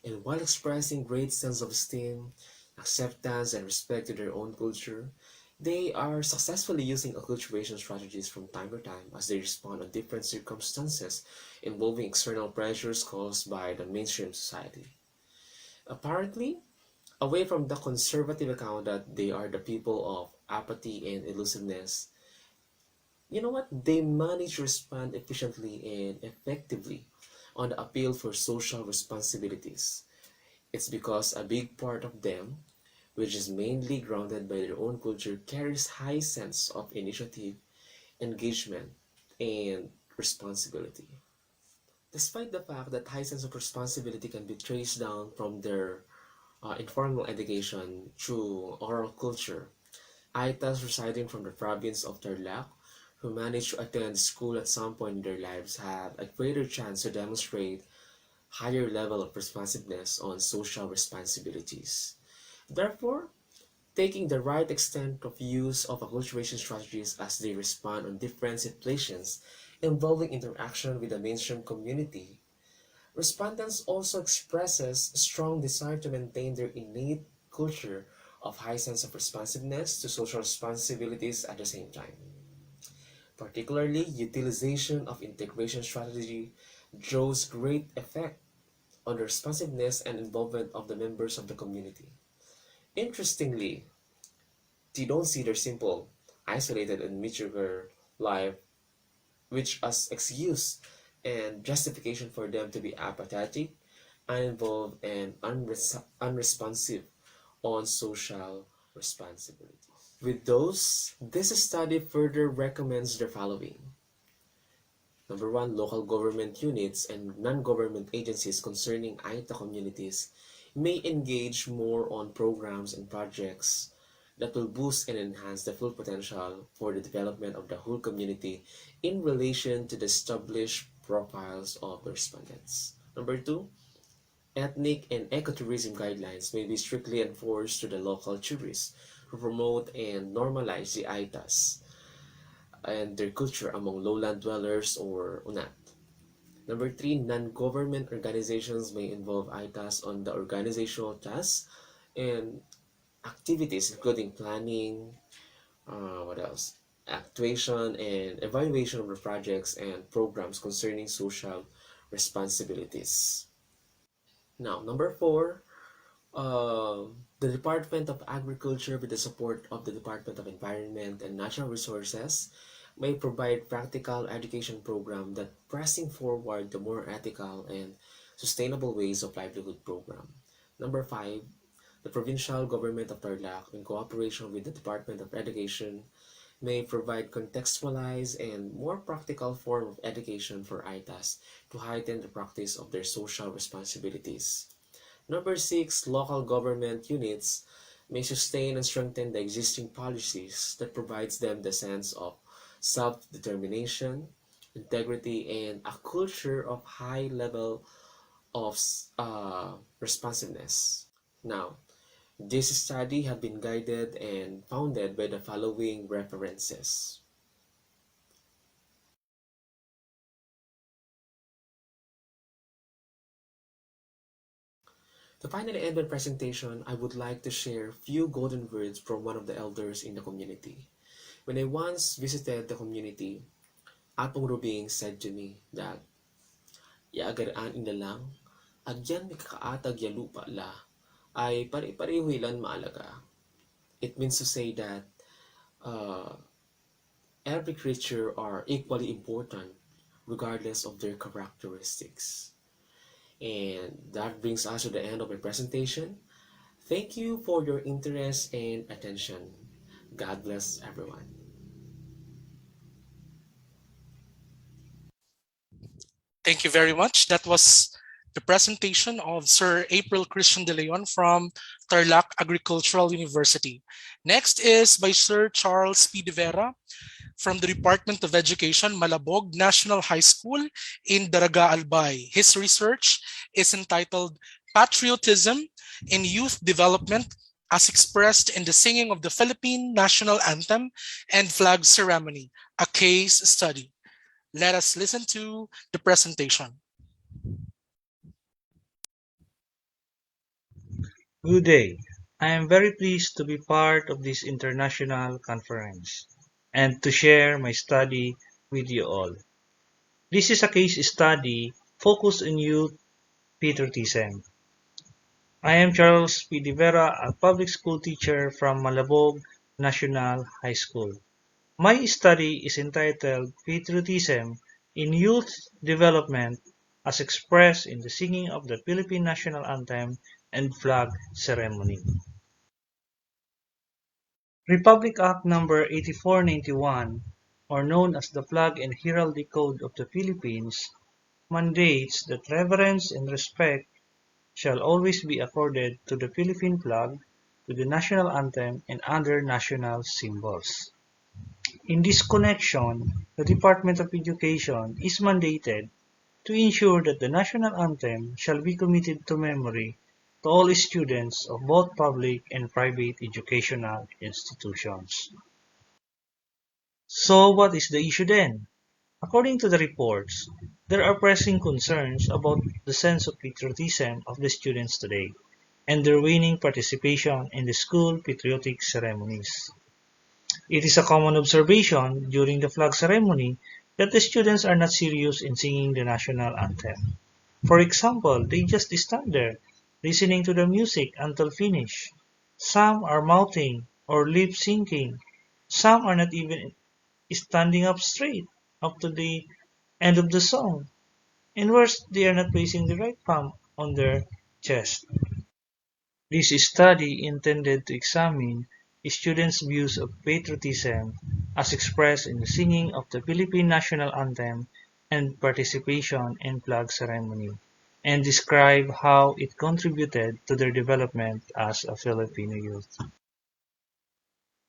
And while expressing great sense of esteem, acceptance, and respect to their own culture, they are successfully using acculturation strategies from time to time as they respond on different circumstances involving external pressures caused by the mainstream society. Apparently, away from the conservative account that they are the people of apathy and elusiveness, you know what? They manage to respond efficiently and effectively on the appeal for social responsibilities. It's because a big part of them, which is mainly grounded by their own culture, carries high sense of initiative, engagement, and responsibility. Despite the fact that high sense of responsibility can be traced down from their informal education through oral culture, Aitas residing from the province of Tarlac, who managed to attend school at some point in their lives, have a greater chance to demonstrate higher level of responsiveness on social responsibilities. Therefore, taking the right extent of use of acculturation strategies as they respond on different situations involving interaction with the mainstream community. Respondents also expresses a strong desire to maintain their innate culture of high sense of responsiveness to social responsibilities at the same time. Particularly, utilization of integration strategy draws great effect on the responsiveness and involvement of the members of the community. Interestingly, they don't see their simple, isolated, and mediocre life which as excuse and justification for them to be apathetic, uninvolved, and unresponsive on social responsibilities. With those, this study further recommends the following. Number one, local government units and non-government agencies concerning Aita communities may engage more on programs and projects that will boost and enhance the full potential for the development of the whole community in relation to the established profiles of the respondents. Number two, ethnic and ecotourism guidelines may be strictly enforced to the local tourists to promote and normalize the Aitas and their culture among lowland dwellers or UNAT. Number three, non-government organizations may involve ITAS on the organizational tasks and activities, including planning, what else? Actuation and evaluation of the projects and programs concerning social responsibilities. Now, number four, the Department of Agriculture, with the support of the Department of Environment and Natural Resources, may provide practical education program that pressing forward the more ethical and sustainable ways of livelihood program. Number five, the provincial government of Tarlac, in cooperation with the Department of Education, may provide contextualized and more practical form of education for ITAS to heighten the practice of their social responsibilities. Number six, local government units may sustain and strengthen the existing policies that provides them the sense of self-determination, integrity, and a culture of high level of responsiveness. Now, this study have been guided and founded by the following references. To finally end my presentation, I would like to share a few golden words from one of the elders in the community. When I once visited the community, Apong Rubing said to me that, "Yaagaraan ina lang, agyan may kakaatag ya lupa la, ay pare-pareho ilan maalaga." It means to say that uh, every creature are equally important regardless of their characteristics. And that brings us to the end of my presentation. Thank you for your interest and attention. God bless everyone. Thank you very much. That was the presentation of Sir April Christian de Leon from Tarlac Agricultural University. Next is by Sir Charles P. De Vera from the Department of Education, Malabog National High School in Daraga Albay. His research is entitled Patriotism in Youth Development as expressed in the singing of the Philippine National Anthem and Flag Ceremony, a case study. Let us listen to the presentation. Good day. I am very pleased to be part of this international conference and to share my study with you all. This is a case study focused on youth patriotism. I am Charles P. De Vera, a public school teacher from Malabog National High School. My study is entitled Patriotism in Youth Development as expressed in the singing of the Philippine National Anthem and Flag Ceremony. Republic Act No. 8491, or known as the Flag and Heraldic Code of the Philippines, mandates that reverence and respect shall always be accorded to the Philippine flag, to the national anthem, and other national symbols. In this connection, the Department of Education is mandated to ensure that the national anthem shall be committed to memory to all students of both public and private educational institutions. So what is the issue then? According to the reports, there are pressing concerns about the sense of patriotism of the students today and their waning participation in the school patriotic ceremonies. It is a common observation during the flag ceremony that the students are not serious in singing the national anthem. For example, they just stand there, listening to the music until finish. Some are mouthing or lip syncing. Some are not even standing up straight up to the end of the song. And worse, they are not placing the right palm on their chest. This study intended to examine students' views of patriotism as expressed in the singing of the Philippine national anthem and participation in flag ceremony, and describe how it contributed to their development as a Filipino youth.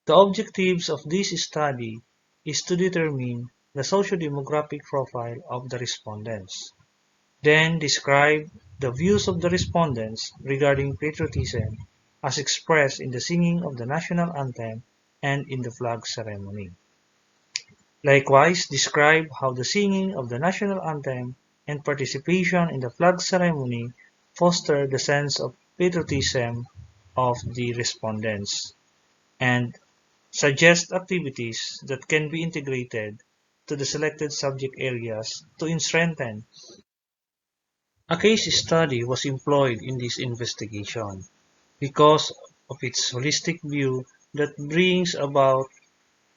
The objectives of this study is to determine the socio-demographic profile of the respondents, then describe the views of the respondents regarding patriotism as expressed in the singing of the national anthem and in the flag ceremony. Likewise, describe how the singing of the national anthem and participation in the flag ceremony foster the sense of patriotism of the respondents, and suggest activities that can be integrated to the selected subject areas to strengthen. A case study was employed in this investigation because of its holistic view that brings about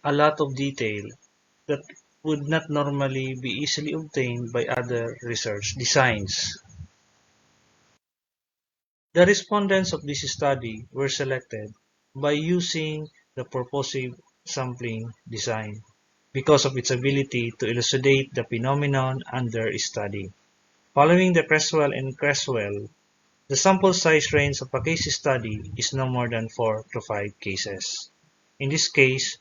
a lot of detail that would not normally be easily obtained by other research designs. The respondents of this study were selected by using the purposive sampling design because of its ability to elucidate the phenomenon under study. Following the Creswell and Creswell, the sample size range of a case study is no more than 4 to 5 cases. In this case,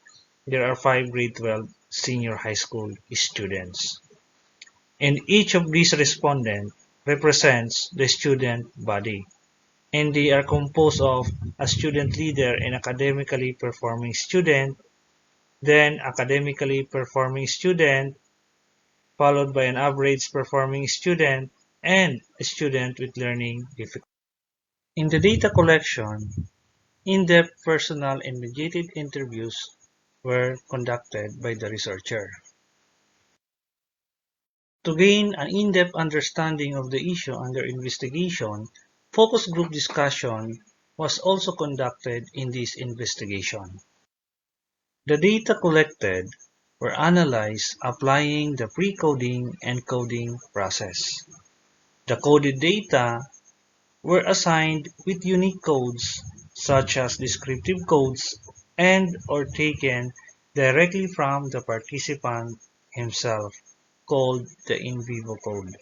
there are 5 grade 12 senior high school students. And each of these respondents represents the student body, and they are composed of a student leader and academically performing student, then academically performing student, followed by an average performing student, and a student with learning difficulties. In the data collection, in-depth personal and mediated interviews were conducted by the researcher. To gain an in-depth understanding of the issue under investigation, focus group discussion was also conducted in this investigation. The data collected were analyzed applying the pre-coding and coding process. The coded data were assigned with unique codes such as descriptive codes and or taken directly from the participant himself, called the in vivo code.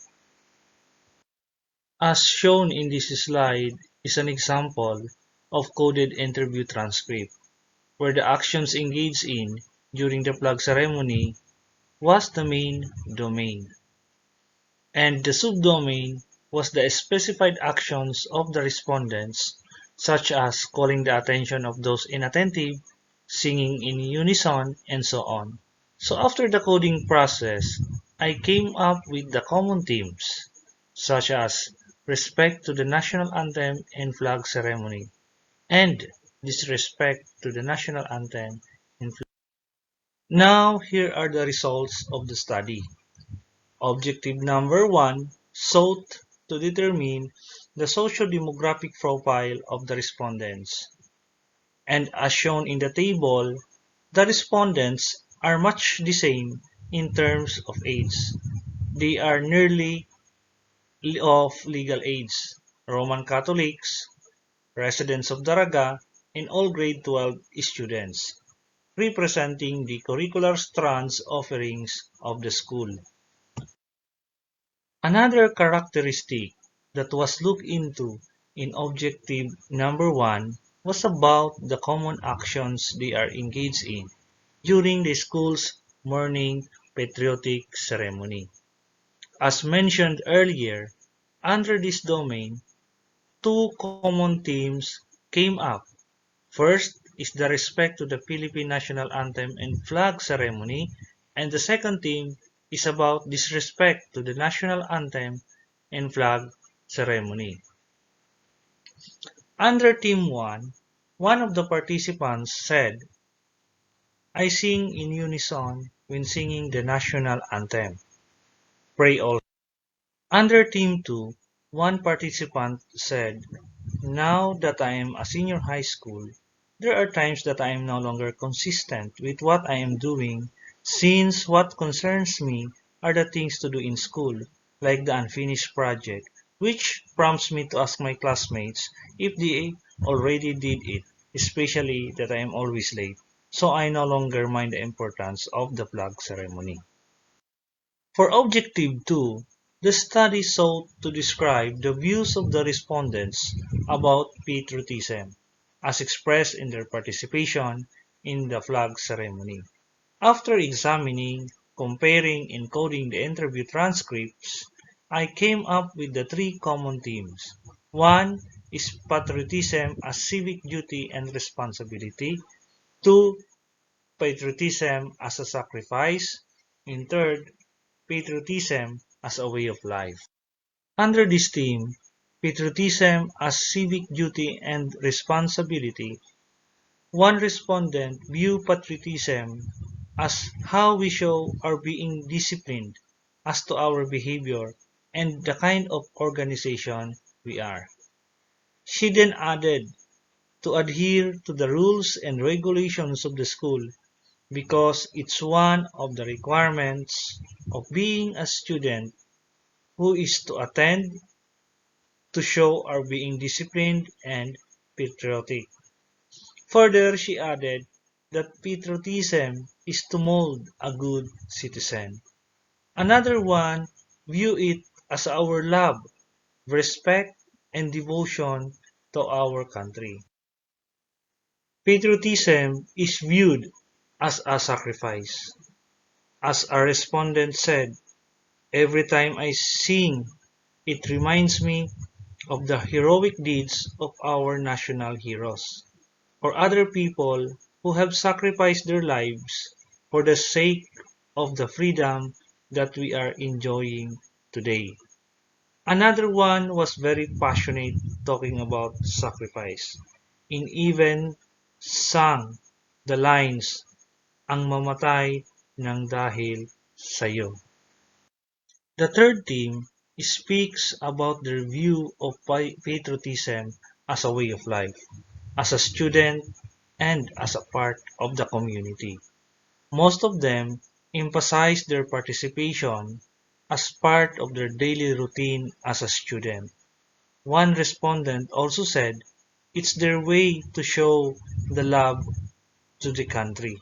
As shown in this slide is an example of coded interview transcript, where the actions engaged in during the flag ceremony was the main domain, and the subdomain was the specified actions of the respondents, such as calling the attention of those inattentive, singing in unison, and so on. So after the coding process, I came up with the common themes, such as respect to the national anthem and flag ceremony, and disrespect to the national anthem and flag. Now here are the results of the study. Objective number 1 sought to determine the socio-demographic profile of the respondents. And as shown in the table, the respondents are much the same in terms of age. They are nearly of legal age, Roman Catholics, residents of Daraga, and all grade 12 students, representing the curricular strands offerings of the school. Another characteristic that was looked into in objective number 1 was about the common actions they are engaged in during the school's morning patriotic ceremony. As mentioned earlier, under this domain, two common themes came up. First is the respect to the Philippine national anthem and flag ceremony, and the second theme is about disrespect to the national anthem and flag ceremony. Under Team 1, one of the participants said, I sing in unison when singing the national anthem. Pray all. Under Team 2, one participant said, now that I am a senior high school, there are times that I am no longer consistent with what I am doing since what concerns me are the things to do in school, like the unfinished project, which prompts me to ask my classmates if they already did it, especially that I am always late, so I no longer mind the importance of the flag ceremony. For Objective 2, the study sought to describe the views of the respondents about patriotism, as expressed in their participation in the flag ceremony. After examining, comparing, and coding the interview transcripts, I came up with the three common themes. One is patriotism as civic duty and responsibility. Two, patriotism as a sacrifice. And third, patriotism as a way of life. Under this theme, patriotism as civic duty and responsibility, one respondent viewed patriotism as how we show our being disciplined as to our behavior and the kind of organization we are. She then added to adhere to the rules and regulations of the school because it's one of the requirements of being a student who is to attend to show our being disciplined and patriotic. Further, she added that patriotism is to mold a good citizen. Another one view it as our love, respect, and devotion to our country. Patriotism is viewed as a sacrifice. As a respondent said, every time I sing, it reminds me of the heroic deeds of our national heroes, or other people who have sacrificed their lives for the sake of the freedom that we are enjoying today. Another one was very passionate talking about sacrifice, and even sang the lines, ang mamatay ng dahil sa'yo. The third theme speaks about their view of patriotism as a way of life, as a student, and as a part of the community. Most of them emphasize their participation as part of their daily routine as a student. One respondent also said it's their way to show the love to the country.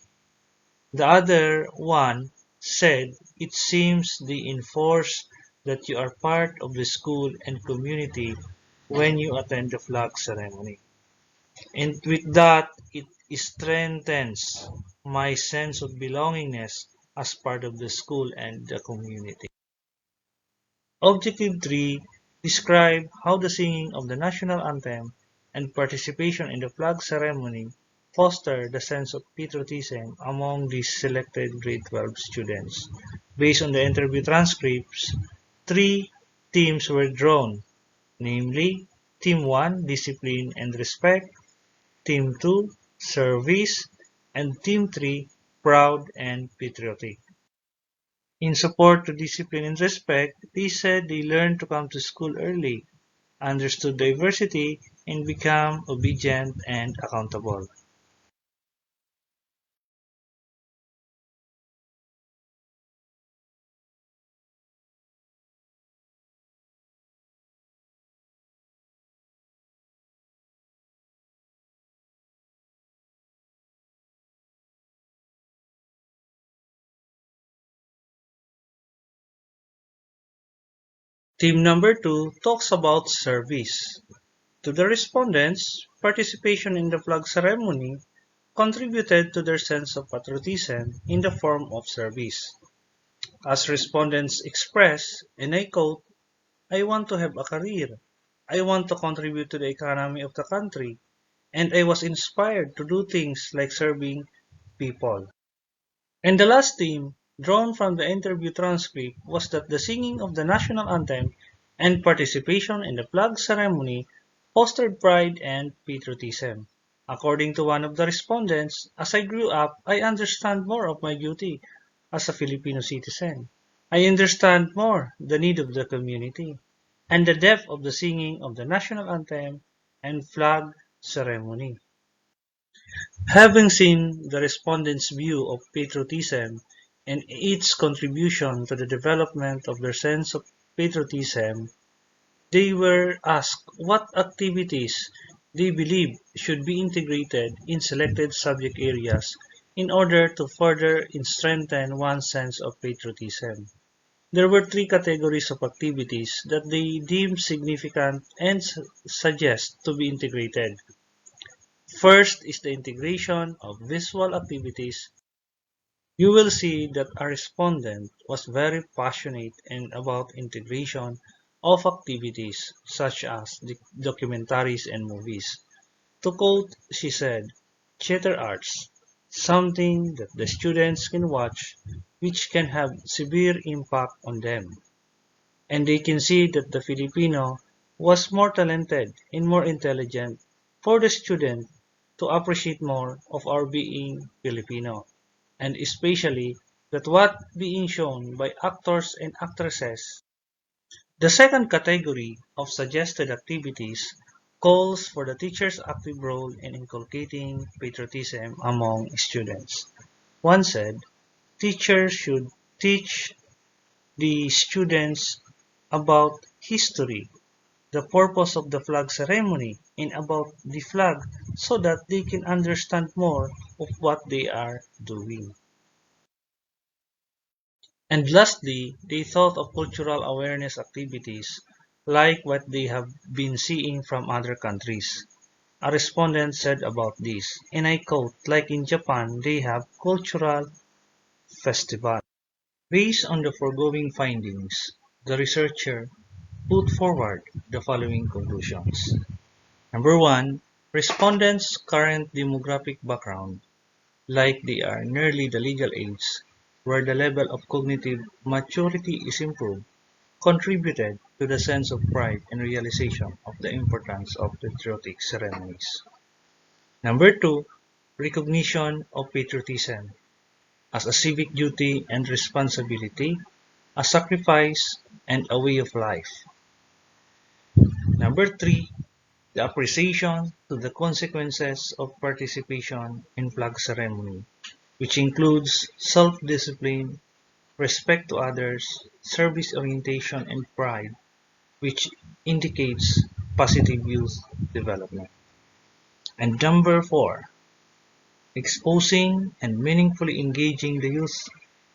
The other one said it seems they enforce that you are part of the school and community when you attend the flag ceremony. And with that, it strengthens my sense of belongingness as part of the school and the community. Objective 3 describe how the singing of the national anthem and participation in the flag ceremony foster the sense of patriotism among these selected grade 12 students. Based on the interview transcripts, three teams were drawn, namely Team 1, Discipline and Respect, Team 2, Service, and Team 3, Proud and Patriotic. In support to discipline and respect, they said they learned to come to school early, understood diversity, and become obedient and accountable. Team number 2 talks about service. To the respondents, participation in the flag ceremony contributed to their sense of patriotism in the form of service. As respondents express, and I quote, I want to have a career. I want to contribute to the economy of the country, and I was inspired to do things like serving people. And the last theme, drawn from the interview transcript, was that the singing of the national anthem and participation in the flag ceremony fostered pride and patriotism. According to one of the respondents, as I grew up, I understand more of my duty as a Filipino citizen. I understand more the need of the community and the depth of the singing of the national anthem and flag ceremony. Having seen the respondents' view of patriotism and its contribution to the development of their sense of patriotism, they were asked what activities they believe should be integrated in selected subject areas in order to further strengthen one's sense of patriotism. There were three categories of activities that they deemed significant and suggest to be integrated. First is the integration of visual activities. You will see that our respondent was very passionate about integration of activities such as documentaries and movies. To quote, she said, "Theater arts, something that the students can watch which can have severe impact on them. And they can see that the Filipino was more talented and more intelligent for the student to appreciate more of our being Filipino, and especially that what being shown by actors and actresses." The second category of suggested activities calls for the teacher's active role in inculcating patriotism among students. One said, teachers should teach the students about history, the purpose of the flag ceremony, and about the flag so that they can understand more of what they are doing. And lastly, they thought of cultural awareness activities like what they have been seeing from other countries. A respondent said about this, and I quote, like in Japan, they have cultural festival. Based on the foregoing findings, the researcher put forward the following conclusions. Number 1, respondents' current demographic background, like they are nearly the legal age, where the level of cognitive maturity is improved, contributed to the sense of pride and realization of the importance of patriotic ceremonies. Number 2, recognition of patriotism as a civic duty and responsibility, a sacrifice, and a way of life. Number 3, the appreciation to the consequences of participation in flag ceremony, which includes self-discipline, respect to others, service orientation, and pride, which indicates positive youth development. And number 4, exposing and meaningfully engaging the youth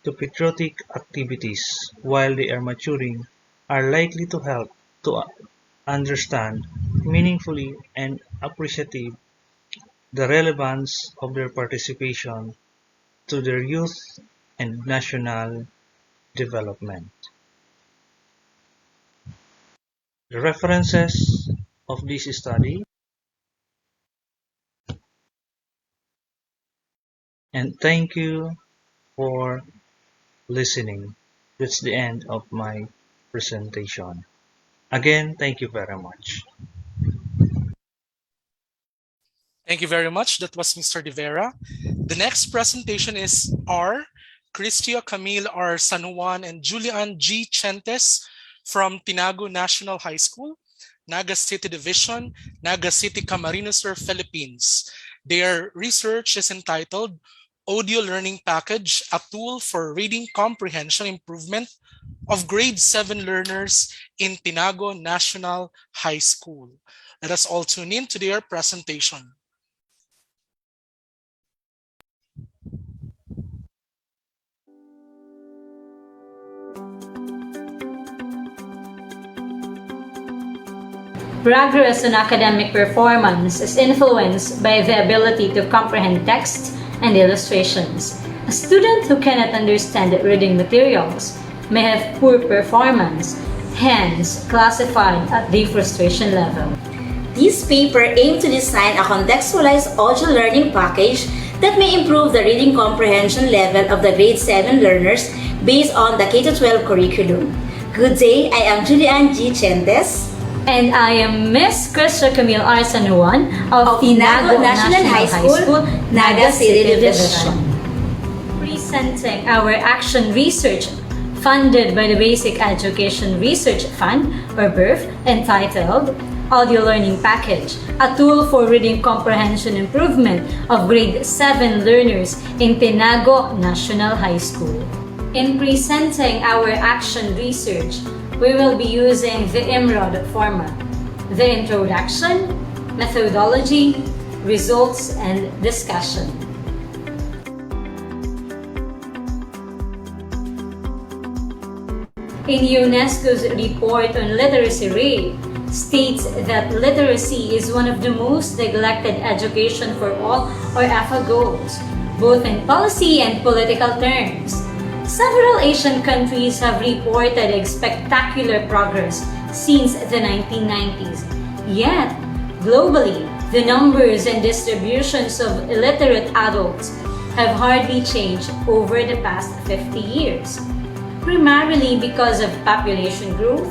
to patriotic activities while they are maturing are likely to help to understand meaningfully and appreciative the relevance of their participation to their youth and national development. The references of this study, and thank you for listening. That's the end of my presentation. Again, thank you very much. Thank you very much. That was Mr. De Vera. The next presentation is R. Cristio Camille R. San Juan and Julian G. Chentes from Tinago National High School, Naga City Division, Naga City, Camarines Sur, Philippines. Their research is entitled Audio Learning Package, a tool for reading comprehension improvement of grade 7 learners in Tinago National High School. Let us all tune in to their presentation. Progress in academic performance is influenced by the ability to comprehend text and illustrations. A student who cannot understand reading materials may have poor performance hence classified at the frustration level. This paper aimed to design a contextualized audio learning package that may improve the reading comprehension level of the grade 7 learners based on the K-12 curriculum. Good day, I am Julian G. Chentes. And I am Miss Crystal Camille R. San Juan of Tinago National High School, Naga City Division. Presenting our action research funded by the Basic Education Research Fund, or BERF, entitled Audio Learning Package, a tool for reading comprehension improvement of grade 7 learners in Tinago National High School. In presenting our action research, we will be using the IMROD format: the introduction, methodology, results, and discussion. In UNESCO's report on literacy rate, states that literacy is one of the most neglected education for all, or EFA goals, both in policy and political terms. Several Asian countries have reported spectacular progress since the 1990s. Yet, globally, the numbers and distributions of illiterate adults have hardly changed over the past 50 years. Primarily because of population growth,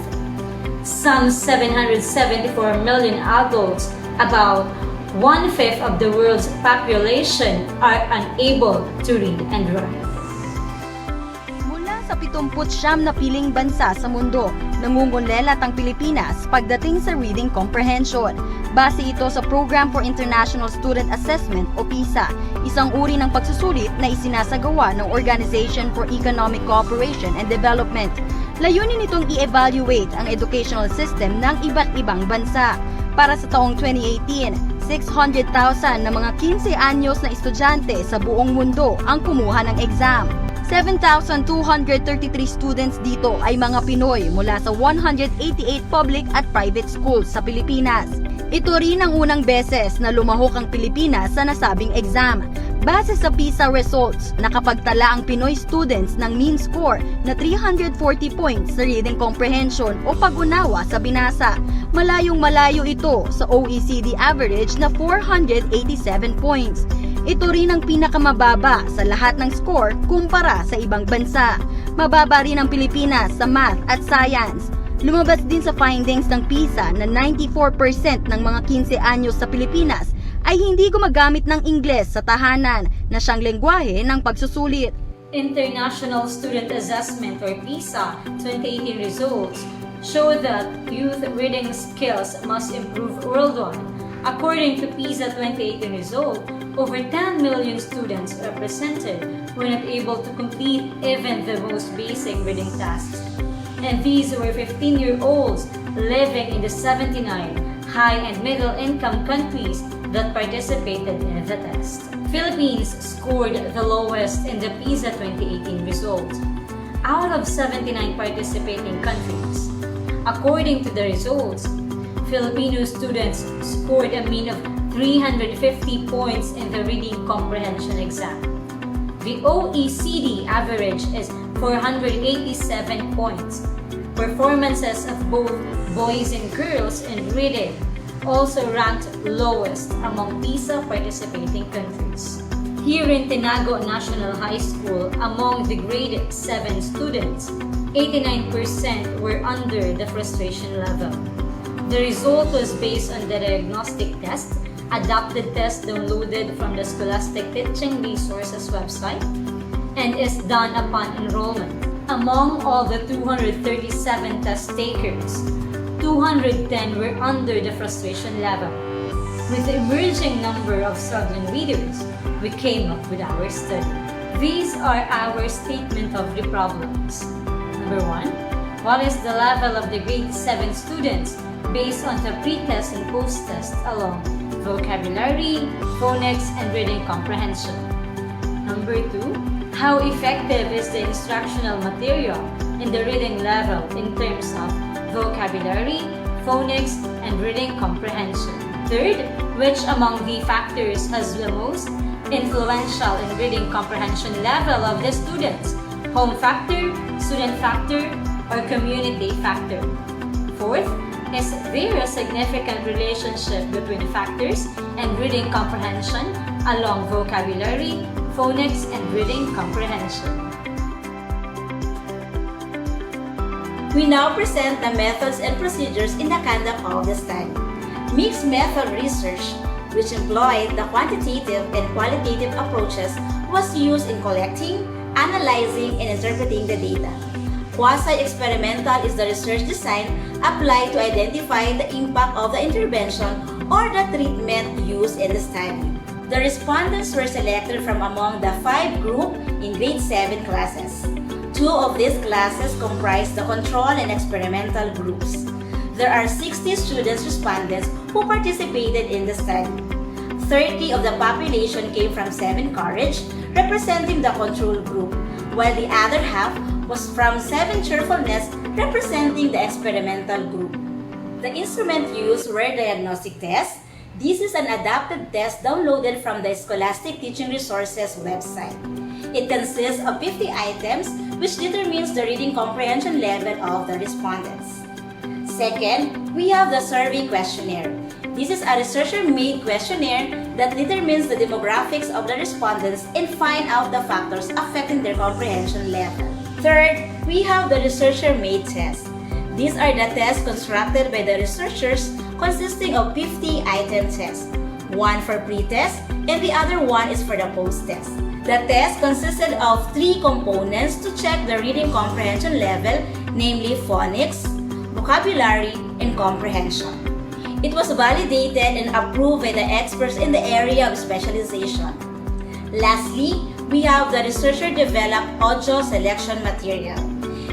some 774 million adults, about 1/5 of the world's population, are unable to read and write. Mula sa 79 na piling bansa sa mundo, nangungulelat ang Pilipinas pagdating sa reading comprehension. Base ito sa Program for International Student Assessment o PISA, isang uri ng pagsusulit na isinasagawa ng Organization for Economic Cooperation and Development. Layunin nitong i-evaluate ang educational system ng iba't ibang bansa. Para sa taong 2018, 600,000 na mga 15 anyos na estudyante sa buong mundo ang kumuha ng exam. 7,233 students dito ay mga Pinoy mula sa 188 public at private schools sa Pilipinas. Ito rin ang unang beses na lumahok ang Pilipinas sa nasabing exam. Base sa PISA results, nakapagtala ang Pinoy students ng mean score na 340 points sa reading comprehension o pag-unawa sa binasa. Malayong-malayo ito sa OECD average na 487 points. Ito rin ang pinakamababa sa lahat ng score kumpara sa ibang bansa. Mababa rin ang Pilipinas sa math at science. Lumabas din sa findings ng PISA na 94% ng mga 15 anyos sa Pilipinas ay hindi gumagamit ng Ingles sa tahanan na siyang lengguwahe ng pagsusulit. International Student Assessment or PISA 2018 results show that youth reading skills must improve worldwide. According to PISA 2018 result, over 10 million students represented were not able to complete even the most basic reading tasks. And these were 15-year-olds living in the 79 high and middle-income countries that participated in the test. Philippines scored the lowest in the PISA 2018 results out of 79 participating countries. According to the results, Filipino students scored a mean of 350 points in the reading comprehension exam. The OECD average is 487 points. Performances of both boys and girls in reading also ranked lowest among PISA participating countries. Here in Tinago National High School, among the grade 7 students, 89% were under the frustration level. The result was based on the diagnostic test, adapted test downloaded from the Scholastic Teaching Resources website, and is done upon enrollment. Among all the 237 test takers, 210 were under the frustration level. With the emerging number of struggling readers, we came up with our study. These are our statement of the problems. Number 1, what is the level of the grade 7 students based on the pre-test and post-test along vocabulary, phonics, and reading comprehension? Number 2, how effective is the instructional material in the reading level in terms of vocabulary, phonics, and reading comprehension? Third, which among the factors has the most influential in reading comprehension level of the students? Home factor, student factor, or community factor. Fourth, is there a significant relationship between factors and reading comprehension along vocabulary, phonics, and reading comprehension? We now present the methods and procedures in the conduct of the study. Mixed method research, which employed the quantitative and qualitative approaches, was used in collecting, analyzing, and interpreting the data. Quasi-experimental is the research design applied to identify the impact of the intervention or the treatment used in the study. The respondents were selected from among the 5 groups in grade 7 classes. 2 of these classes comprise the control and experimental groups. There are 60 students respondents who participated in the study. 30 of the population came from 7 Courage, representing the control group, while the other half was from 7 Cheerfulness, representing the experimental group. The instrument used were diagnostic tests. This is an adapted test downloaded from the Scholastic Teaching Resources website. It consists of 50 items, which determines the reading comprehension level of the respondents. Second, we have the survey questionnaire. This is a researcher-made questionnaire that determines the demographics of the respondents and find out the factors affecting their comprehension level. Third, we have the researcher-made test. These are the tests constructed by the researchers consisting of 50 item tests, one for pre-test and the other one is for the post-test. The test consisted of 3 components to check the reading comprehension level, namely phonics, vocabulary, and comprehension. It was validated and approved by the experts in the area of specialization. Lastly, we have the researcher-developed audio selection material.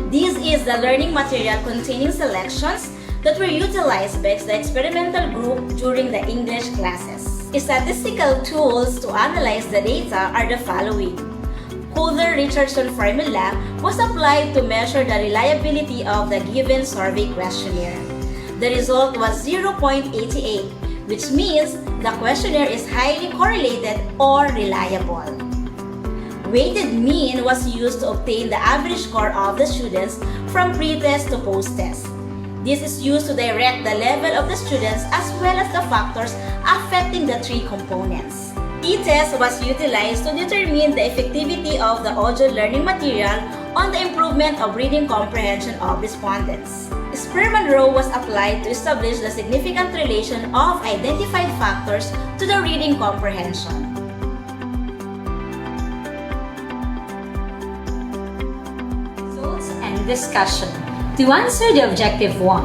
This is the learning material containing selections that were utilized by the experimental group during the English classes. Statistical tools to analyze the data are the following. Coulter-Richardson formula was applied to measure the reliability of the given survey questionnaire. The result was 0.88, which means the questionnaire is highly correlated or reliable. Weighted mean was used to obtain the average score of the students from pre-test to post-test. This is used to direct the level of the students as well as the factors affecting the 3 components. T-test was utilized to determine the effectivity of the audio learning material on the improvement of reading comprehension of respondents. Spearman-Rowe was applied to establish the significant relation of identified factors to the reading comprehension. Results and discussion. To answer the objective 1,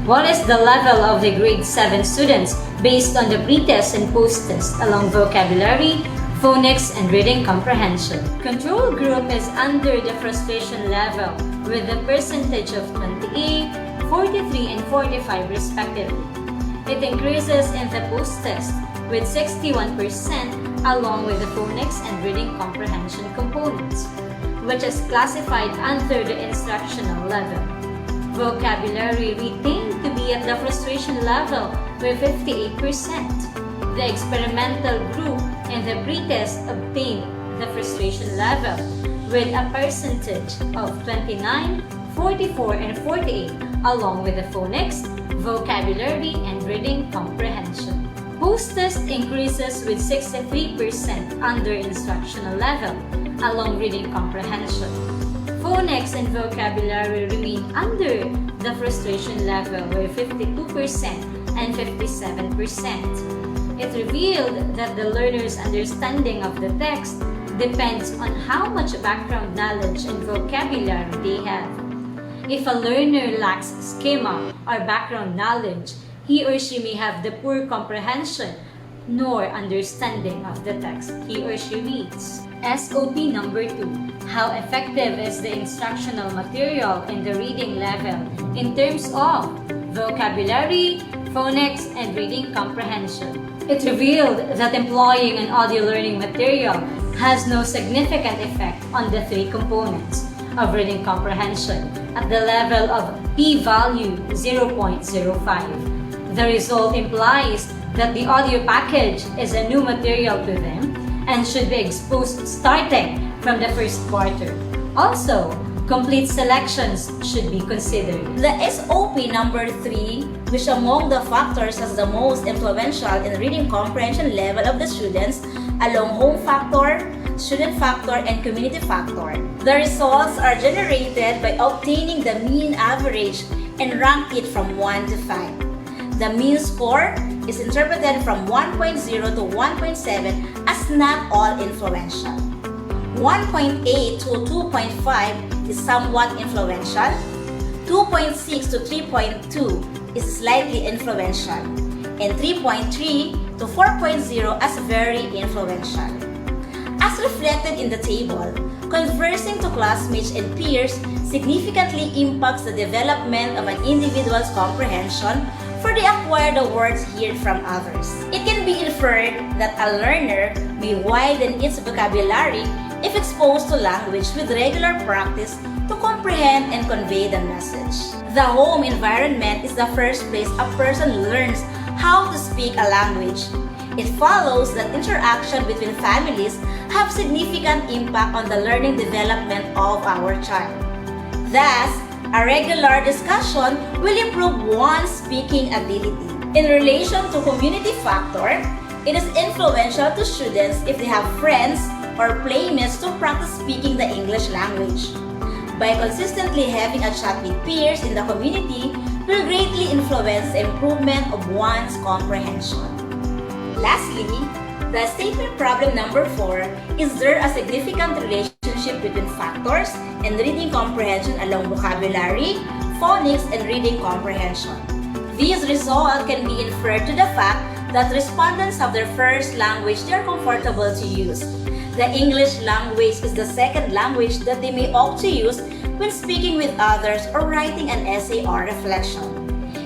what is the level of the grade 7 students based on the pre-test and post-test along vocabulary, phonics, and reading comprehension? Control group is under the frustration level with a percentage of 28, 43, and 45 respectively. It increases in the post-test with 61% along with the phonics and reading comprehension components, which is classified under the instructional level. Vocabulary retained to be at the frustration level with 58%. The experimental group and the pre-test obtained the frustration level with a percentage of 29, 44, and 48 along with the phonics, vocabulary, and reading comprehension. Post-test increases with 63% under instructional level along reading comprehension. Phonics and vocabulary remain under the frustration level with 52% and 57%. It revealed that the learner's understanding of the text depends on how much background knowledge and vocabulary they have. If a learner lacks schema or background knowledge, he or she may have the poor comprehension nor understanding of the text he or she reads. SOP number 2. How effective is the instructional material in the reading level in terms of vocabulary, phonics, and reading comprehension? It revealed that employing an audio learning material has no significant effect on the 3 components of reading comprehension at the level of p-value 0.05. The result implies that the audio package is a new material to them and should be exposed starting from the first quarter. Also, Complete selections should be considered. The SOP number 3, which among the factors has the most influential in reading comprehension level of the students, along home factor, student factor, and community factor. The results are generated by obtaining the mean average and rank it from 1 to 5. The mean score is interpreted from 1.0 to 1.7 as not all influential. 1.8 to 2.5 is somewhat influential. 2.6 to 3.2 is slightly influential. And 3.3 to 4.0 as very influential. As reflected in the table, conversing to classmates and peers significantly impacts the development of an individual's comprehension for the acquired words heard from others. It can be inferred that a learner may widen its vocabulary if exposed to language with regular practice to comprehend and convey the message. The home environment is the first place a person learns how to speak a language. It follows that interaction between families have significant impact on the learning development of our child. Thus, a regular discussion will improve one's speaking ability. In relation to community factor, it is influential to students if they have friends or playmates to practice speaking the English language. By consistently having a chat with peers in the community will greatly influence the improvement of one's comprehension. Lastly, the statement problem number 4, is there a significant relationship between factors and reading comprehension along vocabulary, phonics, and reading comprehension? This result can be inferred to the fact that respondents have their first language they are comfortable to use. The English language is the second language that they may opt to use when speaking with others or writing an essay or reflection.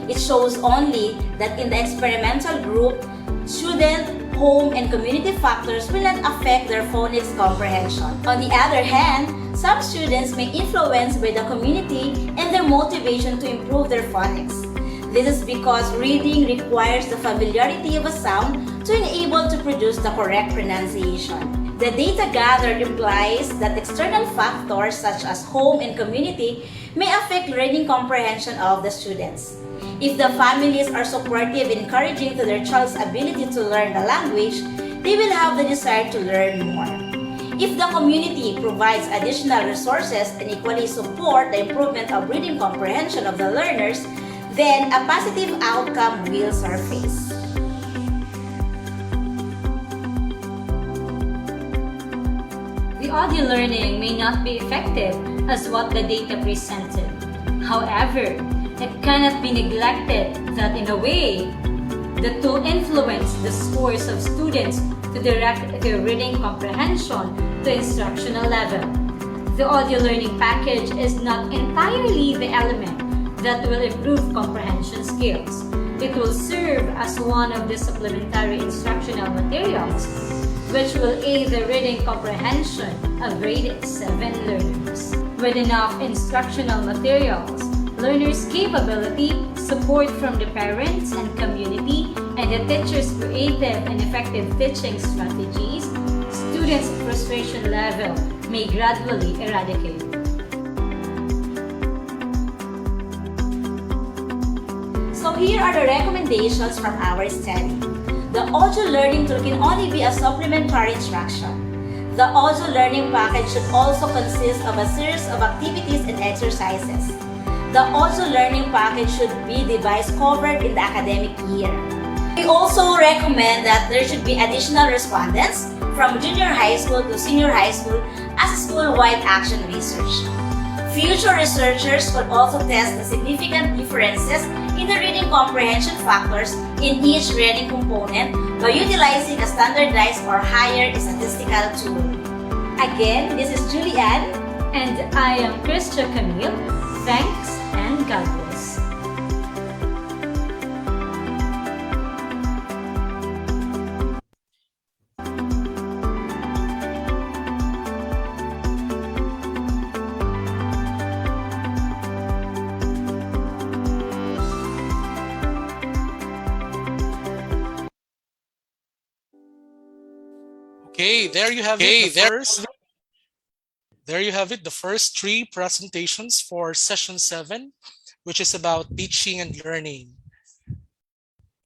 It shows only that in the experimental group, student, home, and community factors will not affect their phonics comprehension. On the other hand, some students may influence by the community and their motivation to improve their phonics. This is because reading requires the familiarity of a sound to enable to produce the correct pronunciation. The data gathered implies that external factors such as home and community may affect reading comprehension of the students. If the families are supportive and encouraging to their child's ability to learn the language, they will have the desire to learn more. If the community provides additional resources and equally support the improvement of reading comprehension of the learners, then a positive outcome will surface. The audio learning may not be effective as what the data presented. However, it cannot be neglected that in a way, the tool influenced the scores of students to direct their reading comprehension to instructional level. The audio learning package is not entirely the element that will improve comprehension skills. It will serve as one of the supplementary instructional materials which will aid the reading comprehension of grade 7 learners. With enough instructional materials, learners' capability, support from the parents and community, and the teacher's creative and effective teaching strategies, students' frustration level may gradually eradicate. So here are the recommendations from our study. The audio learning tool can only be a supplementary instruction. The audio learning package should also consist of a series of activities and exercises. The audio learning package should be device covered in the academic year. We also recommend that there should be additional respondents from junior high school to senior high school as a school-wide action research. Future researchers could also test the significant differences in the reading comprehension factors in each reading component by utilizing a standardized or higher statistical tool. Again, this is Julianne. And I am Christia Camille. Thanks and God bless. Okay, there you have it. The first there you have it, the first 3 presentations for session 7, which is about teaching and learning.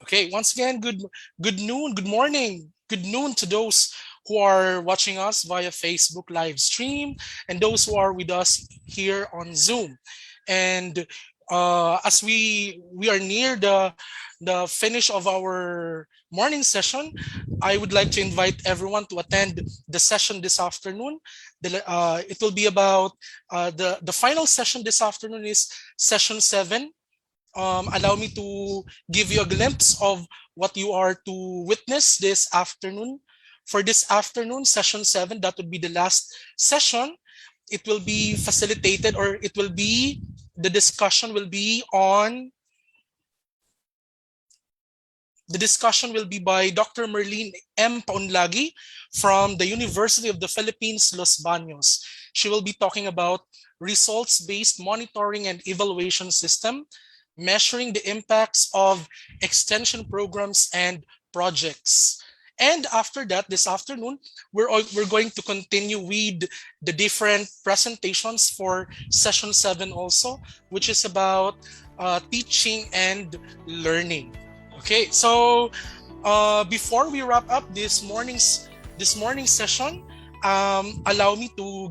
Okay, once again, good noon, good morning, good noon to those who are watching us via Facebook live stream and those who are with us here on Zoom. And as we are near the finish of our morning session, I would like to invite everyone to attend the session this afternoon. It will be about the final session this afternoon is session 7. Allow me to give you a glimpse of what you are to witness this afternoon. For this afternoon, session 7, that would be the last session. It will be facilitated, or it will be, the discussion will be on, the discussion will be by Dr. Merlene M. Paunlagi from the University of the Philippines, Los Baños. She will be talking about results-based monitoring and evaluation system, measuring the impacts of extension programs and projects. And after that, this afternoon, we're going to continue with the different presentations for session 7 also, which is about teaching and learning. Okay, so before we wrap up this morning's session, allow me to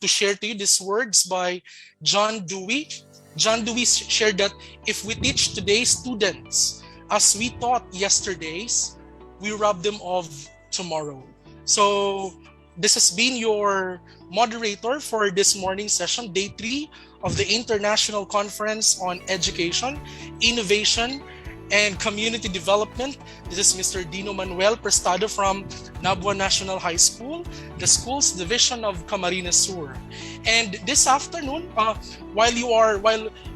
share to you these words by John Dewey. John Dewey shared that if we teach today's students as we taught yesterday's, we rob them of tomorrow. So this has been your moderator for this morning's session, day 3 of the International Conference on Education, Innovation, and Community Development. This is Mr. Dino Manuel Prestado from Nabua National High School, the school's division of Camarines Sur. And this afternoon, while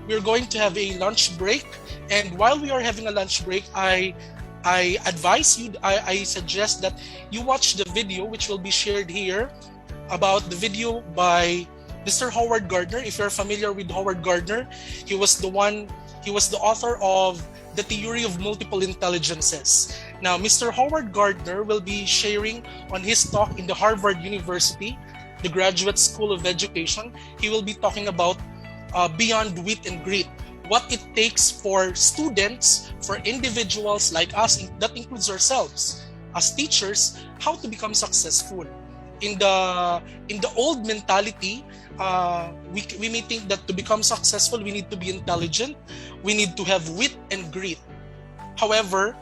we're going to have a lunch break, and while we are having a lunch break, I advise you, I suggest that you watch the video which will be shared here about the video by Mr. Howard Gardner. If you're familiar with Howard Gardner, he was the author of The Theory of Multiple Intelligences. Now, Mr. Howard Gardner will be sharing on his talk in the Harvard University, the Graduate School of Education. He will be talking about beyond wit and grit, what it takes for students, for individuals like us, that includes ourselves as teachers, how to become successful. In the old mentality, we may think that to become successful, we need to be intelligent, we need to have wit and grit. However,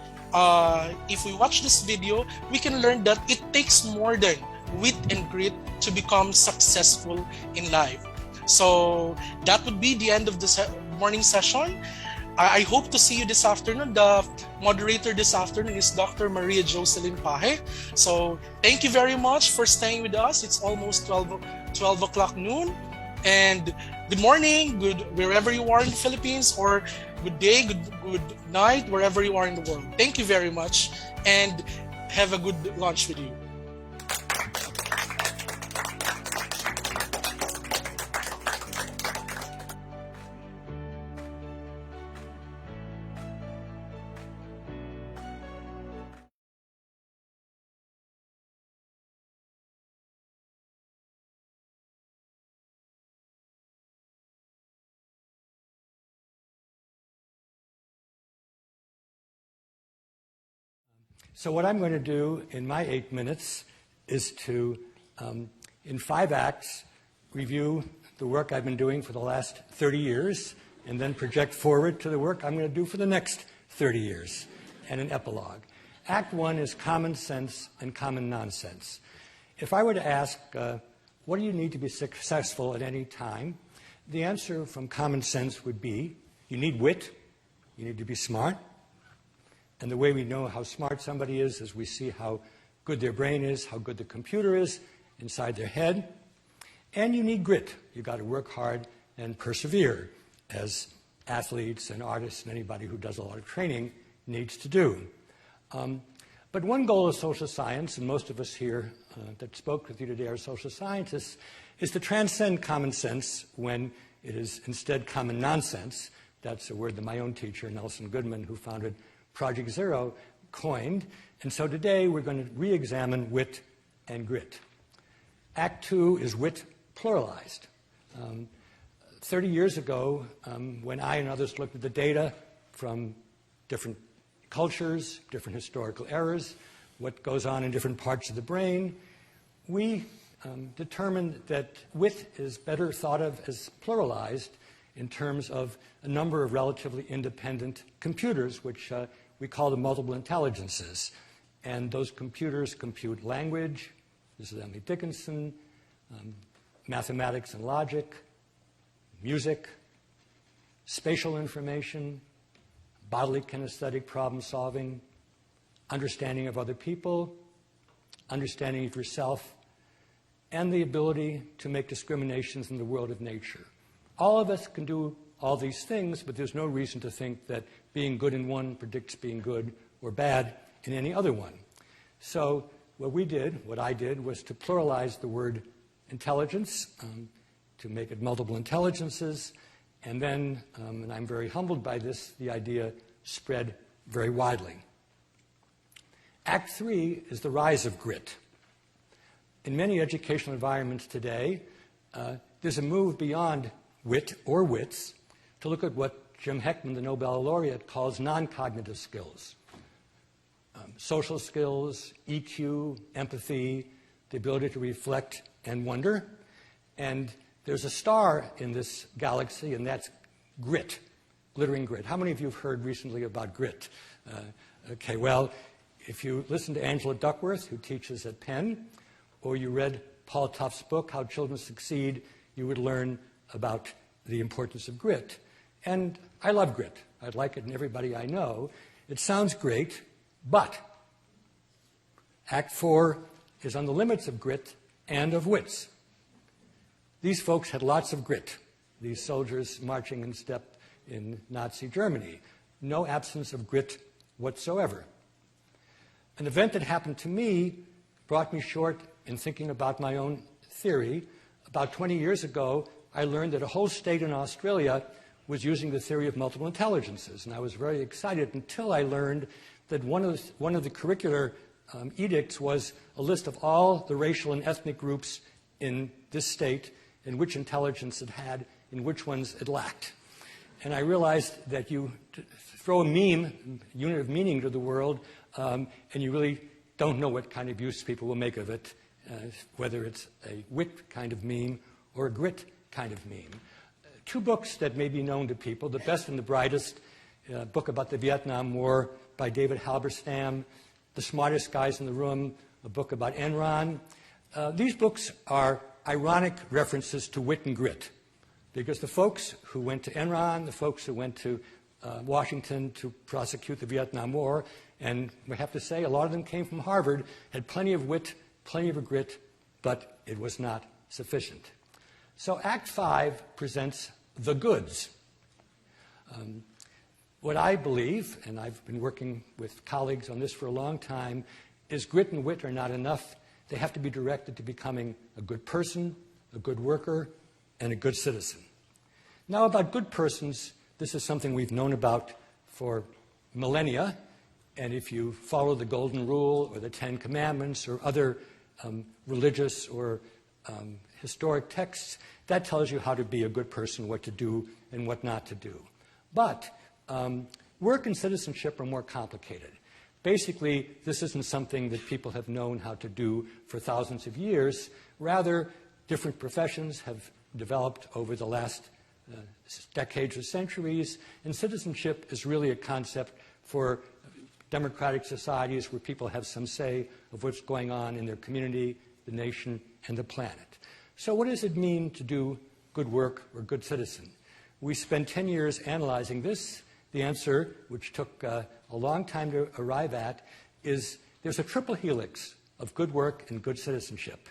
if we watch this video, we can learn that it takes more than wit and grit to become successful in life. So that would be the end of the morning session. I hope to see you this afternoon. The moderator this afternoon is Dr. Maria Jocelyn Pahe. So thank you very much for staying with us. It's almost 12 o'clock noon. And good morning, good wherever you are in the Philippines, or good day, good night, wherever you are in the world. Thank you very much, and have a good lunch with you. So what I'm going to do in my 8 minutes is to, in 5 acts, review the work I've been doing for the last 30 years, and then project forward to the work I'm going to do for the next 30 years, and an epilogue. Act 1 is common sense and common nonsense. If I were to ask, what do you need to be successful at any time? The answer from common sense would be, you need wit, you need to be smart. And the way we know how smart somebody is we see how good their brain is, how good the computer is inside their head. And you need grit. You've got to work hard and persevere, as athletes and artists and anybody who does a lot of training needs to do. But one goal of social science, and most of us here that spoke with you today are social scientists, is to transcend common sense when it is instead common nonsense. That's a word that my own teacher, Nelson Goodman, who founded Project Zero, coined. And so today we're going to re-examine wit and grit. Act 2 is wit pluralized. 30 years ago, when I and others looked at the data from different cultures, different historical eras, what goes on in different parts of the brain, we determined that wit is better thought of as pluralized in terms of a number of relatively independent computers, which we call the multiple intelligences. And those computers compute language, this is Emily Dickinson, mathematics and logic, music, spatial information, bodily kinesthetic problem solving, understanding of other people, understanding of yourself, and the ability to make discriminations in the world of nature. All of us can do all these things, but there's no reason to think that being good in one predicts being good or bad in any other one. So what I did, was to pluralize the word intelligence, to make it multiple intelligences, and then, and I'm very humbled by this, the idea spread very widely. Act 3 is the rise of grit. In many educational environments today, there's a move beyond wit or wits to look at what Jim Heckman, the Nobel laureate, calls non-cognitive skills. Social skills, EQ, empathy, the ability to reflect and wonder. And there's a star in this galaxy, and that's grit, glittering grit. How many of you have heard recently about grit? Okay, well, if you listen to Angela Duckworth, who teaches at Penn, or you read Paul Tufts' book, How Children Succeed, you would learn about the importance of grit. And I love grit. I'd like it in everybody I know. It sounds great, but Act 4 is on the limits of grit and of wits. These folks had lots of grit, these soldiers marching in step in Nazi Germany. No absence of grit whatsoever. An event that happened to me brought me short in thinking about my own theory. About 20 years ago, I learned that a whole state in Australia was using the theory of multiple intelligences, and I was very excited until I learned that one of the curricular edicts was a list of all the racial and ethnic groups in this state and which intelligence it had and which ones it lacked. And I realized that you throw a meme, unit of meaning to the world, and you really don't know what kind of use people will make of it, whether it's a wit kind of meme or a grit kind of meme. Two books that may be known to people, The Best and the Brightest, a book about the Vietnam War by David Halberstam, The Smartest Guys in the Room, a book about Enron. These books are ironic references to wit and grit, because the folks who went to Enron, the folks who went to Washington to prosecute the Vietnam War, and we have to say a lot of them came from Harvard, had plenty of wit, plenty of grit, but it was not sufficient. So Act 5 presents the goods. What I believe, and I've been working with colleagues on this for a long time, is grit and wit are not enough. They have to be directed to becoming a good person, a good worker, and a good citizen. Now, about good persons, this is something we've known about for millennia, and if you follow the Golden Rule or the Ten Commandments or other religious or historic texts, that tells you how to be a good person, what to do and what not to do. But work and citizenship are more complicated. Basically, this isn't something that people have known how to do for thousands of years. Rather, different professions have developed over the last decades or centuries, and citizenship is really a concept for democratic societies where people have some say of what's going on in their community, the nation, and the planet. So what does it mean to do good work or good citizen? We spent 10 years analyzing this. The answer, which took a long time to arrive at, is there's a triple helix of good work and good citizenship.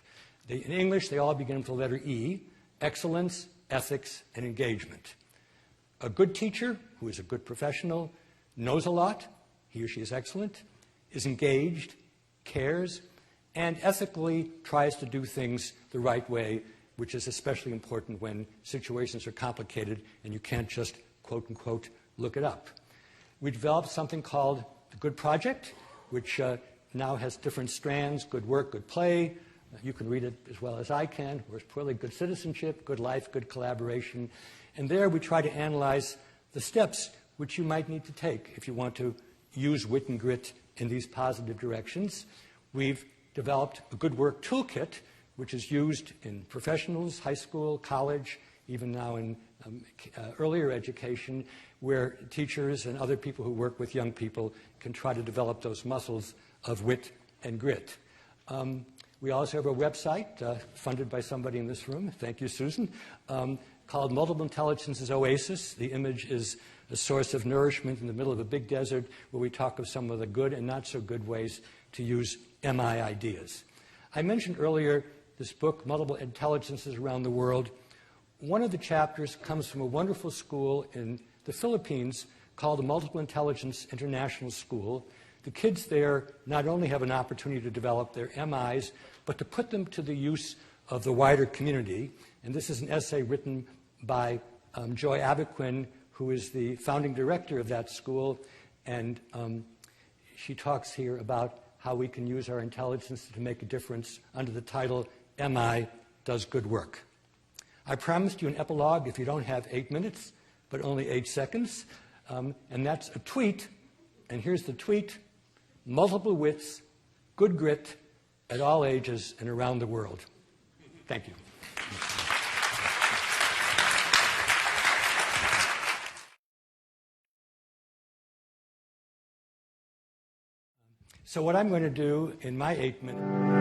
In English, they all begin with the letter E: excellence, ethics, and engagement. A good teacher, who is a good professional, knows a lot, he or she is excellent, is engaged, cares, and ethically tries to do things the right way, which is especially important when situations are complicated and you can't just, quote unquote, look it up. We developed something called the Good Project, which now has different strands: good work, good play, You can read it as well as I can. We're poorly good citizenship, good life, good collaboration. And there we try to analyze the steps which you might need to take if you want to use wit and grit in these positive directions. We've developed a good work toolkit, which is used in professionals, high school, college, even now in earlier education, where teachers and other people who work with young people can try to develop those muscles of wit and grit. We also have a website funded by somebody in this room, thank you, Susan, called Multiple Intelligence's Oasis. The image is a source of nourishment in the middle of a big desert where we talk of some of the good and not so good ways to use MI ideas. I mentioned earlier this book, Multiple Intelligences Around the World. One of the chapters comes from a wonderful school in the Philippines called the Multiple Intelligence International School. The kids there not only have an opportunity to develop their MIs, but to put them to the use of the wider community. And this is an essay written by Joy Abiquin, who is the founding director of that school. And she talks here about how we can use our intelligence to make a difference under the title, MI Does Good Work. I promised you an epilogue if you don't have 8 minutes, but only 8 seconds. And that's a tweet. And here's the tweet. Multiple wits, good grit, at all ages and around the world. Thank you. So what I'm going to do in my 8 minutes